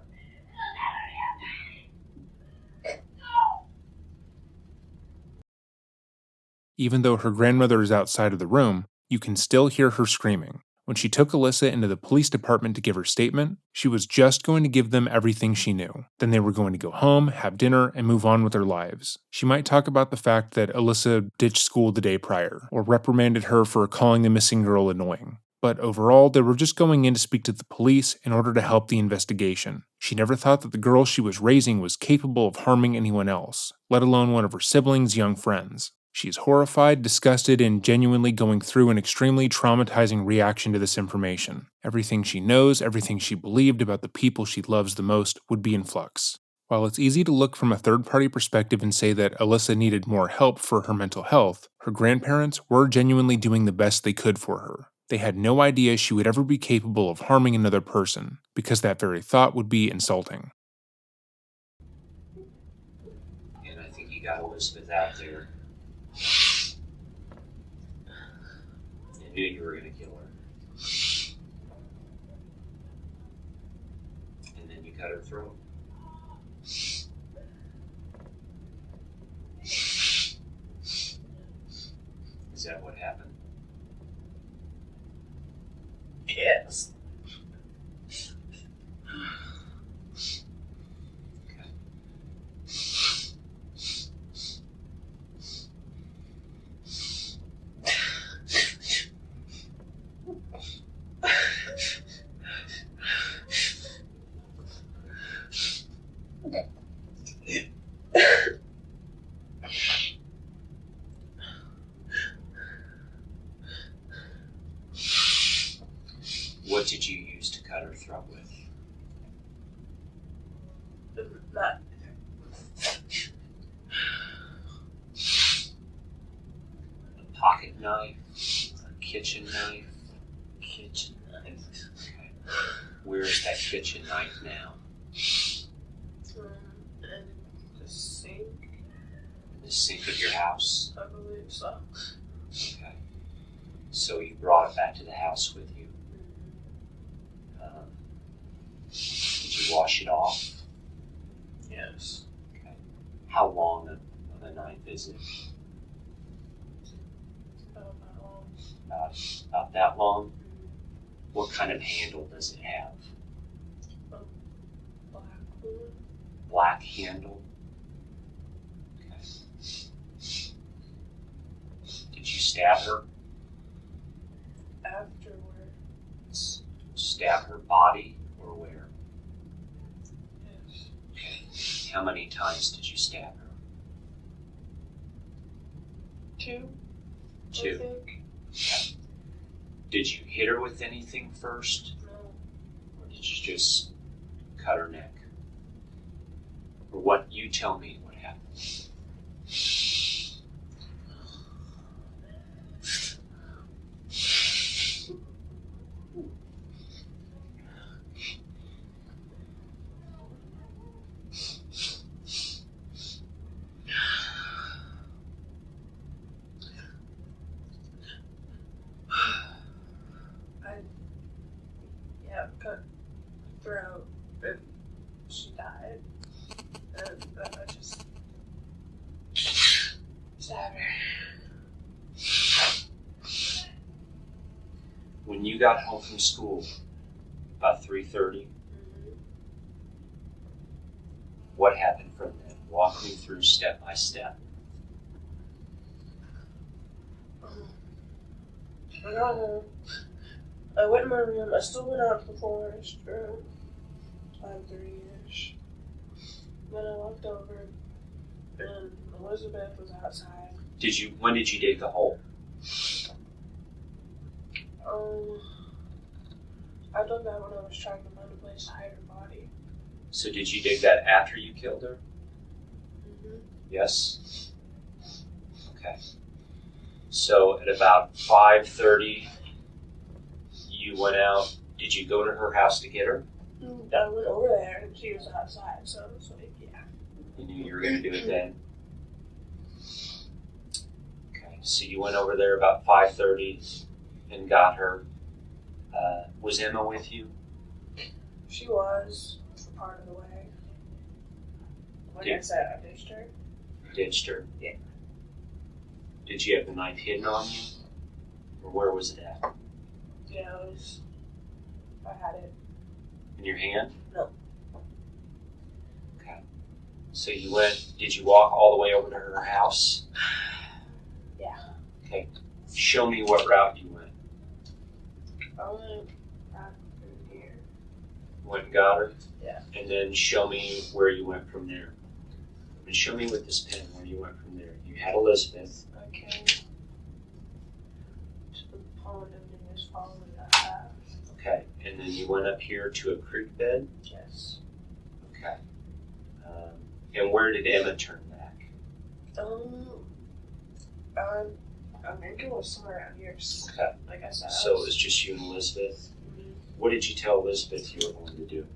Even though her grandmother is outside of the room, you can still hear her screaming. When she took Alyssa into the police department to give her statement, she was just going to give them everything she knew. Then they were going to go home, have dinner, and move on with their lives. She might talk about the fact that Alyssa ditched school the day prior, or reprimanded her for calling the missing girl annoying. But overall, they were just going in to speak to the police in order to help the investigation. She never thought that the girl she was raising was capable of harming anyone else, let alone one of her siblings' young friends. She's horrified, disgusted, and genuinely going through an extremely traumatizing reaction to this information. Everything she knows, everything she believed about the people she loves the most would be in flux. While it's easy to look from a third-party perspective and say that Alyssa needed more help for her mental health, her grandparents were genuinely doing the best they could for her. They had no idea she would ever be capable of harming another person, because that very thought would be insulting. And I think you got Elizabeth out there. I knew you were going to kill her. And then you cut her throat. Is that what happened? Yes. Okay. What did you use to cut her throat with? Not. A pocket knife? A kitchen knife? Kitchen knife. Okay. Where's that kitchen knife now? And the sink, In the sink of your house? I believe so. Okay. So you brought it back to the house with you. Did you wash it off? Yes. Okay. How long of a knife is it? About that long? What kind of handle does it have? Black one. Black handle? Okay. Did you stab her? Afterwards. Stab her body or where? Yes. Okay. How many times did you stab her? 2. I 2. think. Okay. Did you hit her with anything first? No. Or did you just cut her neck? Or what? You tell me what happened. Cut throat, and she died. And then I just stabbed her. When you got home from school, about 3:30, what happened from then? Walk me through step by step. I got home. I went in my room. I still went out to the forest around 5:30-ish. Then I walked over, and Elizabeth was outside. When did you dig the hole? I did that when I was trying to find a place to hide her body. So did you dig that after you killed her? Mm-hmm. Yes? Okay. So at about 5:30, you went out. Did you go to her house to get her? I went over there and she was outside, so I was like, yeah. You knew you were going to do it then? Okay, so you went over there about 5:30 and got her. Was Emma with you? She was for part of the way. Like I said, I ditched her. Ditched her? Yeah. Did you have the knife hidden on you? Or where was it at? Yeah, I had it. In your hand? No. Okay. So you went, did you walk all the way over to her house? Yeah. Okay. Show me what route you went. I went back through here. Went and got her? Yeah. And then show me where you went from there. And show me with this pen where you went from there. You had Elizabeth. I came to the pond and then just following that path. Okay. And then you went up here to a creek bed? Yes. Okay. And where did Emma turn back? I think it was somewhere around here. Okay. Like I said. So it was just you and Elizabeth? Mhm. What did you tell Elizabeth you were going to do?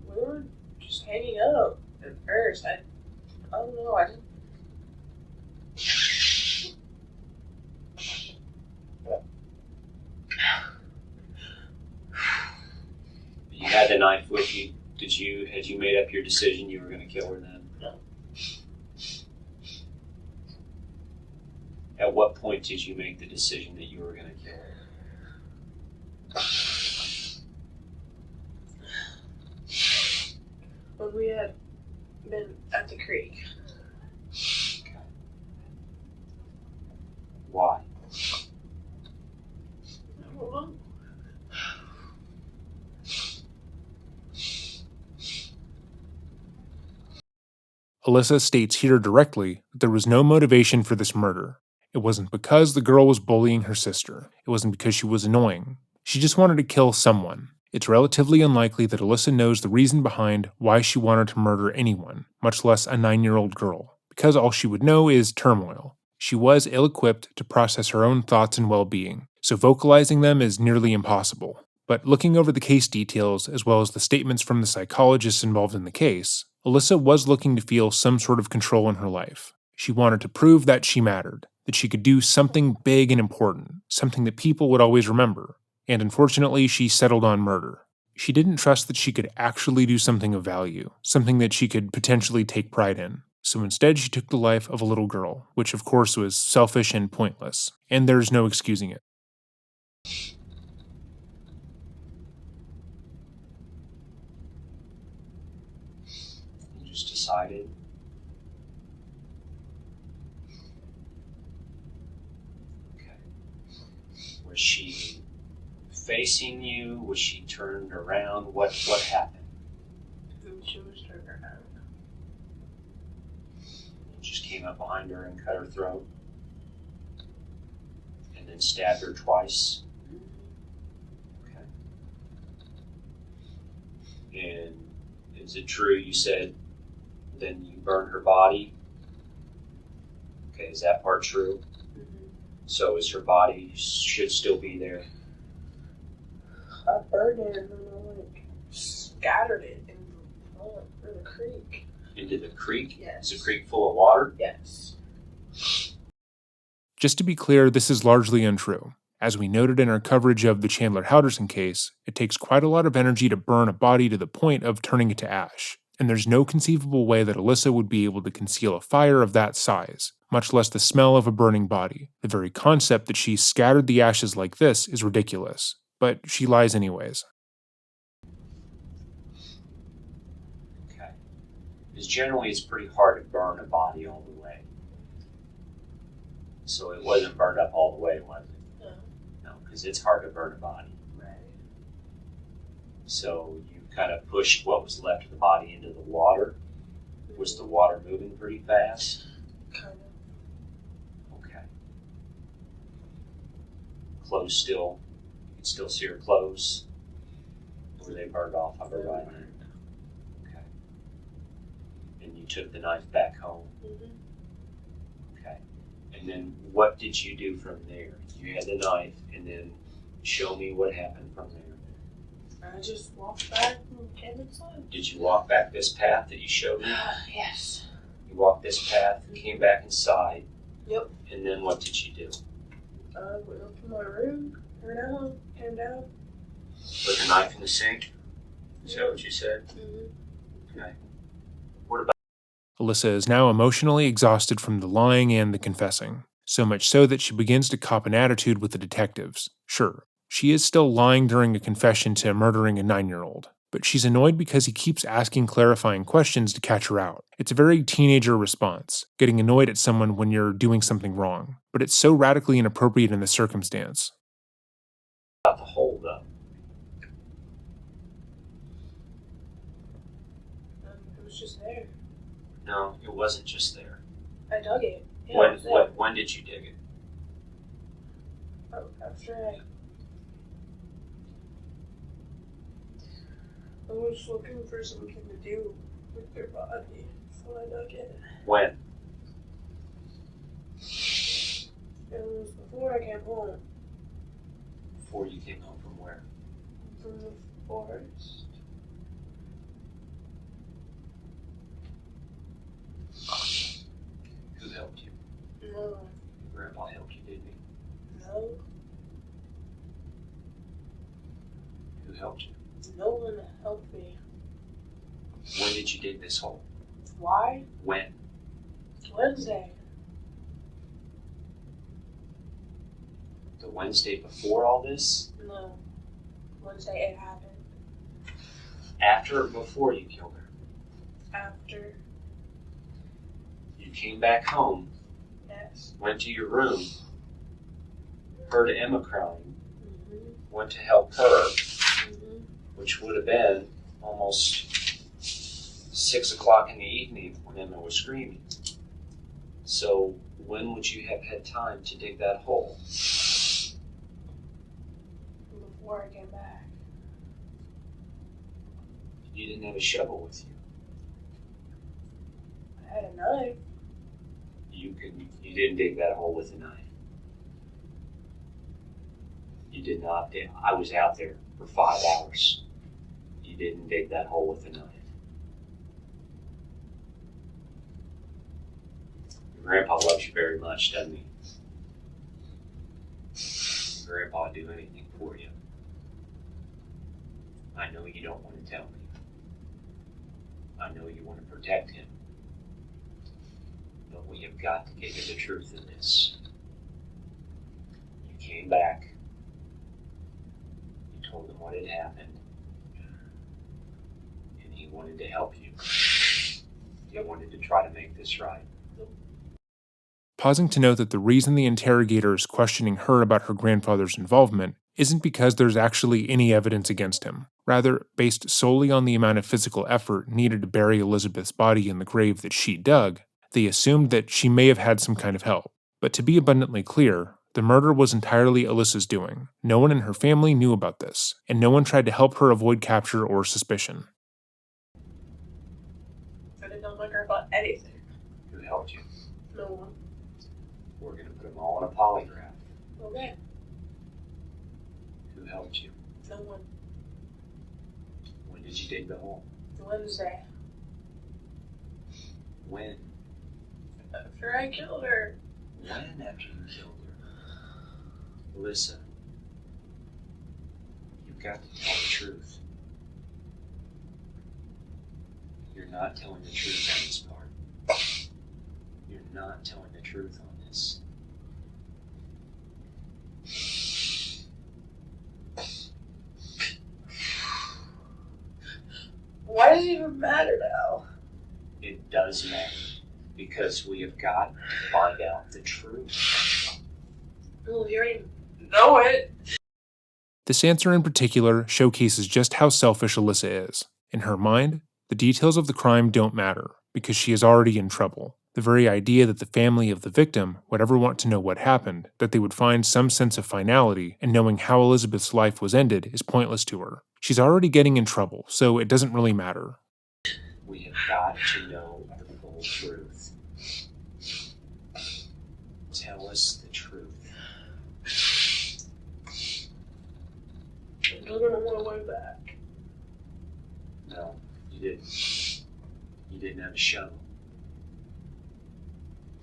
We were just hanging out at first. I don't know. I didn't. You had the knife with you. Had you made up your decision you were going to kill her then? No. At what point did you make the decision that you were going to kill her? When we had been at the creek. Okay. Why? I don't know. Alyssa states here directly that there was no motivation for this murder. It wasn't because the girl was bullying her sister. It wasn't because she was annoying. She just wanted to kill someone. It's relatively unlikely that Alyssa knows the reason behind why she wanted to murder anyone, much less a 9-year-old girl, because all she would know is turmoil. She was ill-equipped to process her own thoughts and well-being, so vocalizing them is nearly impossible. But looking over the case details, as well as the statements from the psychologists involved in the case, Alyssa was looking to feel some sort of control in her life. She wanted to prove that she mattered, that she could do something big and important, something that people would always remember. And unfortunately, she settled on murder. She didn't trust that she could actually do something of value, something that she could potentially take pride in. So instead, she took the life of a little girl, which of course was selfish and pointless, and there's no excusing it. You just decided? Okay. Was she facing you? Was she turned around? What happened? She was turned around. You just came up behind her and cut her throat? And then stabbed her twice? Okay. And is it true you said then you burned her body? Okay, is that part true? Mm-hmm. So is her body should still be there? I burned it and then I scattered it in the creek. Into the creek? Yes. Is the creek full of water? Yes. Just to be clear, this is largely untrue. As we noted in our coverage of the Chandler Halderson case, it takes quite a lot of energy to burn a body to the point of turning it to ash, and there's no conceivable way that Alyssa would be able to conceal a fire of that size, much less the smell of a burning body. The very concept that she scattered the ashes like this is ridiculous, but she lies anyways. Okay. Because generally it's pretty hard to burn a body all the way. So it wasn't burned up all the way, was it? No. No, because it's hard to burn a body. Right. So you kind of pushed what was left of the body into the water. Was the water moving pretty fast? Kind of. Okay. Clothes still, you can still see her clothes? Or were they burned off of her body? Okay. And you took the knife back home? Mm-hmm. Okay. And then what did you do from there? You had the knife, and then Show me what happened from there. I just walked back and came inside. Did you walk back this path that you showed me? Yes. You walked this path, came back inside. Yep. And then what did you do? I went up to my room, turned out, came down. Put the knife in the sink? Is that what you said? Mm-hmm. Okay. What about Alyssa is now emotionally exhausted from the lying and the confessing, so much so that she begins to cop an attitude with the detectives. Sure, she is still lying during a confession to murdering a 9-year-old, but she's annoyed because he keeps asking clarifying questions to catch her out. It's a very teenager response, getting annoyed at someone when you're doing something wrong, but it's so radically inappropriate in the circumstance. the hole, though? It was just there. No, it wasn't just there. I dug it. Yeah, it was there. When did you dig it? After I was looking for something to do with their body, so I dug it. When? It was before I came home Before you came home from where? from the forest. Who helped you? No, Your grandpa helped you, didn't he? no, Who helped you? no one helped me. When did you dig this hole? Why? When? Wednesday. The Wednesday before all this? No. Wednesday it happened. After or before you killed her? After. You came back home, Yes. went to your room, heard Emma crying, Mm-hmm. went to help her, Mm-hmm. which would have been almost 6 o'clock in the evening when Emma was screaming. So when would you have had time to dig that hole? Before I came back. You didn't have a shovel with you. I had a knife. You didn't dig that hole with a knife. You did not dig. I was out there for 5 hours. You didn't dig that hole with a knife. Your grandpa loves you very much, doesn't he? Your grandpa would do anything for you. I know you don't want to tell me. I know you want to protect him. But we have got to get to the truth in this. You came back. You told him what had happened. And he wanted to help you. He wanted to try to make this right. Pausing to note that the reason the interrogator is questioning her about her grandfather's involvement isn't because there's actually any evidence against him. Rather, based solely on the amount of physical effort needed to bury Elizabeth's body in the grave that she dug, they assumed that she may have had some kind of help. But to be abundantly clear, the murder was entirely Alyssa's doing. No one in her family knew about this, and no one tried to help her avoid capture or suspicion. I didn't know my grandpa anything. Who helped you? No one. We're going to put them all on a polygraph. Okay. Who helped you? No one. When did you dig the hole? Wednesday. When? After I killed her. When after you killed her? Alyssa, you've got to tell the truth. You're not telling the truth on this part. You're not telling the truth on this. Why does it even matter now? It does matter because we have got to find out the truth. Well, you already know it. This answer in particular showcases just how selfish Alyssa is. In her mind, the details of the crime don't matter because she is already in trouble. The very idea that the family of the victim would ever want to know what happened, that they would find some sense of finality in knowing how Elizabeth's life was ended, is pointless to her. She's already getting in trouble, so it doesn't really matter. We have got to know the full truth. Tell us the truth. that. No, you didn't. You didn't have a shovel.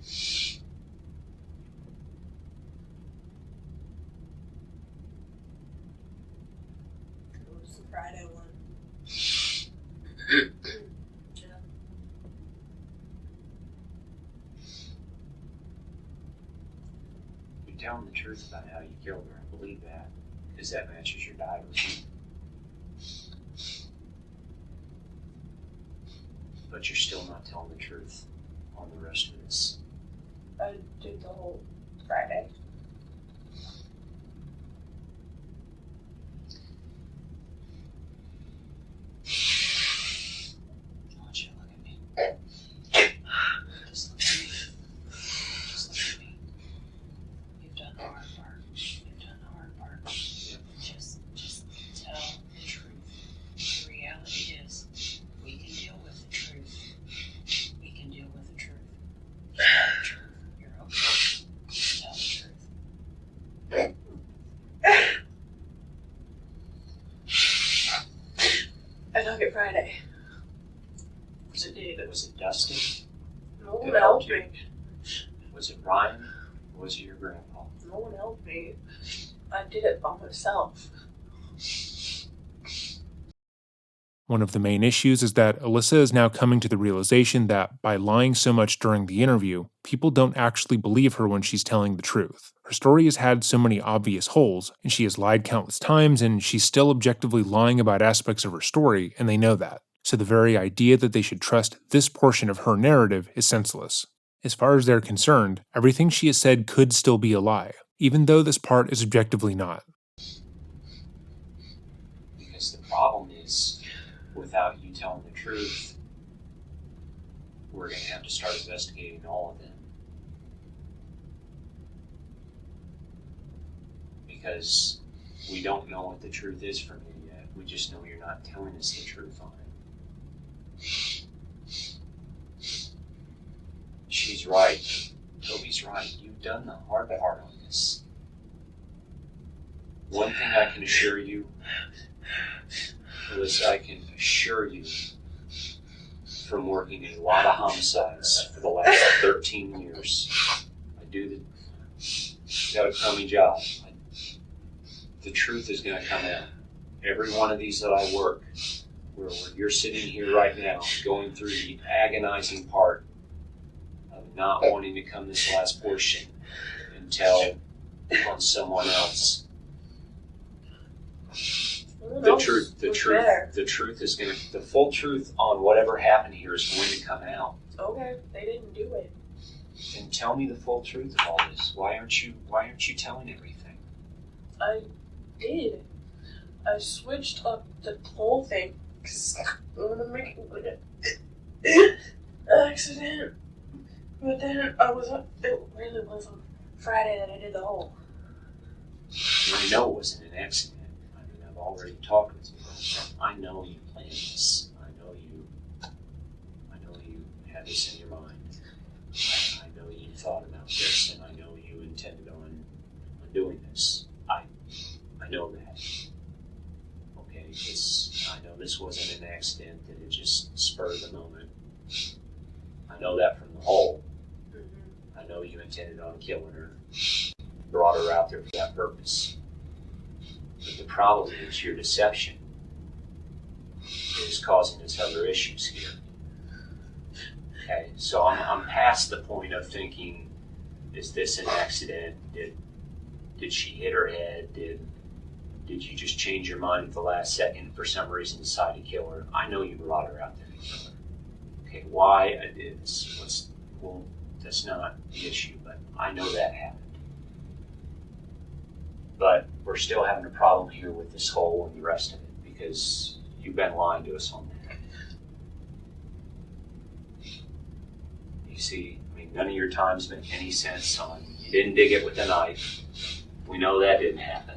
It was the Friday one. Yeah. You're telling the truth about how you killed her. I believe that. Because that matches your diary. But you're still not telling the truth on the rest of this. I did the whole Friday. I want you to look at me. Just look at me. Just look at me. You've done the hard part. You've done the hard part. Just tell the truth. The reality is, we can deal with the truth. We can deal with the truth. Tell the truth. You're okay. Just tell the truth. I took it Friday. Was it Dustin? No one Who helped helped you? me. Was it Ryan? Or was it your grandpa? No one helped me. I did it by myself. One of the main issues is that Alyssa is now coming to the realization that by lying so much during the interview, people don't actually believe her when she's telling the truth. Her story has had so many obvious holes, and she has lied countless times, and she's still objectively lying about aspects of her story, and they know that. So the very idea that they should trust this portion of her narrative is senseless. As far as they're concerned, everything she has said could still be a lie, even though this part is objectively not. Because the problem is, without you telling the truth, we're going to have to start investigating all of them. Because we don't know what the truth is from you yet. We just know you're not telling us the truth on it. She's right. Toby's right. You've done the hard part on this. One thing I can assure you, Alyssa, I can assure you from working in a lot of homicides for the last 13 years. I do got a crummy job. The truth is going to come out. Every one of these that I work, where you're sitting here right now, going through the agonizing part of not wanting to come this last portion and tell on someone else. The truth is going to, the full truth on whatever happened here is going to come out. Okay, they didn't do it. And tell me the full truth of all this. Why aren't you telling everything? I did. I switched up the whole thing because I want to make it like an accident. But then it really was on Friday that I did the whole. I know it wasn't an accident. I mean, I've already talked with you. I know you planned this. I know you had this in your mind. I know you thought about this, and I know you intended on doing this. I know that. Okay, I know this wasn't an accident, that it just spurred the moment. I know that from the whole. I know you intended on killing her, brought her out there for that purpose. But the problem is your deception is causing us other issues here. Okay, so I'm past the point of thinking, is this an accident? Did she hit her head? Did you just change your mind at the last second and for some reason decide to kill her? I know you brought her out there to kill her. Okay, why I did this? Well, that's not the issue, but I know that happened. But we're still having a problem here with this hole and the rest of it because you've been lying to us on that. You see, I mean, none of your times make any sense on you didn't dig it with a knife. We know that didn't happen.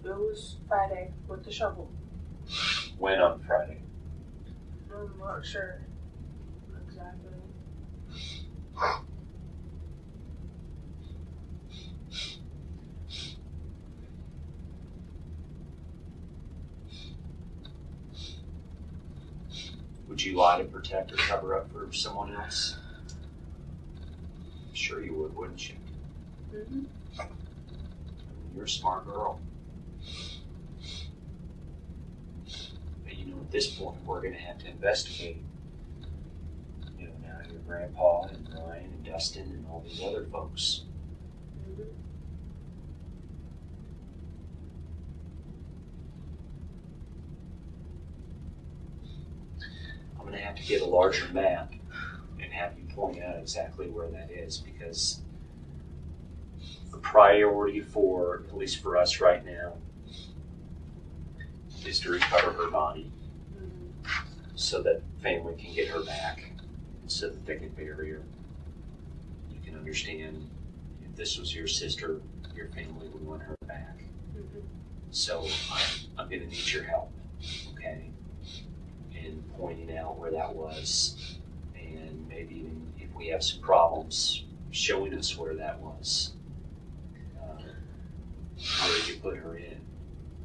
It was Friday with the shovel. When on Friday? I'm not sure exactly. Would you lie to protect or cover up for someone else? Sure you would, wouldn't you? Mm-hmm. You're a smart girl. But at this point, we're going to have to investigate. Now your grandpa and Ryan and Dustin and all these other folks. Mm-hmm. I'm going to have to get a larger map and have you point out exactly where that is, because the priority for, at least for us right now, is to recover her body so that family can get her back, so that they can bury her. You can understand, if this was your sister, your family would want her back. Mm-hmm. So I'm going to need your help, okay? In pointing out where that was, and maybe even if we have some problems, showing us where that was. Where did you put her in?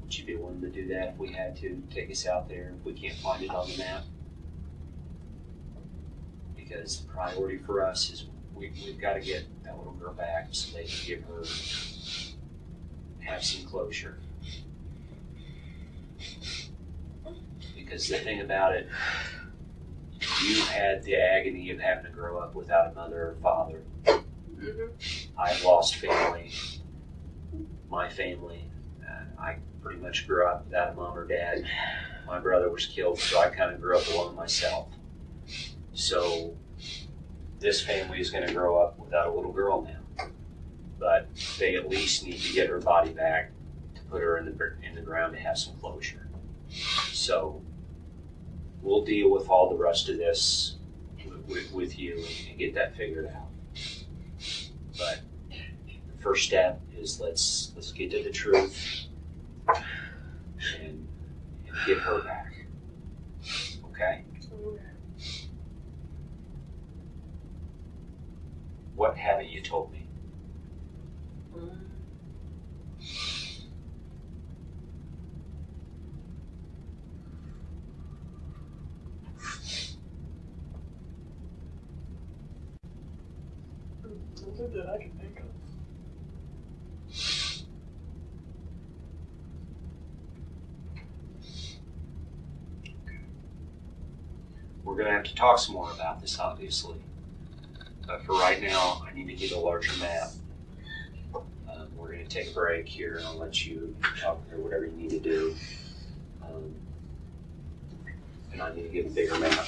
Would you be willing to do that if we had to take us out there if we can't find it on the map? Because the priority for us is we've got to get that little girl back so they can give her, have some closure. Because the thing about it, you had the agony of having to grow up without a mother or father. Mm-hmm. I've lost family, my family. I pretty much grew up without a mom or dad. My brother was killed, so I kind of grew up alone myself. So this family is going to grow up without a little girl now. But they at least need to get her body back to put her in the ground to have some closure. So we'll deal with all the rest of this with you and get that figured out. But the first step is let's get to the truth and get her back. Okay? What haven't you told me? Nothing that I can think of. We're going to have to talk some more about this, obviously. But for right now, I need to get a larger map. We're going to take a break here, and I'll let you talk or whatever you need to do. And I need to get a bigger map.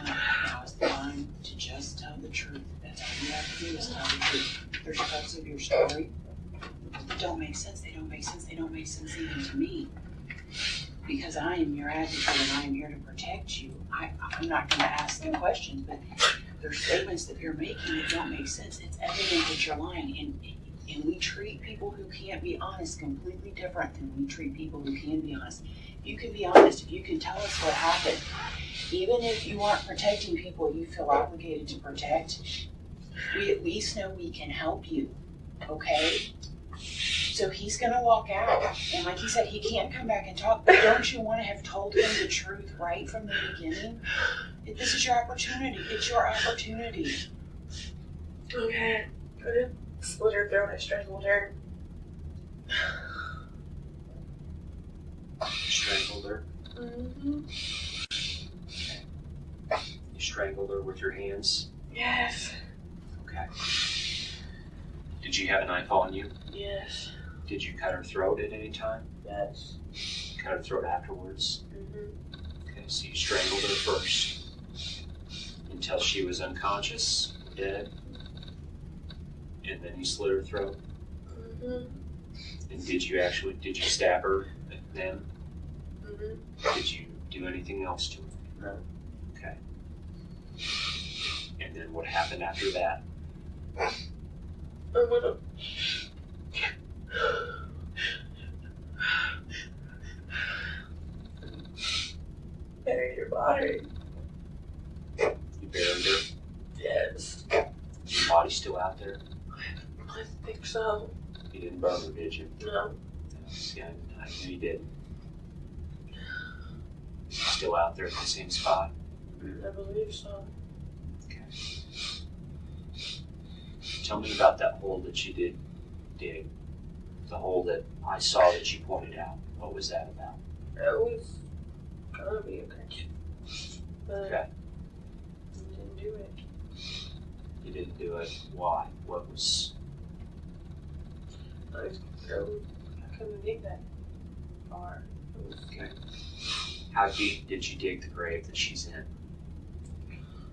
Now is the time to just tell the truth. That's all you have to do is tell the truth. There's parts of your story that don't make sense. They don't make sense. They don't make sense even to me. Because I am your advocate and I am here to protect you. I'm not going to ask the questions, but there's statements that you're making that don't make sense. It's evident that you're lying. And we treat people who can't be honest completely different than we treat people who can be honest. If you can be honest, if you can tell us what happened, even if you aren't protecting people you feel obligated to protect, we at least know we can help you, okay? So he's gonna walk out, and like he said, he can't come back and talk, but don't you wanna have told him the truth right from the beginning? This is your opportunity, it's your opportunity. Okay. Put it. Split her throat. I strangled her. You strangled her? Mm-hmm. You strangled her with your hands? Yes. Okay. Did you have a knife on you? Yes. Did you cut her throat at any time? Yes. Cut her throat afterwards? Mm-hmm. Okay, so you strangled her first until she was unconscious, dead, and then you slit her throat. Mm-hmm. And did you stab her then? Mm-hmm. Did you do anything else to her? No. Okay. And then what happened after that? I'm gonna bury your body. You buried her? Yes. Your body's still out there? I think so. You didn't burn her, did you? No. Yeah, I knew you did. Still out there at the same spot? I believe so. Okay. Tell me about that hole that you did dig. The hole that I saw that you pointed out. What was that about? It was gonna be a catch. But Okay. I didn't do it. You didn't do it. Why? What was... I couldn't dig that far. It was Okay. How deep did you dig the grave that she's in?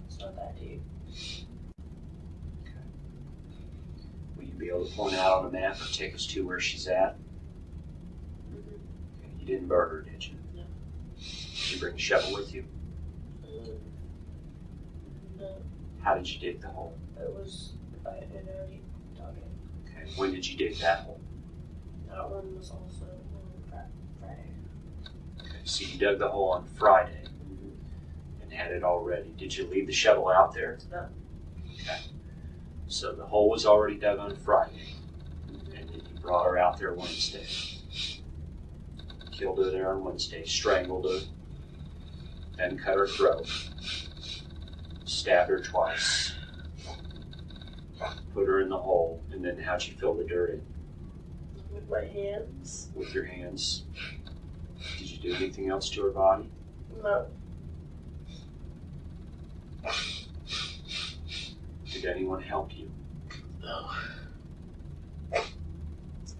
It's not that deep. Will you be able to point out on a map or take us to where she's at? Mm-hmm. Okay. You didn't burn her, did you? No. Did you bring a shovel with you? No. How did you dig the hole? It was I had already dug it. Okay. When did you dig that hole? That one was also on Friday. Okay. So you dug the hole on Friday and had it all ready. Did you leave the shovel out there? No. Okay. So the hole was already dug on Friday, and then you brought her out there Wednesday. Killed her there on Wednesday, strangled her, then cut her throat, stabbed her twice, put her in the hole, and then how'd you fill the dirt in? With my hands? With your hands. Did you do anything else to her body? No. Did anyone help you? No.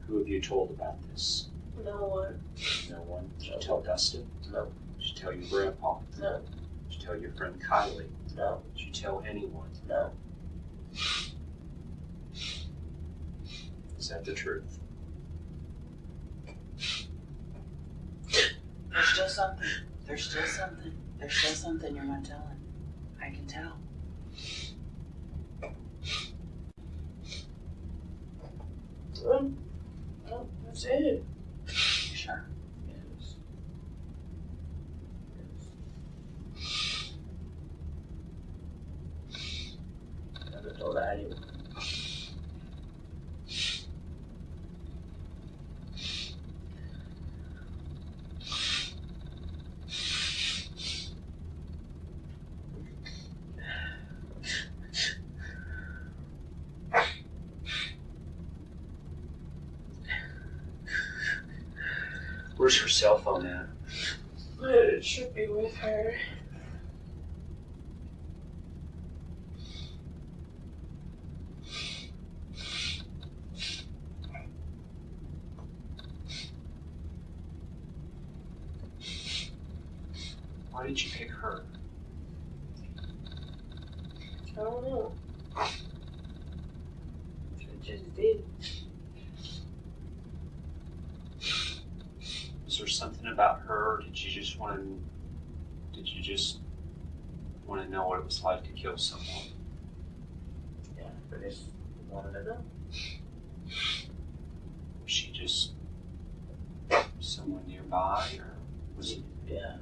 Who have you told about this? No one. No one? Did you tell Dustin? No. Did you tell your grandpa? No. Did you tell your friend Kylie? No. Did you tell anyone? No. Is that the truth? There's still something. There's still something. There's still something you're not telling. I can tell. No, that's it. Sure. Yes. I haven't told anyone. Where's her cell phone at? It should be with her. Why did you pick her? I don't know. I just did. Was there something about her? Or did you just want to know what it was like to kill someone? Yeah, I just wanted to know. Was she just someone nearby, or was it? Yeah.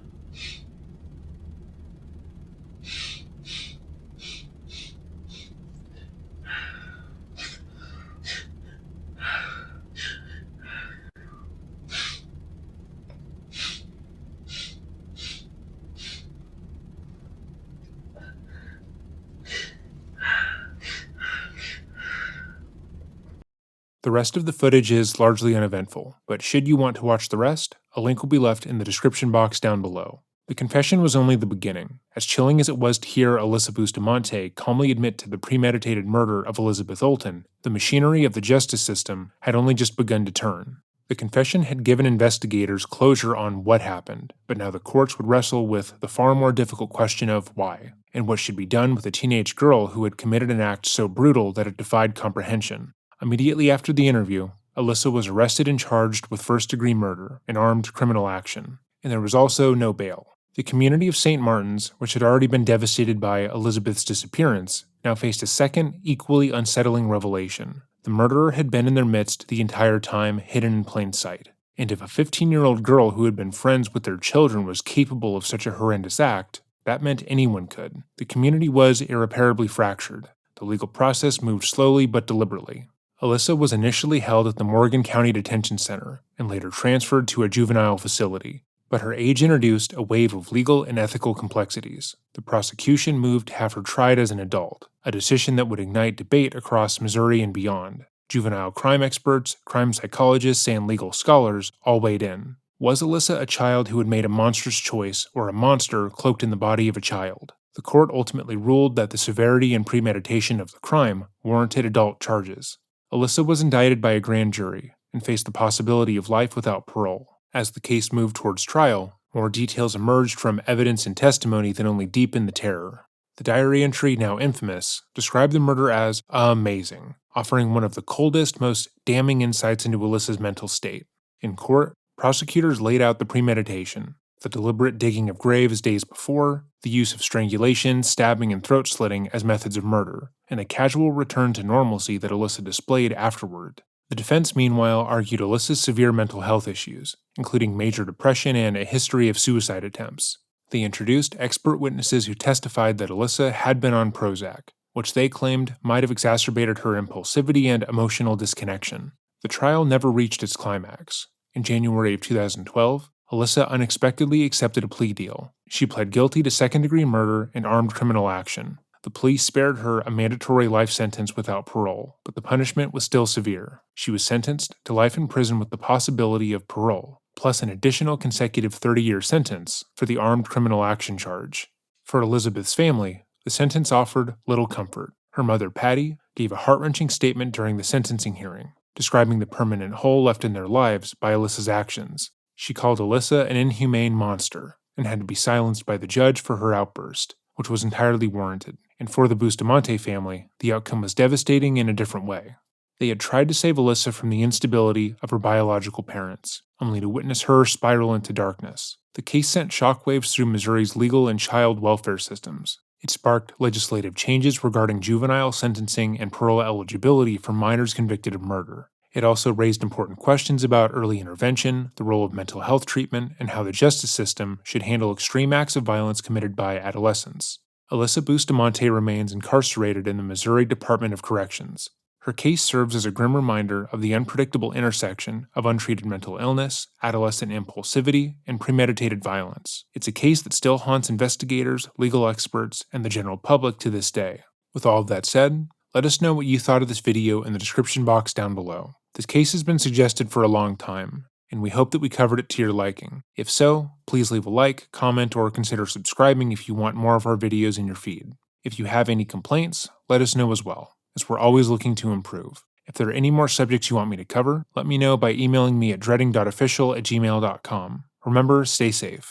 The rest of the footage is largely uneventful, but should you want to watch the rest, a link will be left in the description box down below. The confession was only the beginning. As chilling as it was to hear Alyssa Bustamante calmly admit to the premeditated murder of Elizabeth Olten, the machinery of the justice system had only just begun to turn. The confession had given investigators closure on what happened, but now the courts would wrestle with the far more difficult question of why, and what should be done with a teenage girl who had committed an act so brutal that it defied comprehension. Immediately after the interview, Alyssa was arrested and charged with first-degree murder, an armed criminal action, and there was also no bail. The community of St. Martin's, which had already been devastated by Elizabeth's disappearance, now faced a second, equally unsettling revelation. The murderer had been in their midst the entire time, hidden in plain sight. And if a 15-year-old girl who had been friends with their children was capable of such a horrendous act, that meant anyone could. The community was irreparably fractured. The legal process moved slowly but deliberately. Alyssa was initially held at the Morgan County Detention Center and later transferred to a juvenile facility, but her age introduced a wave of legal and ethical complexities. The prosecution moved to have her tried as an adult, a decision that would ignite debate across Missouri and beyond. Juvenile crime experts, crime psychologists, and legal scholars all weighed in. Was Alyssa a child who had made a monstrous choice, or a monster cloaked in the body of a child? The court ultimately ruled that the severity and premeditation of the crime warranted adult charges. Alyssa was indicted by a grand jury and faced the possibility of life without parole. As the case moved towards trial, more details emerged from evidence and testimony that only deepened the terror. The diary entry, now infamous, described the murder as amazing, offering one of the coldest, most damning insights into Alyssa's mental state. In court, prosecutors laid out the premeditation, the deliberate digging of graves days before, the use of strangulation, stabbing, and throat slitting as methods of murder, and a casual return to normalcy that Alyssa displayed afterward. The defense, meanwhile, argued Alyssa's severe mental health issues, including major depression and a history of suicide attempts. They introduced expert witnesses who testified that Alyssa had been on Prozac, which they claimed might have exacerbated her impulsivity and emotional disconnection. The trial never reached its climax. In January of 2012, Alyssa unexpectedly accepted a plea deal. She pled guilty to second-degree murder and armed criminal action. The plea spared her a mandatory life sentence without parole, but the punishment was still severe. She was sentenced to life in prison with the possibility of parole, plus an additional consecutive 30-year sentence for the armed criminal action charge. For Elizabeth's family, the sentence offered little comfort. Her mother, Patty, gave a heart-wrenching statement during the sentencing hearing, describing the permanent hole left in their lives by Alyssa's actions. She called Alyssa an inhumane monster and had to be silenced by the judge for her outburst, which was entirely warranted. And for the Bustamante family, the outcome was devastating in a different way. They had tried to save Alyssa from the instability of her biological parents, only to witness her spiral into darkness. The case sent shockwaves through Missouri's legal and child welfare systems. It sparked legislative changes regarding juvenile sentencing and parole eligibility for minors convicted of murder. It also raised important questions about early intervention, the role of mental health treatment, and how the justice system should handle extreme acts of violence committed by adolescents. Alyssa Bustamante remains incarcerated in the Missouri Department of Corrections. Her case serves as a grim reminder of the unpredictable intersection of untreated mental illness, adolescent impulsivity, and premeditated violence. It's a case that still haunts investigators, legal experts, and the general public to this day. With all of that said, let us know what you thought of this video in the description box down below. This case has been suggested for a long time, and we hope that we covered it to your liking. If so, please leave a like, comment, or consider subscribing if you want more of our videos in your feed. If you have any complaints, let us know as well, as we're always looking to improve. If there are any more subjects you want me to cover, let me know by emailing me at dreading.official@gmail.com. Remember, stay safe.